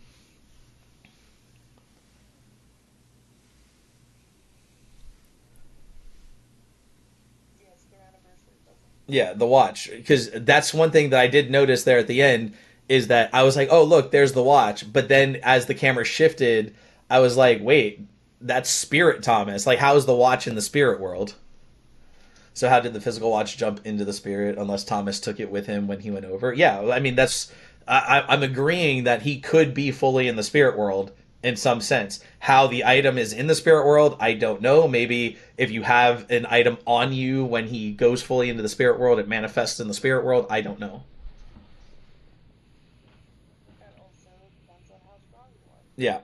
Yeah, the watch. Because that's one thing that I did notice there at the end, is that I was like, oh, look, there's the watch. But then as the camera shifted, I was like, wait, that's Spirit Thomas. Like, how is the watch in the spirit world? So how did the physical watch jump into the spirit unless Thomas took it with him when he went over? Yeah, I mean, that's... I'm agreeing that he could be fully in the spirit world in some sense. How the item is in the spirit world, I don't know. Maybe if you have an item on you when he goes fully into the spirit world, it manifests in the spirit world. I don't know. That also depends on how strong you are. Yeah.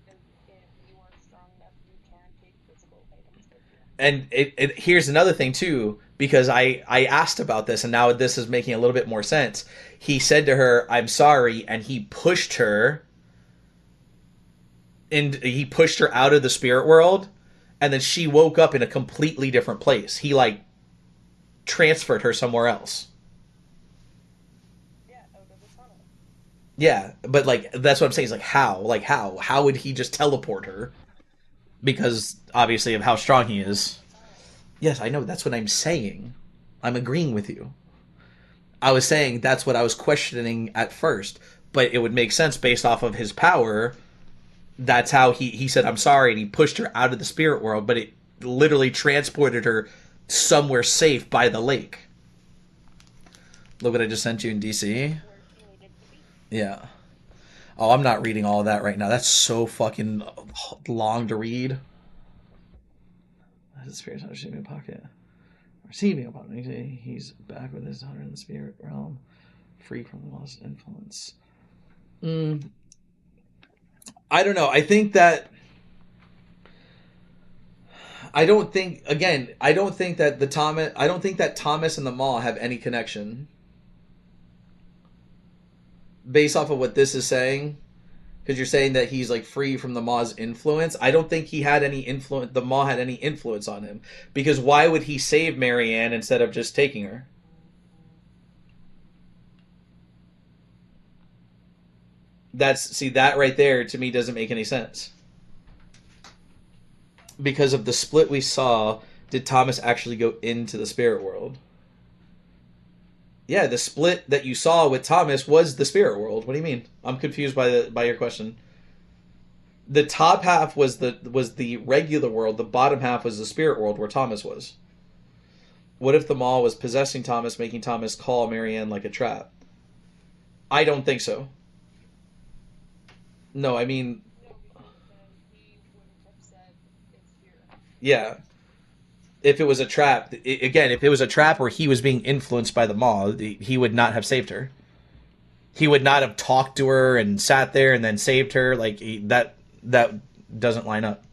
And if you are strong enough, you can take physical items with you. And here's another thing too, because I asked about this and now this is making a little bit more sense. He said to her, I'm sorry, and he pushed her out of the spirit world, and then she woke up in a completely different place. He like transferred her somewhere else. Yeah, out of the tunnel. Yeah, but like that's what I'm saying. Is like how? Like how would he just teleport her? Because obviously of how strong he is. Yes, I know. That's what I'm saying. I'm agreeing with you. I was saying that's what I was questioning at first, but it would make sense based off of his power. That's how he said, I'm sorry, and he pushed her out of the spirit world, but it literally transported her somewhere safe by the lake. Look what I just sent you in DC. Where she needed to be. Yeah. Oh, I'm not reading all of that right now. That's so fucking long to read. The spirit's not receiving a pocket. Receiving a pocket. He's back with his daughter in the spirit realm, free from the lost influence. I don't know. I think that I don't think that Thomas and the Maw have any connection. Based off of what this is saying, because you're saying that he's like free from the Maw's influence. I don't think he had any influence. The Maw had any influence on him, because why would he save Marianne instead of just taking her? See, that right there to me doesn't make any sense. Because of the split we saw, did Thomas actually go into the spirit world? Yeah, the split that you saw with Thomas was the spirit world. What do you mean? I'm confused by your question. The top half was the regular world. The bottom half was the spirit world where Thomas was. What if the mall was possessing Thomas, making Thomas call Marianne like a trap? I don't think so. No, I mean, No, because then he wouldn't have said it's here. yeah. If it was a trap, again, if it was a trap where he was being influenced by the mall, he would not have saved her. He would not have talked to her and sat there and then saved her. Like that doesn't line up.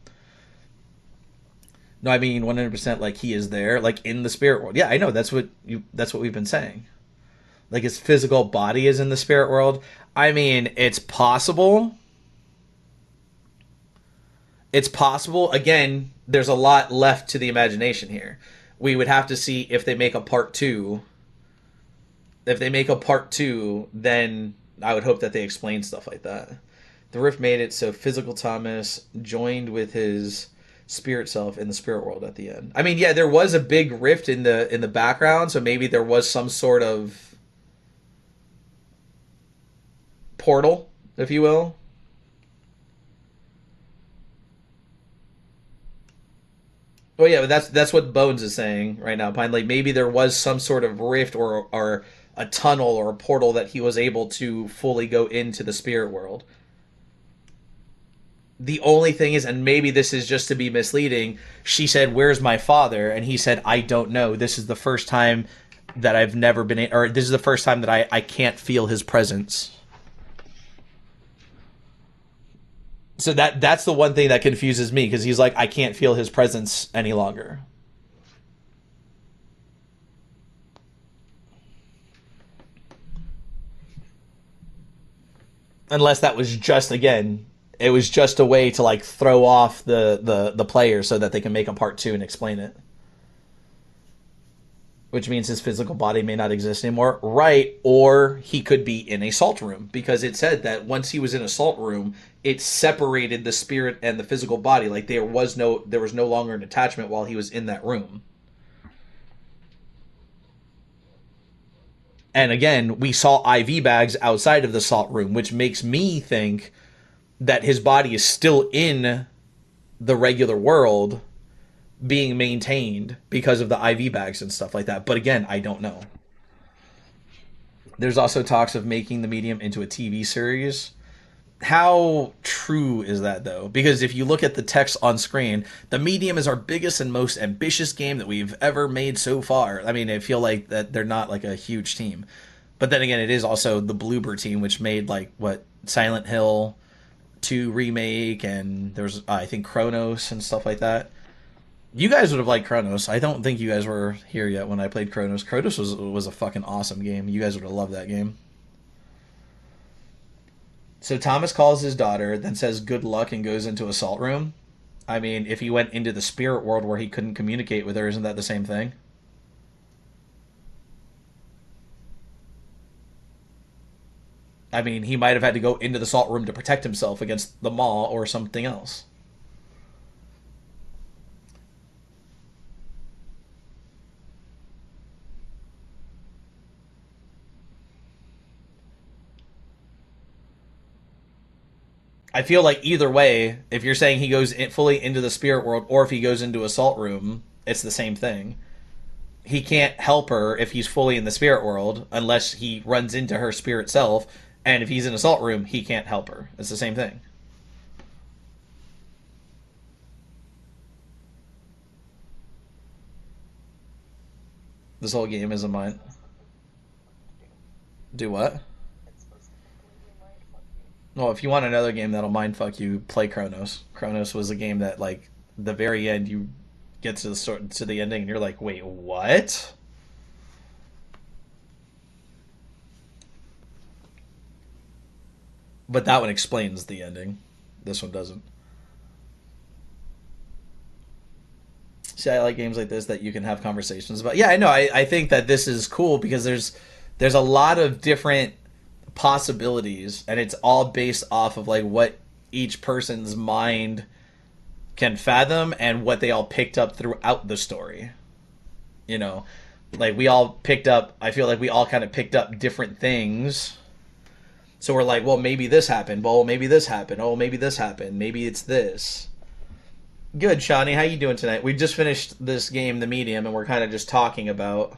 No, I mean 100%. Like he is there, like in the spirit world. Yeah, I know. That's what we've been saying. Like his physical body is in the spirit world. I mean, it's possible. It's possible. Again, there's a lot left to the imagination here. We would have to see if they make a part two. If they make a part two, then I would hope that they explain stuff like that. The rift made it so physical Thomas joined with his spirit self in the spirit world at the end. I mean, yeah, there was a big rift in the background, so maybe there was some sort of portal, if you will. Oh yeah, but that's what Bones is saying right now. Pine, like maybe there was some sort of rift or a tunnel or a portal that he was able to fully go into the spirit world. The only thing is, and maybe this is just to be misleading, she said, "Where's my father?" And he said, "I don't know. This is the first time that I've never been, or this is the first time that I can't feel his presence." So that's the one thing that confuses me because he's like, I can't feel his presence any longer. Unless that was just, again, it was just a way to like throw off the player so that they can make a part two and explain it. Which means his physical body may not exist anymore, right? Or he could be in a salt room because it said that once he was in a salt room, it separated the spirit and the physical body. Like there was no longer an attachment while he was in that room. And again, we saw IV bags outside of the salt room, which makes me think that his body is still in the regular world being maintained because of the IV bags and stuff like that. But again, I don't know. There's also talks of making the medium into a TV series. How true is that though? Because if you look at the text on screen, the medium is our biggest and most ambitious game that we've ever made so far. I mean, I feel like that they're not like a huge team. But then again, it is also the Bloober team, which made like what Silent Hill 2 remake, and there's I think Chronos and stuff like that. You guys would have liked Chronos. I don't think you guys were here yet when I played Chronos. Chronos was a fucking awesome game. You guys would have loved that game. So Thomas calls his daughter, then says good luck and goes into a salt room. I mean, if he went into the spirit world where he couldn't communicate with her, isn't that the same thing? I mean, he might have had to go into the salt room to protect himself against the maw or something else. I feel like either way, if you're saying he goes fully into the spirit world or if he goes into a salt room, it's the same thing. He can't help her if he's fully in the spirit world unless he runs into her spirit self. And if he's in a salt room, he can't help her. It's the same thing. This whole game is a mind. Do what? It's supposed to completely mindfuck you. Well, if you want another game that'll mindfuck you, play Chronos. Chronos was a game that, like, the very end, you get to the ending and you're like, wait, what? But that one explains the ending. This one doesn't. See, I like games like this that you can have conversations about. Yeah, I know. I think that this is cool because there's a lot of different possibilities, and it's all based off of like what each person's mind can fathom and what they all picked up throughout the story. You know, like we all picked up. I feel like we all kind of picked up different things. So we're like, well, maybe this happened. Well, maybe this happened. Oh, maybe this happened. Maybe it's this. Good, Shawnee. How you doing tonight? We just finished this game, the medium, and we're kind of just talking about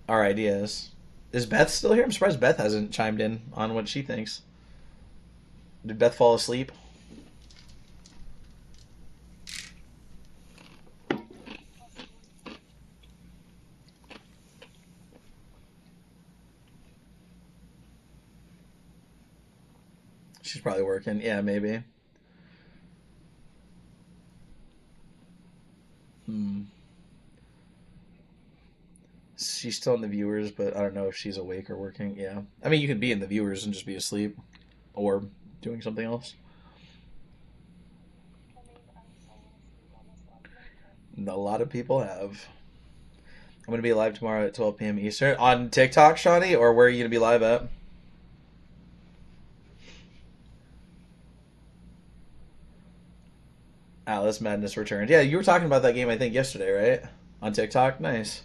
our ideas. Is Beth still here? I'm surprised Beth hasn't chimed in on what she thinks. Did Beth fall asleep? She's probably working. Yeah, maybe. Hmm. She's still in the viewers, but I don't know if she's awake or working. Yeah. I mean, you could be in the viewers and just be asleep or doing something else. I mean, I was falling asleep almost last night, but A lot of people have. I'm gonna be live tomorrow at 12 p.m. Eastern on TikTok, Shawnee, or where are you gonna be live at? Alice Madness Returned. Yeah, you were talking about that game I think yesterday, right? On TikTok. Nice.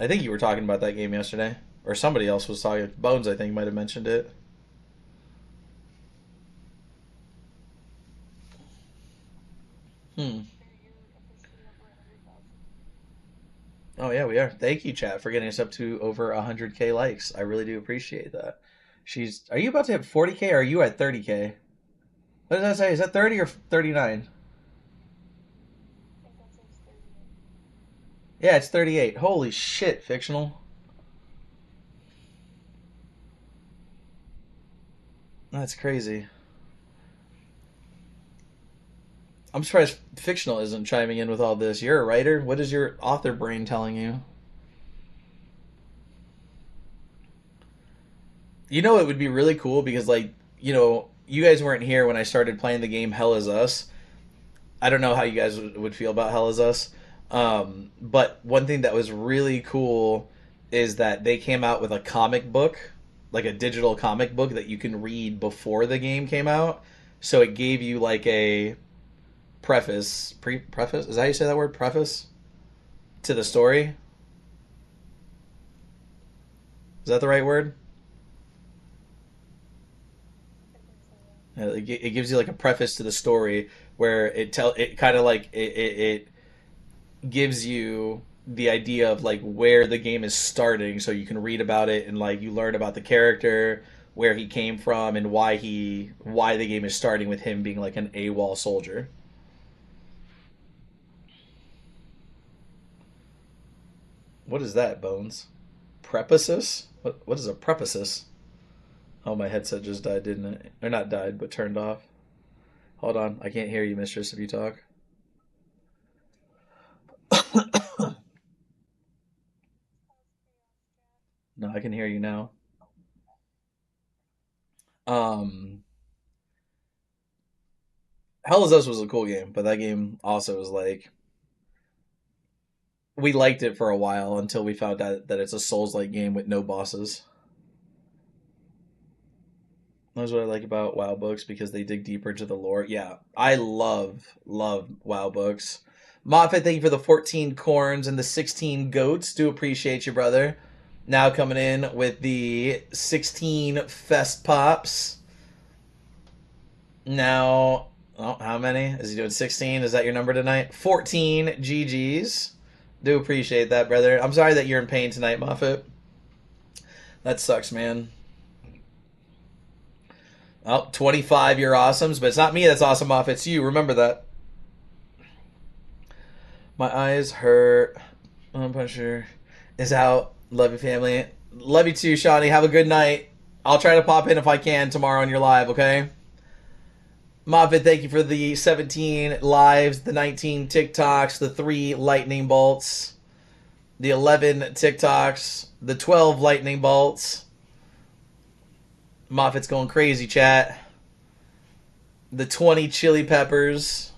I think you were talking about that game yesterday, or somebody else was talking. Bones, I think, might have mentioned it. Hmm. there you're officially over 100,000. Oh yeah, we are. Thank you, chat, for getting us up to over 100K likes. I really do appreciate that. She's. Are you about to hit 40K? Or are you at 30K? What did I say? Is that 30 or 39? I think that says 38. Yeah, it's 38. Holy shit, fictional. That's crazy. I'm surprised fictional isn't chiming in with all this. You're a writer. What is your author brain telling you? You know, it would be really cool because, like, you guys weren't here when I started playing the game Hell Is Us. I don't know how you guys would feel about Hell Is Us. But one thing that was really cool is that they came out with a comic book, like a digital comic book that you can read before the game came out. So it gave you like a preface. Is that how you say that word? Preface to the story. Is that the right word? I think so, yeah. It gives you like a preface to the story where it kind of like it gives you the idea of like where the game is starting, so you can read about it and like you learn about the character, where he came from, and why the game is starting with him being like an AWOL soldier. What is that, Bones? Prepasis? What is a prepasis? Oh, my headset just died, didn't it? Or not died, but turned off. Hold on, I can't hear you, mistress, if you talk. How's chaos, chat? No, I can hear you now. Um, Hell is Us was a cool game, but that game also was like we liked it for a while until we found out that it's a Souls-like game with no bosses. That's what I like about WoW books because they dig deeper into the lore. Yeah, I love WoW books. Moffat, thank you for the 14 corns and the 16 goats. Do appreciate you, brother. Now coming in with the 16 fest pops. Now, oh, how many? Is he doing 16? Is that your number tonight? 14 GGs. Do appreciate that, brother. I'm sorry that you're in pain tonight, Moffat. That sucks, man. Oh, 25, you're awesomes, but it's not me that's awesome off, it's you. Remember that. My eyes hurt. One Puncher is out. Love you, family. Love you too, Shawnee. Have a good night. I'll try to pop in if I can tomorrow on your live, okay? Moffat, thank you for the 17 lives, the 19 TikToks, the 3 lightning bolts, the 11 TikToks, the 12 lightning bolts. Moffat's going crazy, chat. The 20 chili peppers.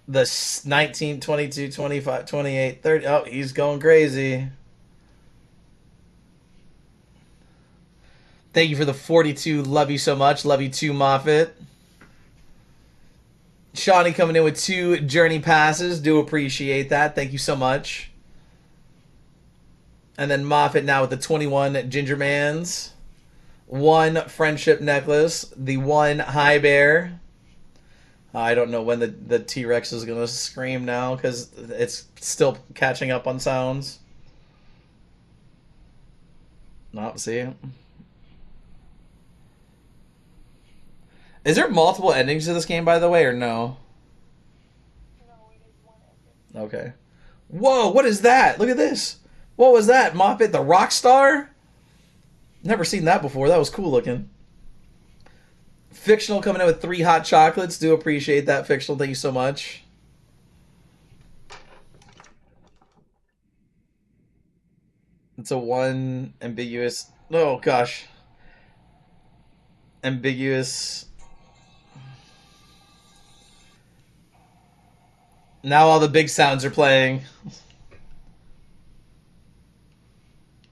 The 19, 22, 25, 28, 30. Oh, he's going crazy. Thank you for the 42. Love you so much. Love you too, Moffat. Shawnee coming in with 2 journey passes. Do appreciate that. Thank you so much. And then Moffat now with the 21 Ginger Mans. 1 friendship necklace. The 1 high bear. I don't know when the T-Rex is going to scream now because it's still catching up on sounds. Not see. Is there multiple endings to this game, by the way, or no? No, it is one ending. Okay. Whoa, what is that? Look at this. What was that? Moffat the rock star? Never seen that before. That was cool looking. Fictional coming in with 3 hot chocolates. Do appreciate that, Fictional. Thank you so much. It's a 1 ambiguous. Oh, gosh. Ambiguous. Now all the big sounds are playing.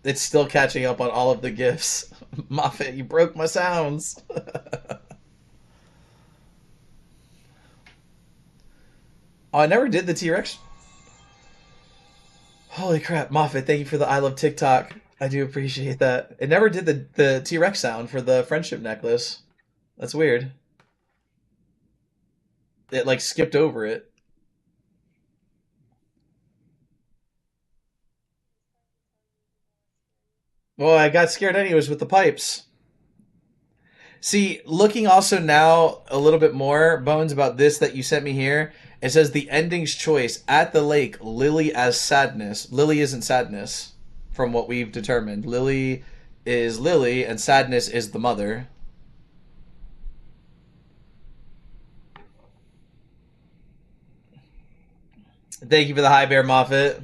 It's still catching up on all of the gifts. Moffat, you broke my sounds. Oh, I never did the T-Rex. Holy crap, Moffat, thank you for the I love TikTok. I do appreciate that. It never did the T-Rex sound for the friendship necklace. That's weird. It like skipped over it. Well, I got scared anyways with the pipes. See, looking also now a little bit more, Bones, about this that you sent me here. It says the ending's choice at the lake, Lily as sadness. Lily isn't sadness, from what we've determined. Lily is Lily, and sadness is the mother. Thank you for the high bear, Moffat.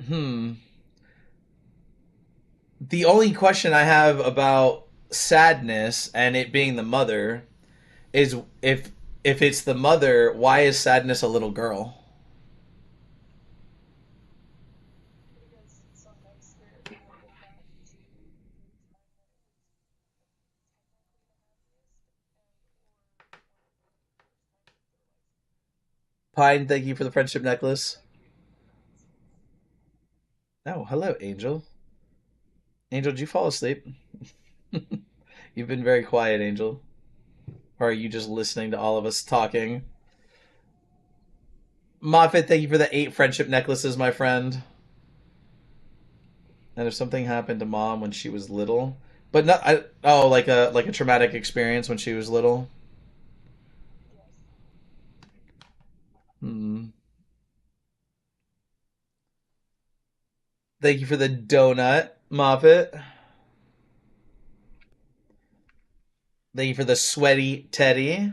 Hmm. The only question I have about sadness and it being the mother is if it's the mother, why is sadness a little girl? Because sometimes spirit will go back to the time when it was technically the happiest, and or one of the worst times of their life. Pine, thank you for the friendship necklace. Like nonsense. Oh, hello, Angel. Angel, did you fall asleep? You've been very quiet, Angel. Or are you just listening to all of us talking? Moffat, thank you for the 8 friendship necklaces, my friend. And if something happened to mom when she was little, but not, oh, like a traumatic experience when she was little. Yes. Hmm. Thank you for the donut, Moffat. Thank you for the sweaty Teddy.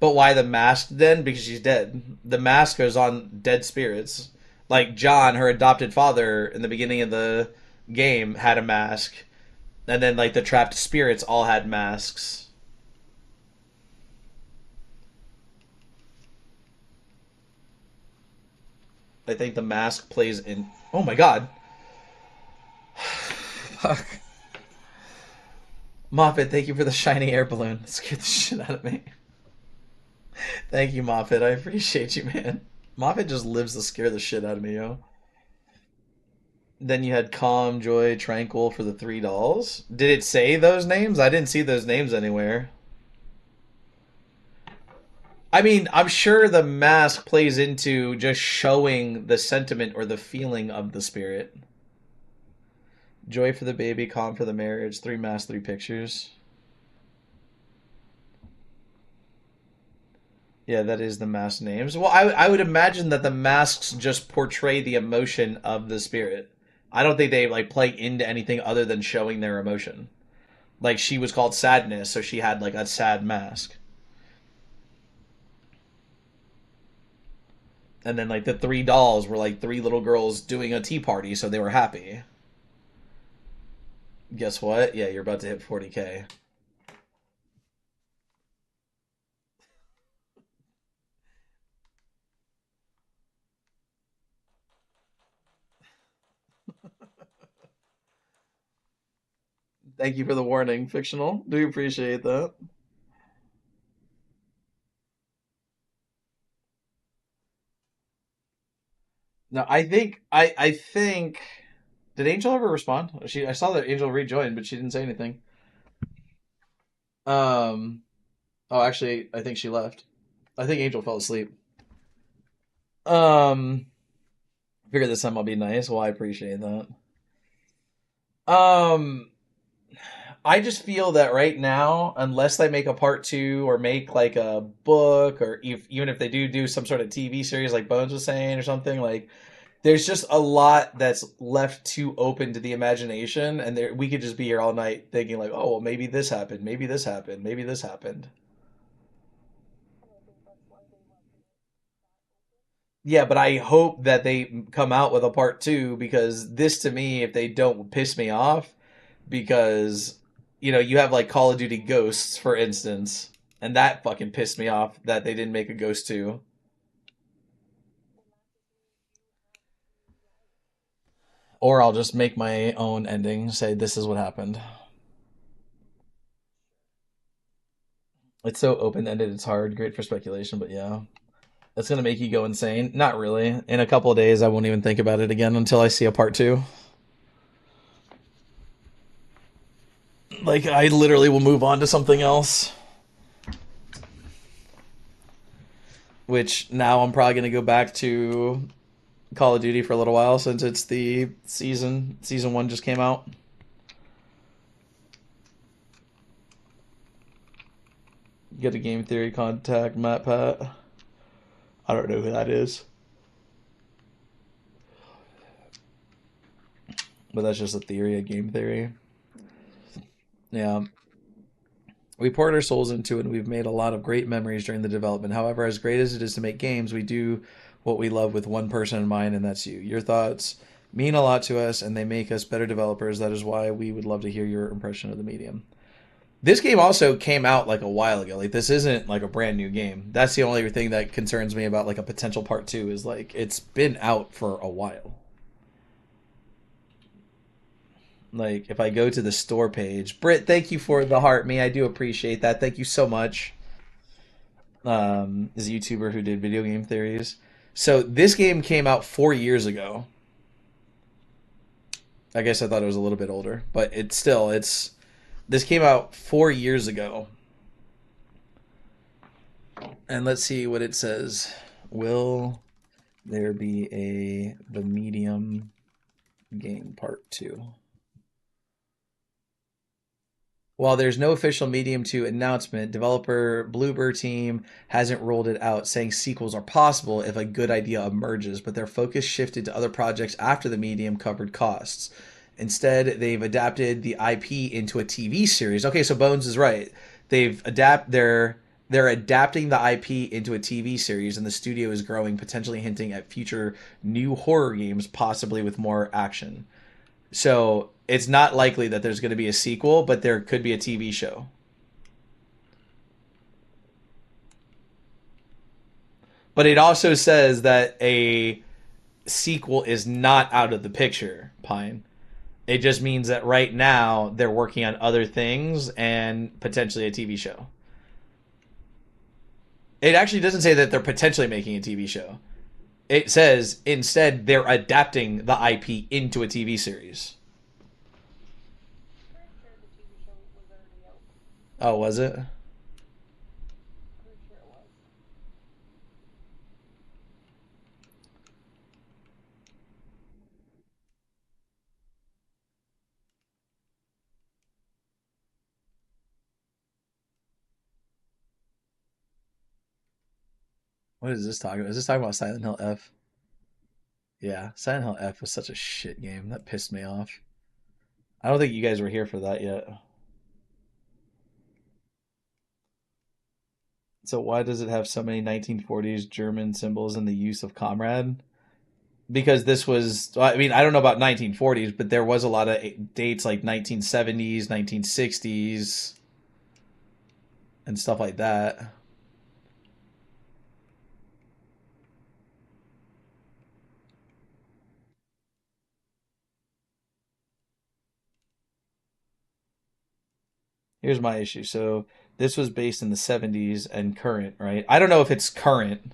But why the mask then? Because she's dead. The mask goes on dead spirits. Like John, her adopted father, in the beginning of the game, had a mask. And then, like, the trapped spirits all had masks. I think the mask plays in. Oh my god. Fuck. Moffat, thank you for the shiny air balloon. It scared the shit out of me. Thank you, Moffat. I appreciate you, man. Moffat just lives to scare the shit out of me, yo. Then you had Calm, Joy, Tranquil for the 3 dolls. Did it say those names? I didn't see those names anywhere. I mean, I'm sure the mask plays into just showing the sentiment or the feeling of the spirit. Joy for the baby, Calm for the marriage, 3 masks, 3 pictures. Yeah, that is the mask names. Well, I would imagine that the masks just portray the emotion of the spirit. I don't think they like play into anything other than showing their emotion. Like she was called Sadness, so she had like a sad mask. And then like the 3 dolls were like 3 little girls doing a tea party, so they were happy. Guess what? Yeah, you're about to hit 40K. Thank you for the warning, fictional. Do appreciate that. No, I think did Angel ever respond? I saw that Angel rejoined, but she didn't say anything. Um oh actually I think she left. I think Angel fell asleep. Um Figure this time I'll be nice. Well, I appreciate that. Um I just feel that right now, unless they make a part two or make like a book, or even if they do some sort of TV series like Bones was saying or something, like there's just a lot that's left too open to the imagination, and we could just be here all night thinking like, oh, well, maybe this happened, maybe this happened, maybe this happened. And I think that's why they left it that open. Yeah, but I hope that they come out with a part two, because this to me, if they don't, piss me off, because you have like Call of Duty Ghosts, for instance, and that fucking pissed me off that they didn't make a Ghost 2. And that just means you have to write. Or I'll just make my own ending, say this is what happened. It's so open ended, it's hard, great for speculation, but yeah. That's gonna make you go insane. Not really. In a couple of days I won't even think about it again until I see a part two. Like I literally will move on to something else. Which now I'm probably gonna go back to Call of Duty for a little while, since it's the season one just came out. Get a game theory, contact Matt Pat. I don't know who that is, but that's just a theory, a game theory. Yeah, we poured our souls into it, and we've made a lot of great memories during the development. However, as great as it is to make games, we do what we love with one person in mind, and that's you. Your thoughts mean a lot to us, and they make us better developers. That is why we would love to hear your impression of the medium. This game also came out like a while ago. Like this isn't like a brand new game. That's the only thing that concerns me about like a potential part two, is like it's been out for a while. Like if I go to the store page, Britt, thank you for the heart me. I do appreciate that. Thank you so much. Is a YouTuber who did video game theories. So this game came out 4 years ago. I guess I thought it was a little bit older, but it's this came out 4 years ago. And let's see what it says. Will there be a the medium game part two? While there's no official Medium 2 announcement, developer Bloober Team hasn't rolled it out, saying sequels are possible if a good idea emerges, but their focus shifted to other projects after the Medium covered costs. Instead, they've adapted the IP into a TV series. Okay, so Bones is right. They're adapting the IP into a TV series, and the studio is growing, potentially hinting at future new horror games, possibly with more action. So it's not likely that there's going to be a sequel, but there could be a TV show. But it also says that a sequel is not out of the picture, Pine. It just means that right now they're working on other things and potentially a TV show. It actually doesn't say that they're potentially making a TV show. It says instead they're adapting the IP into a TV series. Pretty sure the TV show was already out. Oh, was it? Pretty sure it was. What is this talking about? Is this talking about Silent Hill F? Yeah, Silent Hill F was such a shit game. That pissed me off. I don't think you guys were here for that yet. So why does it have so many 1940s German symbols in the use of comrade? Because this was, I mean, I don't know about 1940s, but there was a lot of dates like 1970s, 1960s, and stuff like that. Here's my issue. So this was based in the 70s and current, right? I don't know if it's current.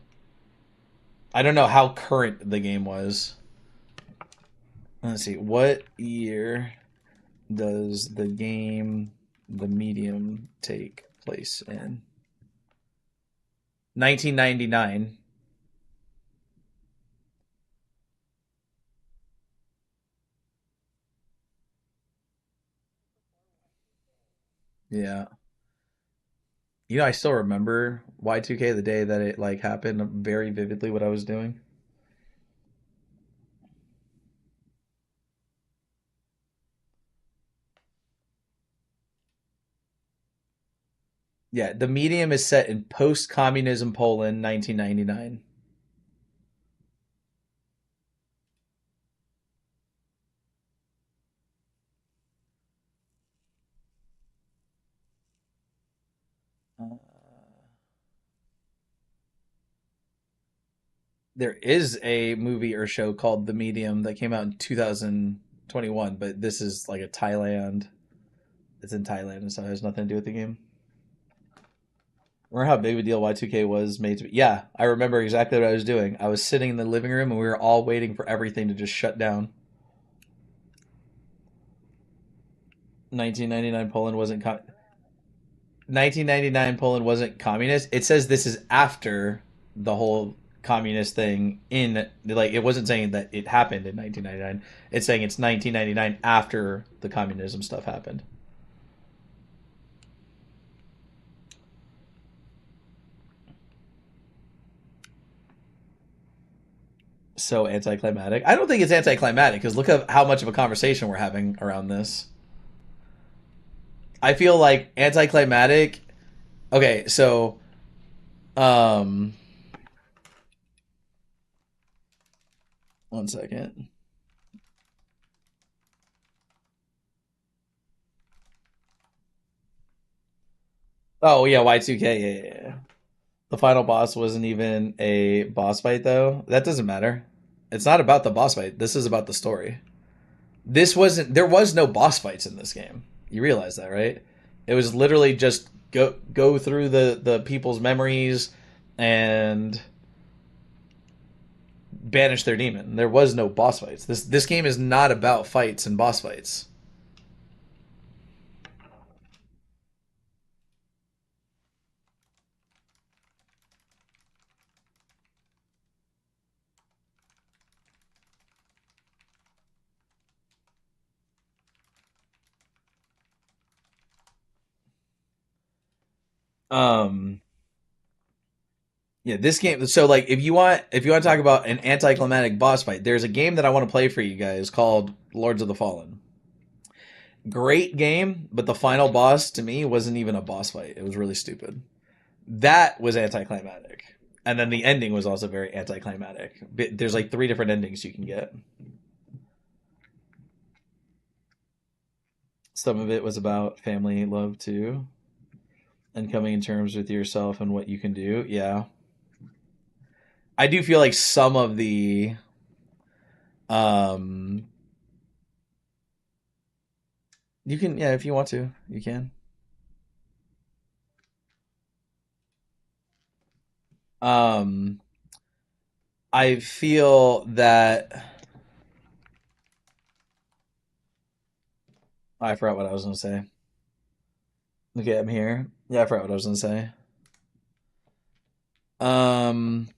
I don't know how current the game was. Let's see. What year does the game The Medium take place in? 1999. Yeah. I still remember Y2K the day that it like happened very vividly what I was doing. Yeah, The Medium is set in post-communism Poland, 1999. Uh, there is a movie or show called The Medium that came out in 2021, but this is like a Thailand. It's in Thailand, so it has nothing to do with the game. Remember how big of a deal Y2K was made to be? Yeah, I remember exactly what I was doing. I was sitting in the living room and we were all waiting for everything to just shut down. 1999 Poland wasn't 1999 Poland wasn't communist. It says this is after the whole communist thing in like it wasn't saying that it happened in 1999. It's saying it's 1999 after the communism stuff happened. So anticlimactic. I don't think it's anticlimactic because look at how much of a conversation we're having around this. I feel like anticlimactic. Okay, so um, one second. Oh yeah, Y2K. Yeah, yeah, yeah. The final boss wasn't even a boss fight though. That doesn't matter. It's not about the boss fight. This is about the story. This wasn't there was no boss fights in this game. You realize that, right? It was literally just go through the people's memories and banish their demon. There was no boss fights. This game is not about fights and boss fights. Um Yeah, this game. So, like, if you want to talk about an anticlimactic boss fight, there's a game that I want to play for you guys called Lords of the Fallen. Great game, but the final boss to me wasn't even a boss fight. It was really stupid. That was anticlimactic, and then the ending was also very anticlimactic. There's like three different endings you can get. Some of it was about family love too, and coming in terms with yourself and what you can do. Yeah, I do feel like some of the um you can, yeah, if you want to, you can. Um, I feel that I forgot what I was gonna say. Okay, I'm here. Yeah, I forgot what I was gonna say. Um,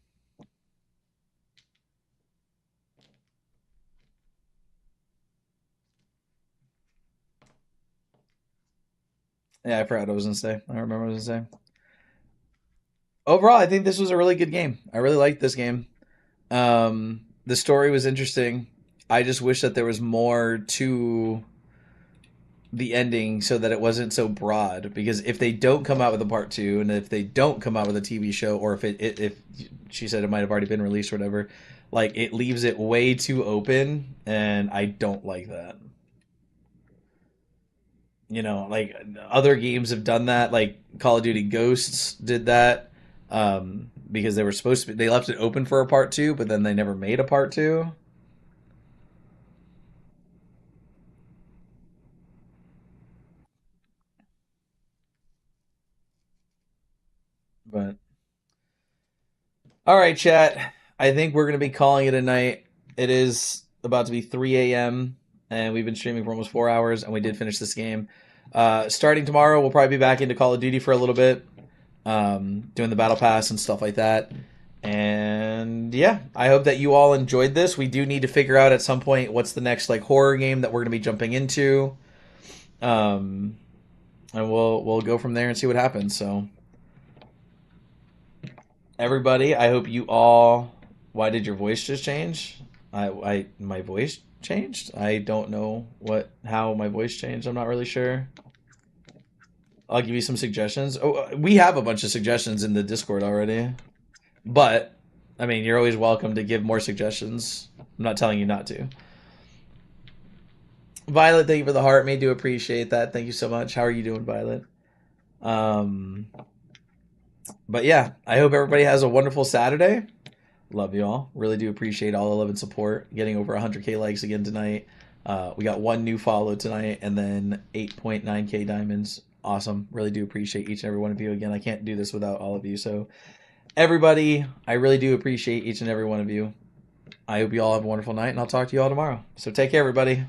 yeah, I forgot what I was gonna say. I don't remember what I was gonna say. Overall, I think this was a really good game. I really liked this game. The story was interesting. I just wish that there was more to the ending so that it wasn't so broad. Because if they don't come out with a part two, and if they don't come out with a TV show, or if she said it might have already been released or whatever, like it leaves it way too open, and I don't like that. Like other games have done that. Like Call of Duty Ghosts did that because they were supposed to be. They left it open for a part two, but then they never made a part two. But all right, chat. I think we're gonna be calling it a night. It is about to be 3 a.m. and we've been streaming for almost 4 hours, and we did finish this game. Starting tomorrow, we'll probably be back into Call of Duty for a little bit, doing the battle pass and stuff like that. And yeah, I hope that you all enjoyed this. We do need to figure out at some point what's the next like horror game that we're gonna be jumping into, and we'll go from there and see what happens. So everybody, I hope you all. Why did your voice just change? My voice changed. I don't know how my voice changed. I'm not really sure. I'll give you some suggestions. Oh, we have a bunch of suggestions in the Discord already. But, I mean, you're always welcome to give more suggestions. I'm not telling you not to. Violet, thank you for the heart. May do appreciate that. Thank you so much. How are you doing, Violet? But yeah, I hope everybody has a wonderful Saturday. Love you all. Really do appreciate all the love and support. Getting over 100K likes again tonight. We got one new follow tonight and then 8.9K diamonds. Awesome. Really do appreciate each and every one of you. Again, I can't do this without all of you. So everybody, I really do appreciate each and every one of you. I hope you all have a wonderful night, and I'll talk to you all tomorrow. So take care, everybody.